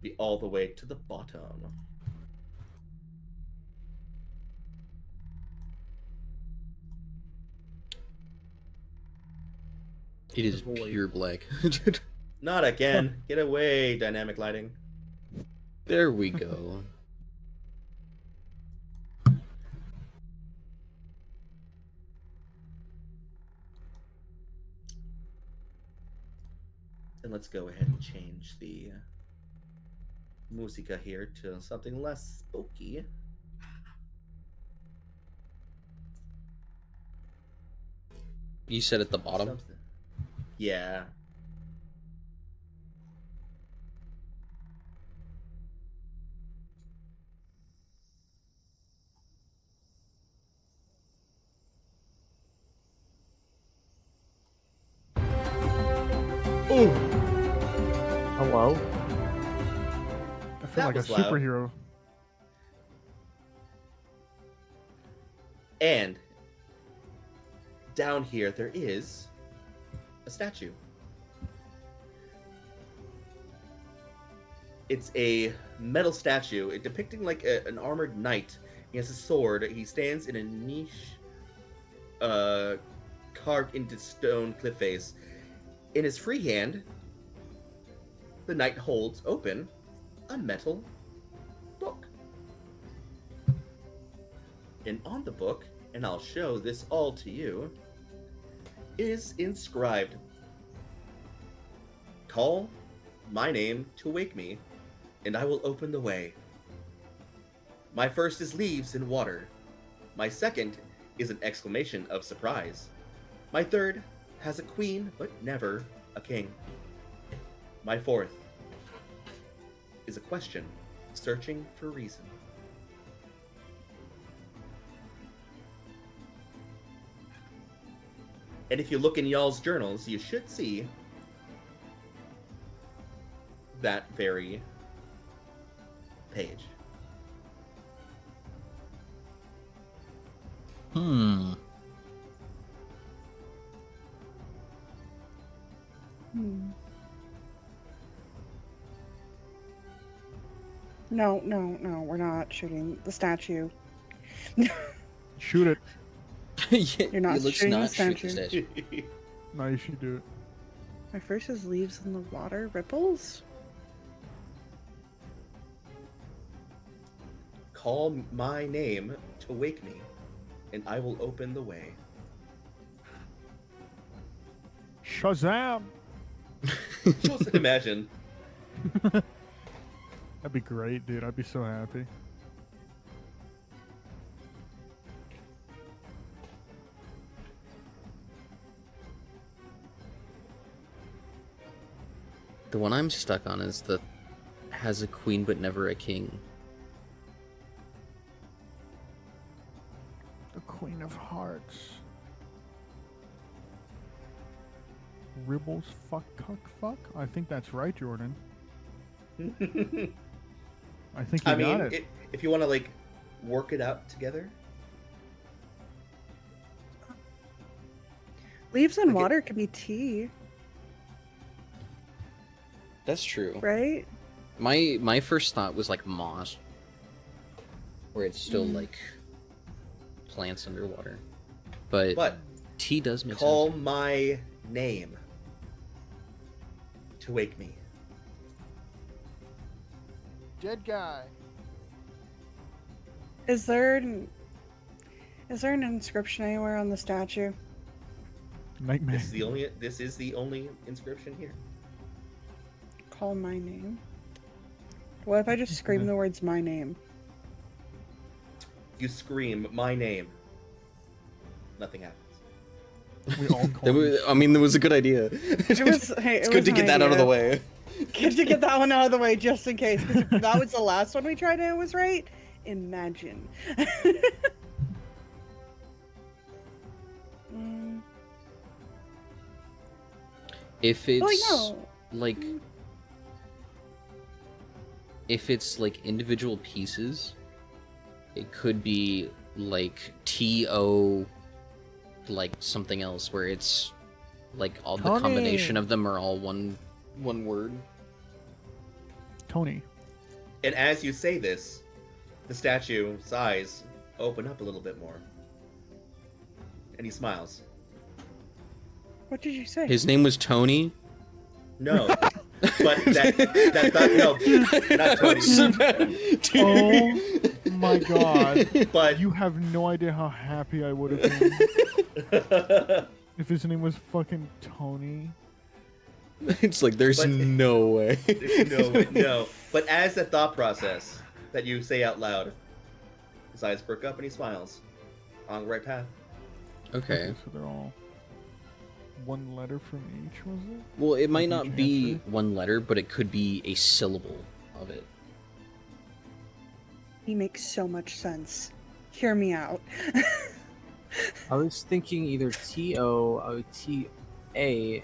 Be all the way to the bottom. It is Void. pure black. Not again. Get away, dynamic lighting. There we go. And let's go ahead and change the musica here to something less spooky. You said at the bottom? Something. Yeah. Oh! Hello? I feel That like a was loud. superhero. And down here there is a statue. It's a metal statue depicting like an armored knight. He has a sword. He stands in a niche carved into stone cliff face. In his free hand, the knight holds open a metal book. And on the book, and I'll show this all to you, is inscribed, "Call my name to wake me, and I will open the way. My first is leaves and water. My second is an exclamation of surprise. My third has a queen, but never a king. My fourth is a question, searching for reason." And if you look in y'all's journals, you should see that very page. Hmm. No, we're not shooting the statue. Shoot it. Yeah, You're not let's shooting the not shoot the statue. statue. No, you should do it. My first is leaves in the water, ripples. Call my name to wake me, and I will open the way. Shazam! Just imagine. That'd be great, dude. I'd be so happy. The one I'm stuck on is the has a queen but never a king. The Queen of Hearts. Ribbles fuck cuck fuck? I think that's right, Jordan. I think you I got mean, it. if you want to like work it out together. Leaves and Like it- water could be tea, That's true. right? My first thought was like moss, where it's still like plants underwater, but tea does make Call sense. my name to wake me. Dead guy. Is there an inscription anywhere on the statue? Nightmare. This is the only inscription here. Call my name. What if I just scream the words "my name"? You scream my name. Nothing happens. We all call you I mean, that was a good idea. It was. Hey, It's it good was to an get that out of the idea. way. Good to get that one out of the way just in case. Because if that was the last one we tried and it was right, imagine. Mm, If it's well, no. like, if it's like individual pieces, it could be like TO, like something else, where it's like all the combination Tony. of them are all one word. Tony. And as you say this, the statue's eyes open up a little bit more. And he smiles. What did you say? His name was Tony. No. But no, not Tony. Oh my god. But You have no idea how happy I would have been if his name was fucking Tony. It's like there's But- no way. no. But as that thought process that you say out loud, his eyes perk up and he smiles. On the right path. Okay. So they're all one letter from each, was it? Well, it might Each not be answer? one letter, but it could be a syllable of it. He makes so much sense. Hear me out. I was thinking either T-A,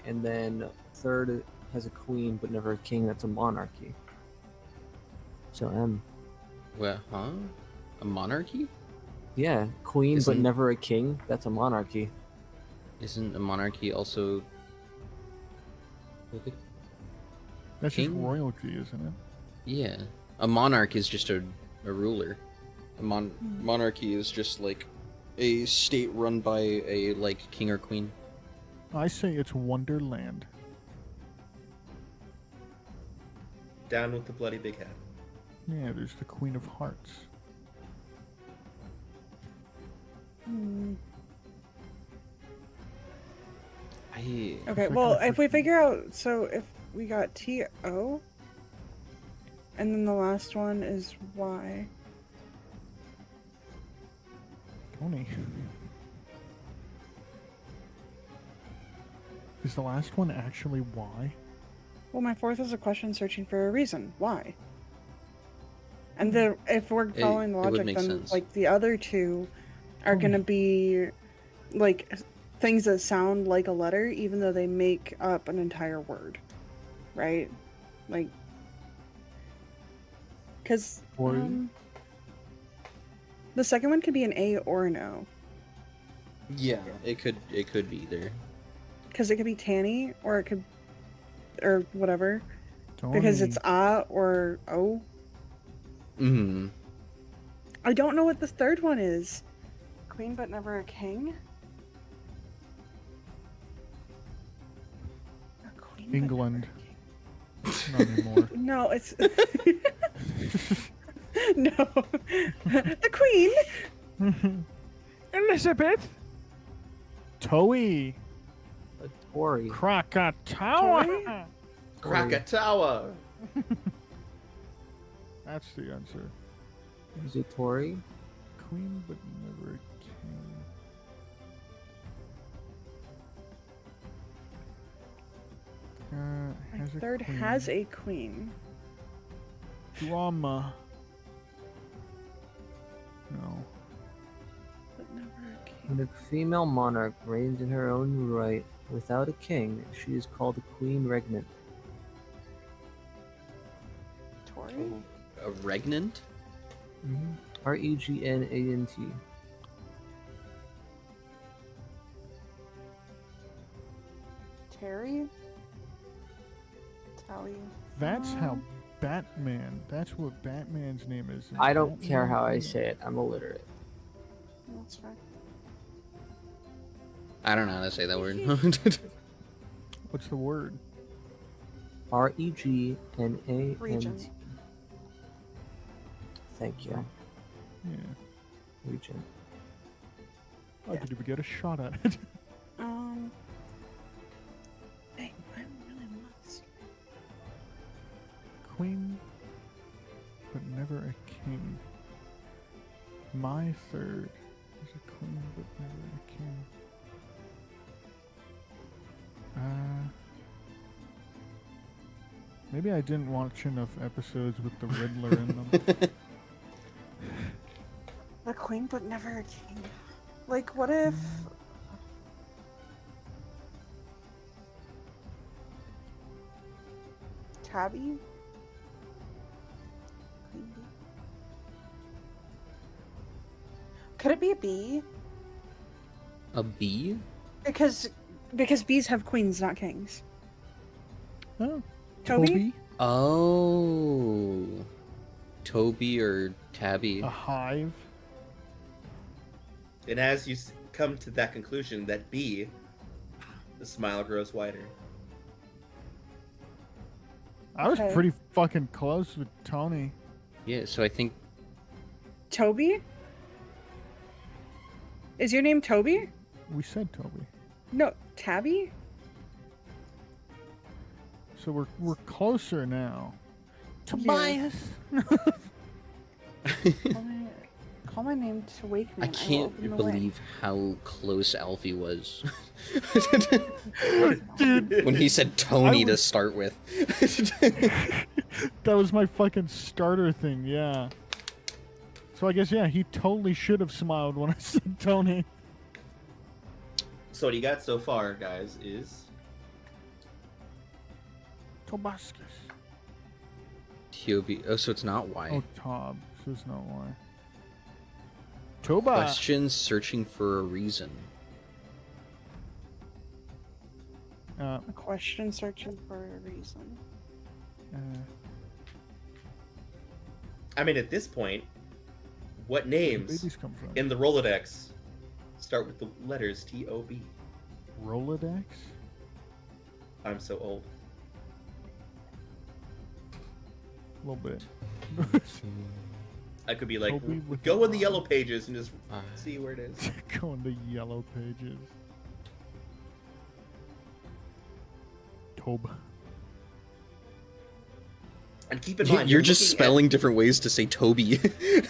and then third has a queen but never a king. That's a monarchy. So M. Well, huh? A monarchy? Yeah, queen but Isn't- never a king. That's a monarchy. Isn't a monarchy also? That's King? just royalty, isn't it? Yeah, a monarch is just a ruler. A monarchy is just like a state run by a like king or queen. I say it's Wonderland. Down with the bloody big head. Yeah, there's the Queen of Hearts. Hmm. I Okay, Second well, or if we first figure out, so if we got TO, and then the last one is Y. Tony. Is the last one actually Y? Well, my fourth is a question searching for a reason. Why? And the if we're following the it would logic, make then sense. like the other two are gonna be like things that sound like a letter, even though they make up an entire word, right? Like, because Or the second one could be an A or an O, yeah, it could be either. because it could be Tanny or it could or whatever, because it's A or O. Hmm. I don't know what the third one is. Queen but never a king? A queen but England. never a king. Not anymore. No, it's no. The queen. Elizabeth. Toei. A Tory. Krakatawa. Krakatawa! That's the answer. Is it Tory? Queen but never a king. Has There's a Third queen. has a queen. Drama. No. But never a king. When a female monarch reigns in her own right without a king, she is called a queen regnant. Tori? A regnant? Regnant. Terry? Tally? That's how Batman. That's what Batman's name is. I don't care how I Batman. say it. I'm illiterate. That's fine. I don't know how to say that word. What's the word? Regnant. Regent. Thank you. Yeah. Regent. I didn't even get a shot at it. Dang, I'm really lost. Queen, but never a king. My third is a queen, but never a king. Maybe I didn't watch enough episodes with the Riddler in them. The queen, but never a king. Like, what if... Tabby? Queen bee? Could it be a bee? A bee? Because bees have queens, not kings. Oh, Toby? Oh. Toby or Tabby. A hive? And as you come to that conclusion, that B, the smile grows wider. I was Okay. pretty fucking close with Tony. Yeah, so I think Toby? Is your name Toby? We said Toby. No, Tabby? So we're closer now. Tobias. Tobias. Call my name to wake me. I and will can't open the way. believe how close Alfie was. Dude. When he said Tony to was- start with. That was my fucking starter thing, yeah. So I guess, yeah, he totally should have smiled when I said Tony. So what you got so far, guys, is Tobascus. Toby. Oh, so it's not Y. Oh, Tob. So it's not why. Toba. Questions searching for a reason. Uh, A question searching for a reason. I mean, at this point, what where do names babies come from? in the Rolodex start with the letters T-O-B? Rolodex? I'm so old. A little bit. I could be like, Toby with go an in the I. yellow pages and just see where it is. Go in the yellow pages. Toba. And keep in mind, You're just looking spelling different ways to say Toby.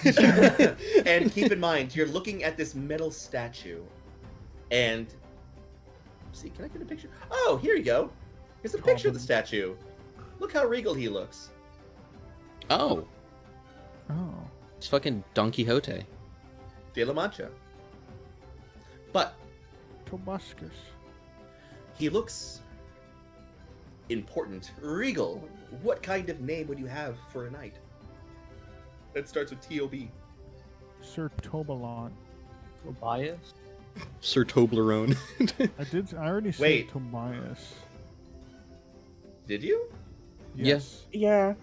at... and keep in mind, you're looking at this metal statue. And... See, can I get a picture? Oh, here you go. Here's a picture of the statue. Look how regal he looks. Oh, Oh. it's fucking Don Quixote. De La Mancha. But Tobascus. he looks important. Regal. What kind of name would you have for a knight? That starts with T-O-B. Sir Tobalon. Tobias? Sir Toblerone. I already said Wait. Tobias. Did you? Yes. Yeah,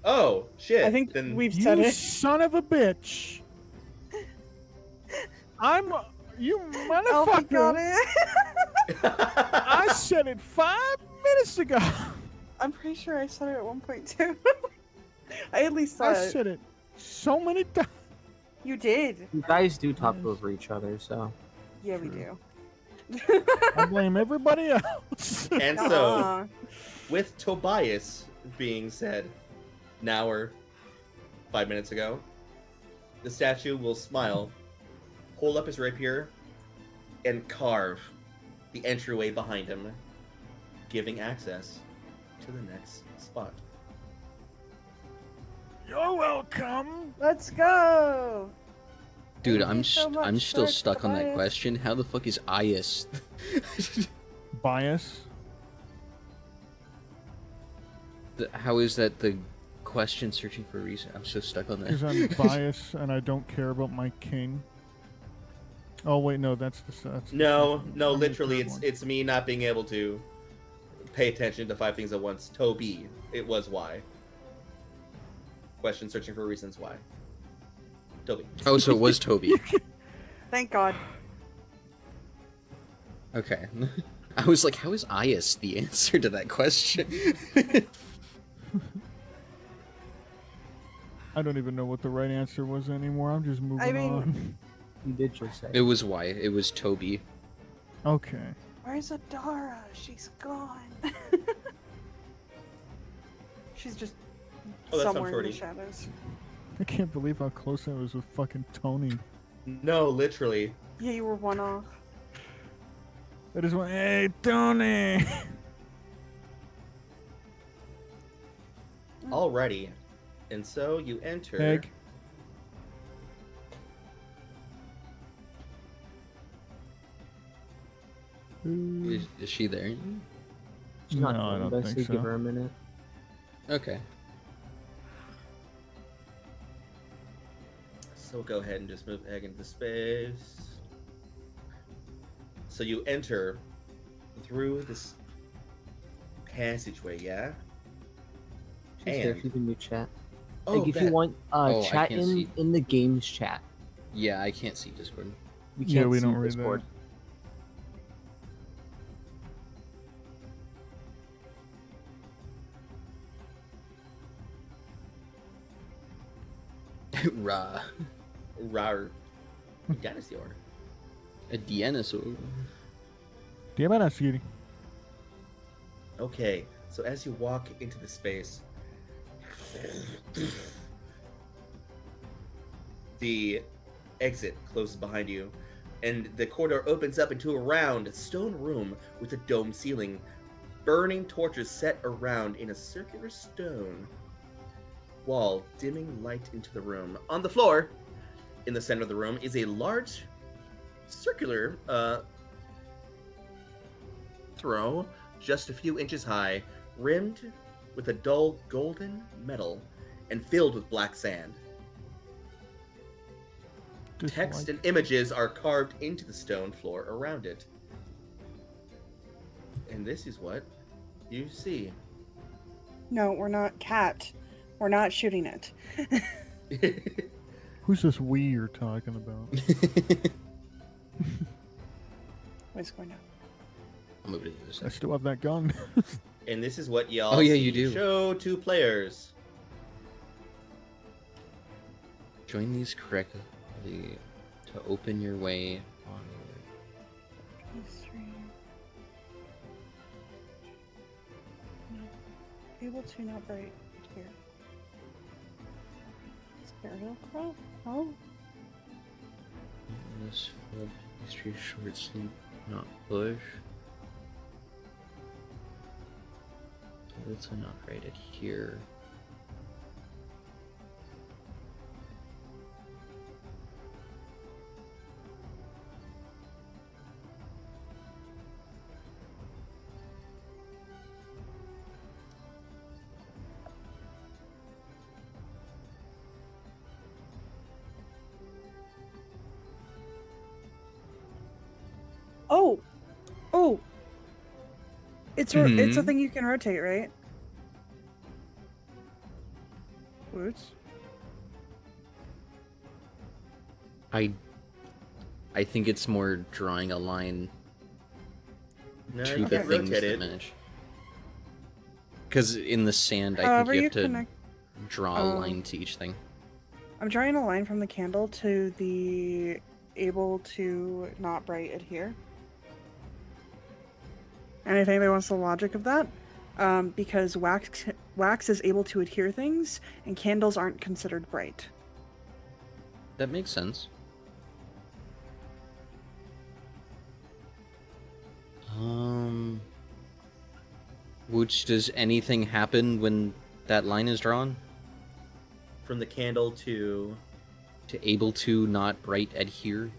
Oh, shit. I think then we've You said it. son of a bitch. You Alfie got motherfucker. it. I said it 5 minutes ago. I'm pretty sure I said it at one point too. I at least I said it. said it so many times. You did. You guys do talk over each other, so. Yeah, we True. do. I blame everybody else. And so, Nuh-uh. with Tobias being said, now or 5 minutes ago, the statue will smile, hold up his rapier, and carve the entryway behind him, giving access to the next spot. You're welcome. Let's go. Dude, Thank you so I'm much, still Sir stuck on that Tobias. question. How the fuck is Ias? Bias. How is that the question searching for a reason? I'm so stuck on Because that. I'm biased and I don't care about my king. Oh wait, no, that's the No, second no, one. I'm the literally, third one. it's me not being able to pay attention to 5 things at once. Toby, it was why. Question searching for reasons why. Toby. Oh, so it was Toby. Thank God. Okay. I was like, how is Ias the answer to that question? I don't even know what the right answer was anymore. I'm just moving mean- on. You did just say. It was why. It was Toby. Okay. Where's Adara? She's gone. She's just Oh, that's somewhere in the Shorty. shadows. I can't believe how close I was with fucking Tony. No, literally. Yeah, you were one off. I just went, hey, Tony! Alrighty. And so you enter. Egg. Is she there? She's not No, I joined don't us, think so give so. her a minute. Okay. So go ahead and just move Egg into space. So you enter through this passageway, yeah? She's there. And- She's in new chat. Oh, Like, if bet. you want, Oh, I chat can't see. in the games chat. Yeah, I can't see Discord. We Yeah, can't we see don't read Discord. Ra. Rar. Dinosaur. A dinosaur. Dígame, Siri. Okay, so as you walk into the space, the exit closes behind you, and the corridor opens up into a round stone room with a dome ceiling, burning torches set around in a circular stone wall, dimming light into the room. On the floor, in the center of the room, is a large circular throw, just a few inches high, rimmed with a dull golden metal and filled with black sand. Text and images are carved into the stone floor around it. And this is what you see. No, we're not cat. We're not shooting it. Who's this we you're talking about? What's going on? I'll move it to the I side. still have that gun. And this is what y'all Oh, yeah, see. you do. Show to players. Join these correctly to open your way onward. History. No. Able to not break here. Burial crop? Oh. This flood history, short sleep, not bush. Toilets are not rated here. Oh! Oh! It's a Mhm. thing you can rotate, right? Woods? I think it's more drawing a line No, to you the can things rotate that it. manage. Because in the sand, I However, think you you have to connect. draw a Oh. line to each thing. I'm drawing a line from the candle to the able to not bright adhere. And if anybody wants the logic of that, because wax is able to adhere things, and candles aren't considered bright. That makes sense. Which does anything happen when that line is drawn? From the candle to... To able to not bright adhere?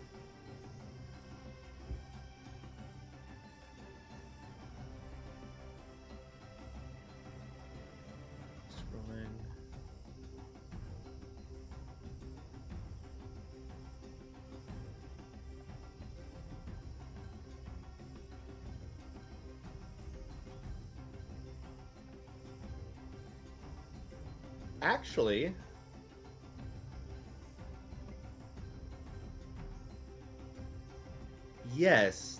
Scrolling. Actually, yes,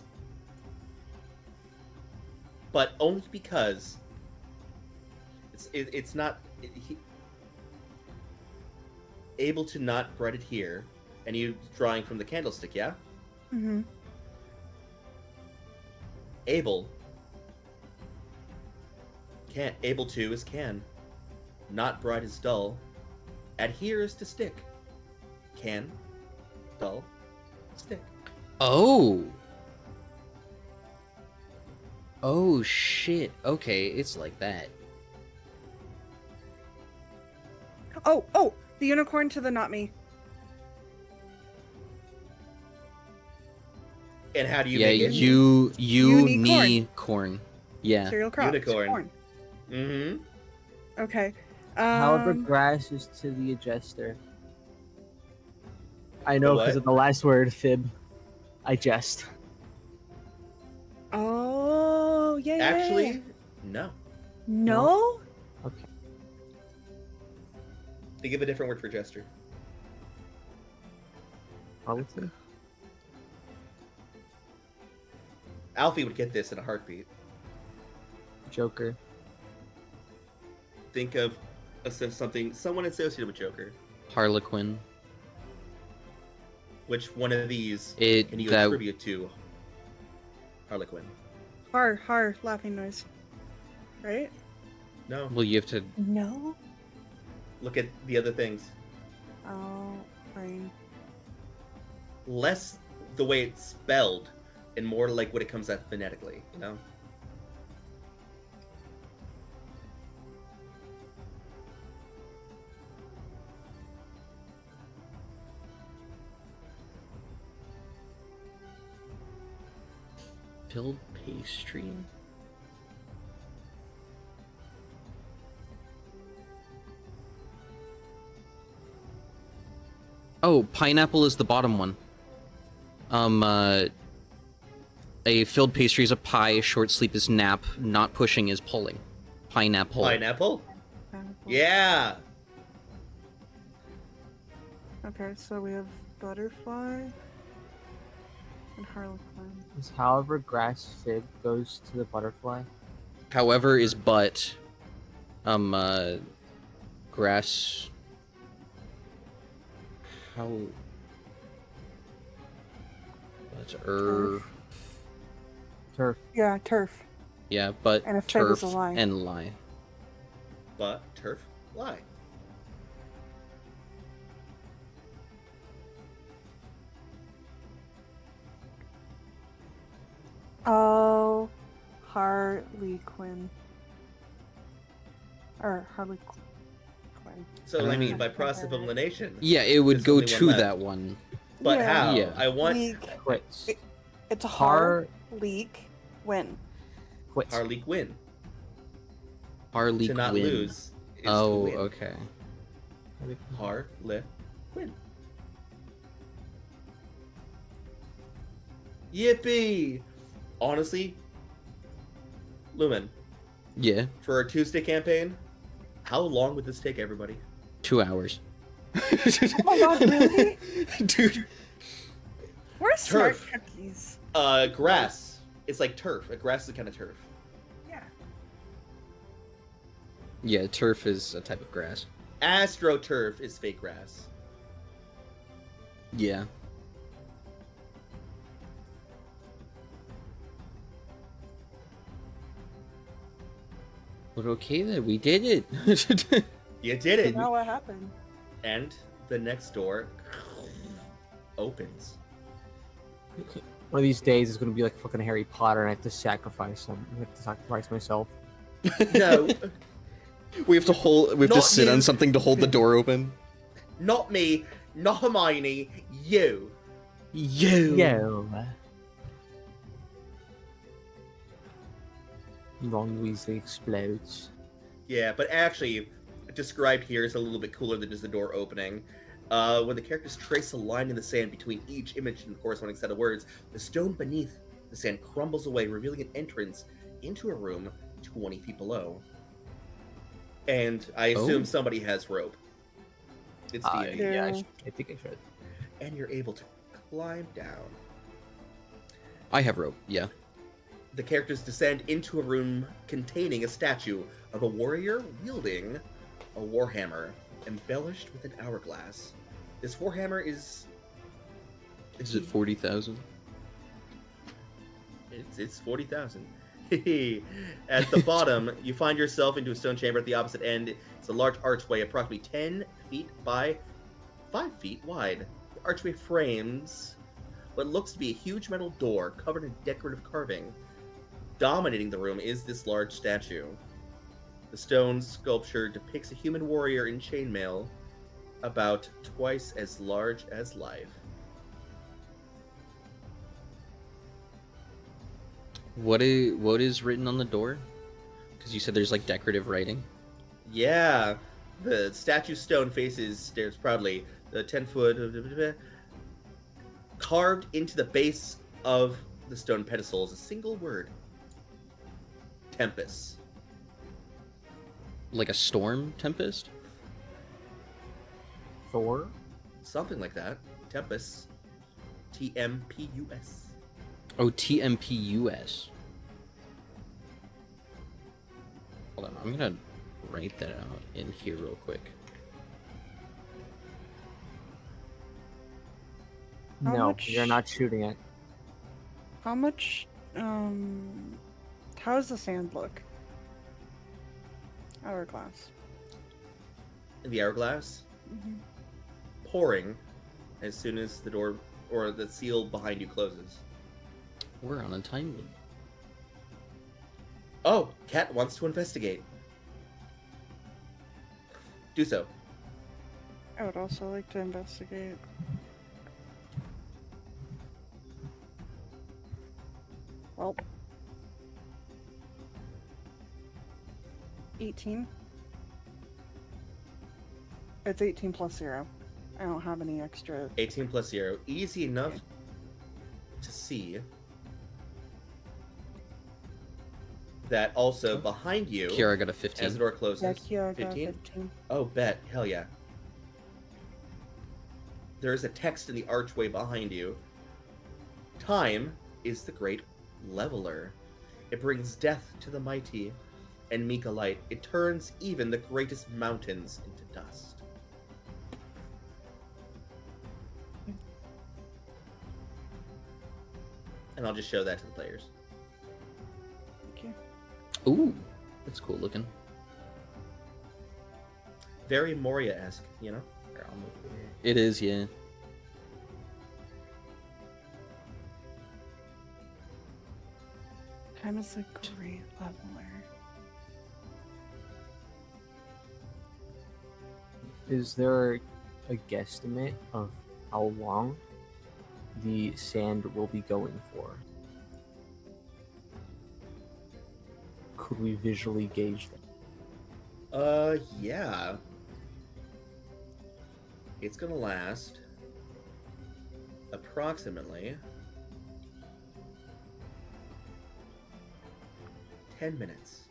but only because it's not able to not bright it here, and you drawing from the candlestick, yeah? Mm-hmm. Able can't. Able to is can. Not bright is dull. Adhere is to stick. Can, dull, stick. Oh! Oh shit. Okay, it's like that. Oh, the unicorn to the not me. And how do you Yeah, make it? unicorn. Yeah. Cereal crops. Unicorn. Corn. Mm-hmm. Okay. However, grass is to the adjuster. I know what? because of the last word, fib. I jest. Oh, yeah, yeah, Actually, yeah. no. No? Okay. They give a different word for jester. Probably. Alfie would get this in a heartbeat. Joker. Think of someone associated with Joker. Harlequin. Which one of these It can you that attribute to Harlequin? Har, laughing noise. Right? No. well, you have to. No? Look at the other things. Oh, brain. Less the way it's spelled, and more like what it comes out phonetically. You know. Filled pastry? Oh, pineapple is the bottom one. A filled pastry is a pie, short sleep is nap, not pushing is pulling. Pineapple. Pineapple. Pineapple. Yeah. Okay, so we have butterfly and harlequin. Is however grass fib goes to the butterfly. However is but. Grass. How? That's Turf. Yeah, turf. Yeah, but And a fib turf is a lie. and lie. But turf lie. Oh, Harley Quinn. Or Harley Quinn. So I mean, by process of elimination. Yeah, it would There's go only one to left. that one. But Yeah. how? Yeah. I want Leak. Quits. It's a Har- leak, win. Quits. Harley Quinn. Harley To not Quinn. lose is to Oh, win. okay. Harley Quinn. Yippee! Honestly, Lumen, Yeah, for our Tuesday campaign, how long would this take everybody? 2 hours. Oh my god, really? Dude. Where's smart Turf. cookies? Grass. It's like turf. A grass is a kind of turf. Yeah. Yeah, turf is a type of grass. AstroTurf is fake grass. Yeah. But okay then, we did it. You did it! Now what happened? And the next door opens. One of these days is gonna be like fucking Harry Potter, and I have to sacrifice myself. No, We have to Not sit you. on something to hold the door open. not me, not Hermione, you. Yo. Ron Weasley explodes. Yeah, but actually, described here is a little bit cooler than just the door opening. When the characters trace a line in the sand between each image and the corresponding set of words, the stone beneath the sand crumbles away, revealing an entrance into a room 20 feet below. And I assume Oh. somebody has rope. It's D&D. Yeah, Yeah. I think I should. And you're able to climb down. I have rope. Yeah. The characters descend into a room containing a statue of a warrior wielding a warhammer, embellished with an hourglass. This warhammer is... Is it 40,000? It's 40,000. At the bottom, you find yourself into a stone chamber. At the opposite end, it's a large archway approximately 10 feet by 5 feet wide. The archway frames what looks to be a huge metal door covered in decorative carving. Dominating the room is this large statue. The stone sculpture depicts a human warrior in chainmail, about twice as large as life. What is written on the door? Because you said there's like decorative writing. Yeah, the statue stone faces stares proudly. The 10-foot carved into the base of the stone pedestal is a single word: Tempest. Like a storm tempest? Thor? Something like that. Tempest. TMPUS. Oh, TMPUS. Hold on, I'm gonna write that out in here real quick. How No, much- you're not shooting it. How much, how does the sand look? Hourglass. The hourglass Mm-hmm. pouring as soon as the door or the seal behind you closes. We're on a time limit. Oh, Cat wants to investigate. Do so. I would also like to investigate. Well, 18. It's 18 plus 0. I don't have any extra. 18 plus 0. Easy enough to see that also behind you, Kiara got a 15. as the door closes. Yeah, Kiara got 15? 15. Oh, bet. Hell yeah. There is a text in the archway behind you. Time is the great leveler. It brings death to the mighty and meek alike. It turns even the greatest mountains into dust. And I'll just show that to the players. Okay. Ooh, that's cool looking. Very Moria-esque, you know? It is, yeah. Time is a great leveler. Is there a guesstimate of how long the sand will be going for? Could we visually gauge that? Yeah. It's gonna last approximately 10 minutes.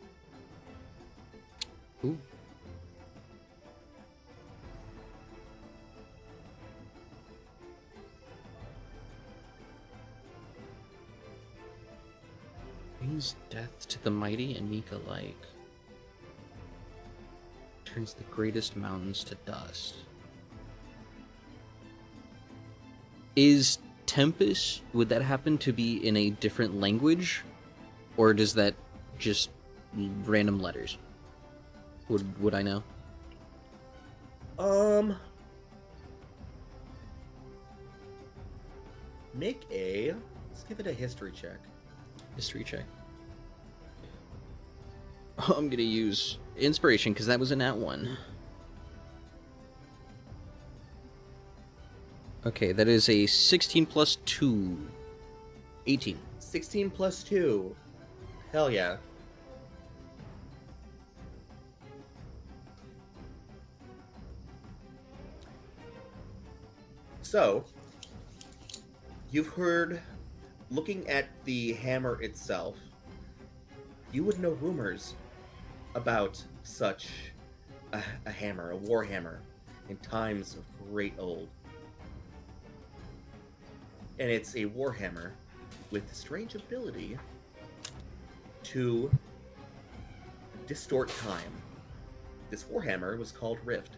Ooh. Brings death to the mighty and meek alike. Turns the greatest mountains to dust. Is Tempest, would that happen to be in a different language? Or does that just random letters? Would I know? Let's give it a history check. History check. I'm gonna use inspiration because that was a nat 1. Okay, that is a 16 plus 2. 18. 16 plus 2. Hell yeah. So, you've heard, looking at the hammer itself, you would know rumors about such a hammer, a war hammer, in times of great old. And it's a war hammer with the strange ability to distort time. This warhammer was called Rift.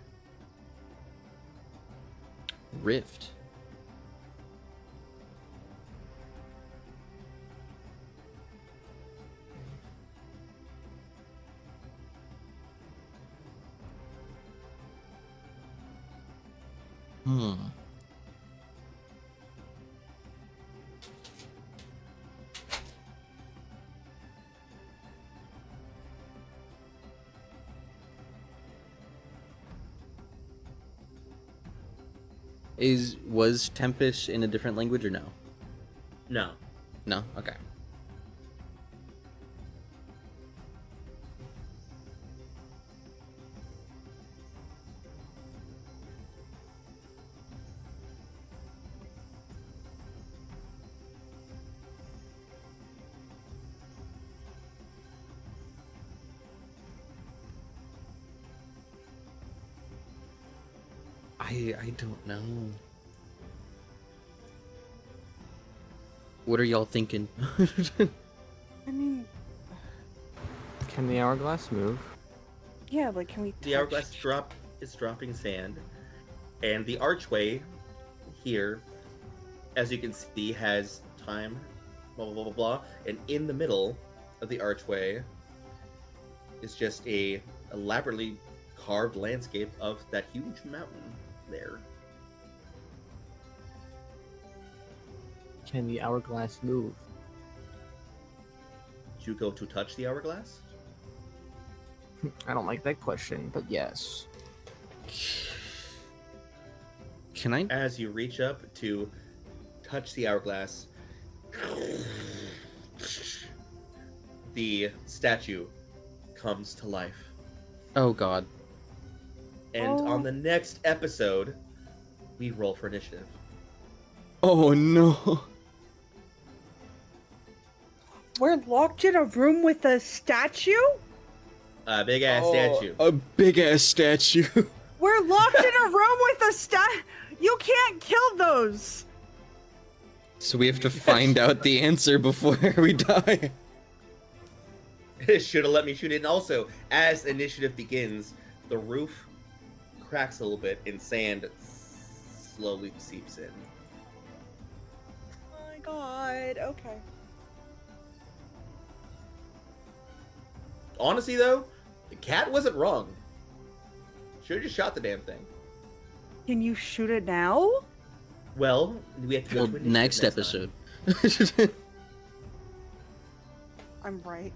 Rift. Hmm. Was Tempest in a different language or no? No. No? Okay. I don't know. What are y'all thinking? I mean, Can the hourglass move? yeah, like, can we The hourglass is dropping sand, and the archway here, as you can see, has time, blah blah blah blah blah, and in the middle of the archway is just a elaborately carved landscape of that huge mountain there. Can the hourglass move? Did you go to touch the hourglass? I don't like that question, but yes. Can I? As you reach up to touch the hourglass, the statue comes to life. Oh god. And on the next episode, we roll for initiative. Oh no. We're locked in a room with a statue? A big ass statue. A big ass statue. We're locked in a room with a You can't kill those! So we have to find out the answer before we die. Should have let me shoot it. And also, as initiative begins, the roof cracks a little bit and sand slowly seeps in. Oh my god, okay. Honestly, though, the cat wasn't wrong. Should have just shot the damn thing. Can you shoot it now? Well, we have to go Well, to initiative next episode. I'm right.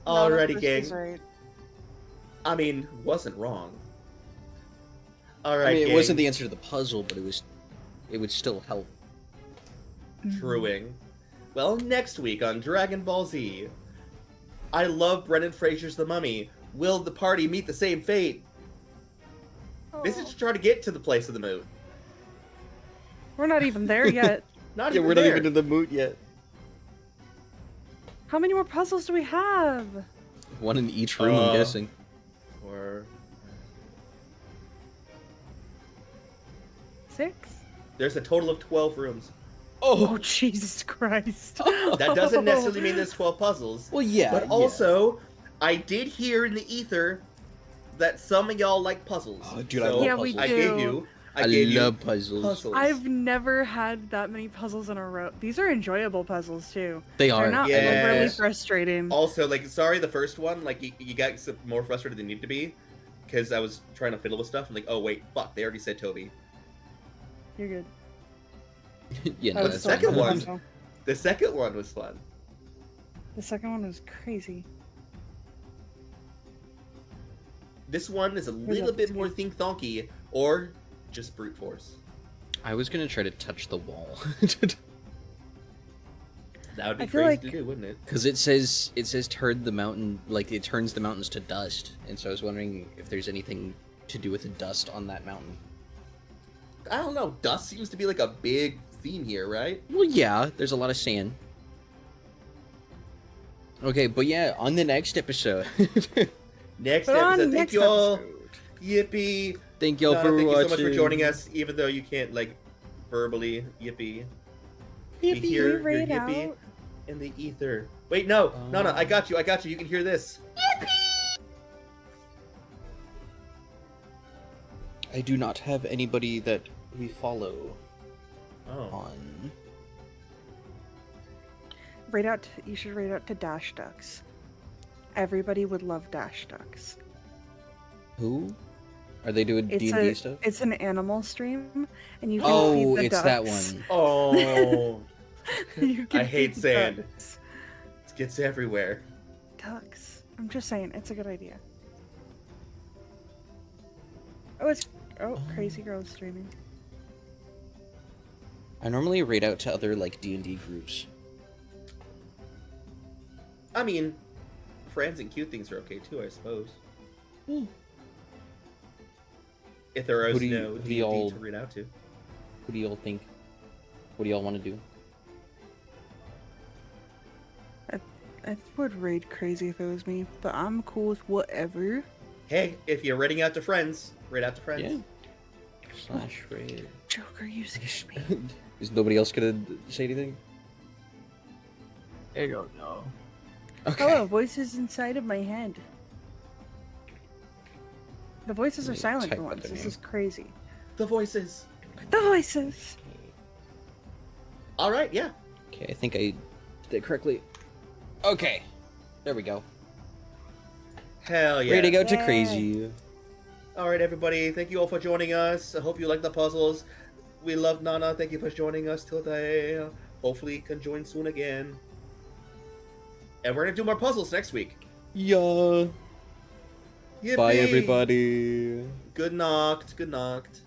Alrighty, No, gang. Chris was right. I mean, wasn't wrong. I Alright, mean, it gang. wasn't the answer to the puzzle, but it would still help. Truing. Well, next week on Dragon Ball Z, I love Brendan Fraser's The Mummy. Will the party meet the same fate? This is to try to get to the place of the moot. We're not even there yet. Not Yeah, even we're not there. even in the mood yet. How many more puzzles do we have? One in each room, I'm guessing. Or 6? there's a total of 12 rooms. Oh, Jesus Christ. That doesn't necessarily mean there's 12 puzzles. Well, yeah. But also, I did hear in the ether that some of y'all like puzzles. Oh, dude, I So love Yeah, we puzzles. I do. gave you. I gave you love puzzles. I've never had that many puzzles in a row. These are enjoyable puzzles, too. They are. They're not Yeah. overly frustrating. Also, like, sorry, the first one, like, you got more frustrated than you need to be, because I was trying to fiddle with stuff. I'm like, oh wait, fuck, they already said Toby. You're good. Yeah, I no, was that's still second having one. fun, The second one was fun. The second one was crazy. This one is a Where's little that bit more skate? think-thonky, or just brute force. I was gonna try to touch the wall. That would be I feel crazy like- to do, wouldn't it? Because it says turn the mountain, like it turns the mountains to dust, and so I was wondering if there's anything to do with the dust on that mountain. I don't know. Dust seems to be like a big theme here, right? Well, yeah, there's a lot of sand. Okay, but yeah, on the next episode. Next But on episode, thank next you all. episode. Yippee! Thank y'all for thank watching. you so much for joining us, even though you can't like verbally yippee. We Yippee, hear your right yippee out. in the ether. Wait, no, I got you. You can hear this. I do not have anybody that we follow Oh. on. You should rate out to Dash Ducks. Everybody would love Dash Ducks. Who? Are they doing It's D&D stuff? It's an animal stream, and you can feed Oh, the it's ducks. that one. Oh, You can I hate feed the sand. ducks. it gets everywhere. Ducks. I'm just saying, it's a good idea. Crazy Girl is streaming. I normally rate out to other like D&D groups. I mean, friends and cute things are okay too, I suppose. Hmm. If there is Who do you- no who do D&D y'all- to read out to. What do y'all think? What do y'all want to do? I would raid Crazy if it was me, but I'm cool with whatever. Hey, if you're reading out to friends, read out to friends. Yeah. Slash raid. Joker, you scared me. Is nobody else gonna say anything? I don't know. Okay. Hello, voices inside of my head. The voices are Yeah, silent type for out once. their This name. is crazy. The voices. The voices! All right, yeah. Okay, I think I did it correctly. Okay. There we go. Hell yeah. Ready to go to Yay. crazy. All right, everybody. Thank you all for joining us. I hope you like the puzzles. We love Nana. Thank you for joining us today. Hopefully, you can join soon again. And we're gonna do more puzzles next week. Yeah. Yippee! Bye, everybody. Good knocked. Good knocked.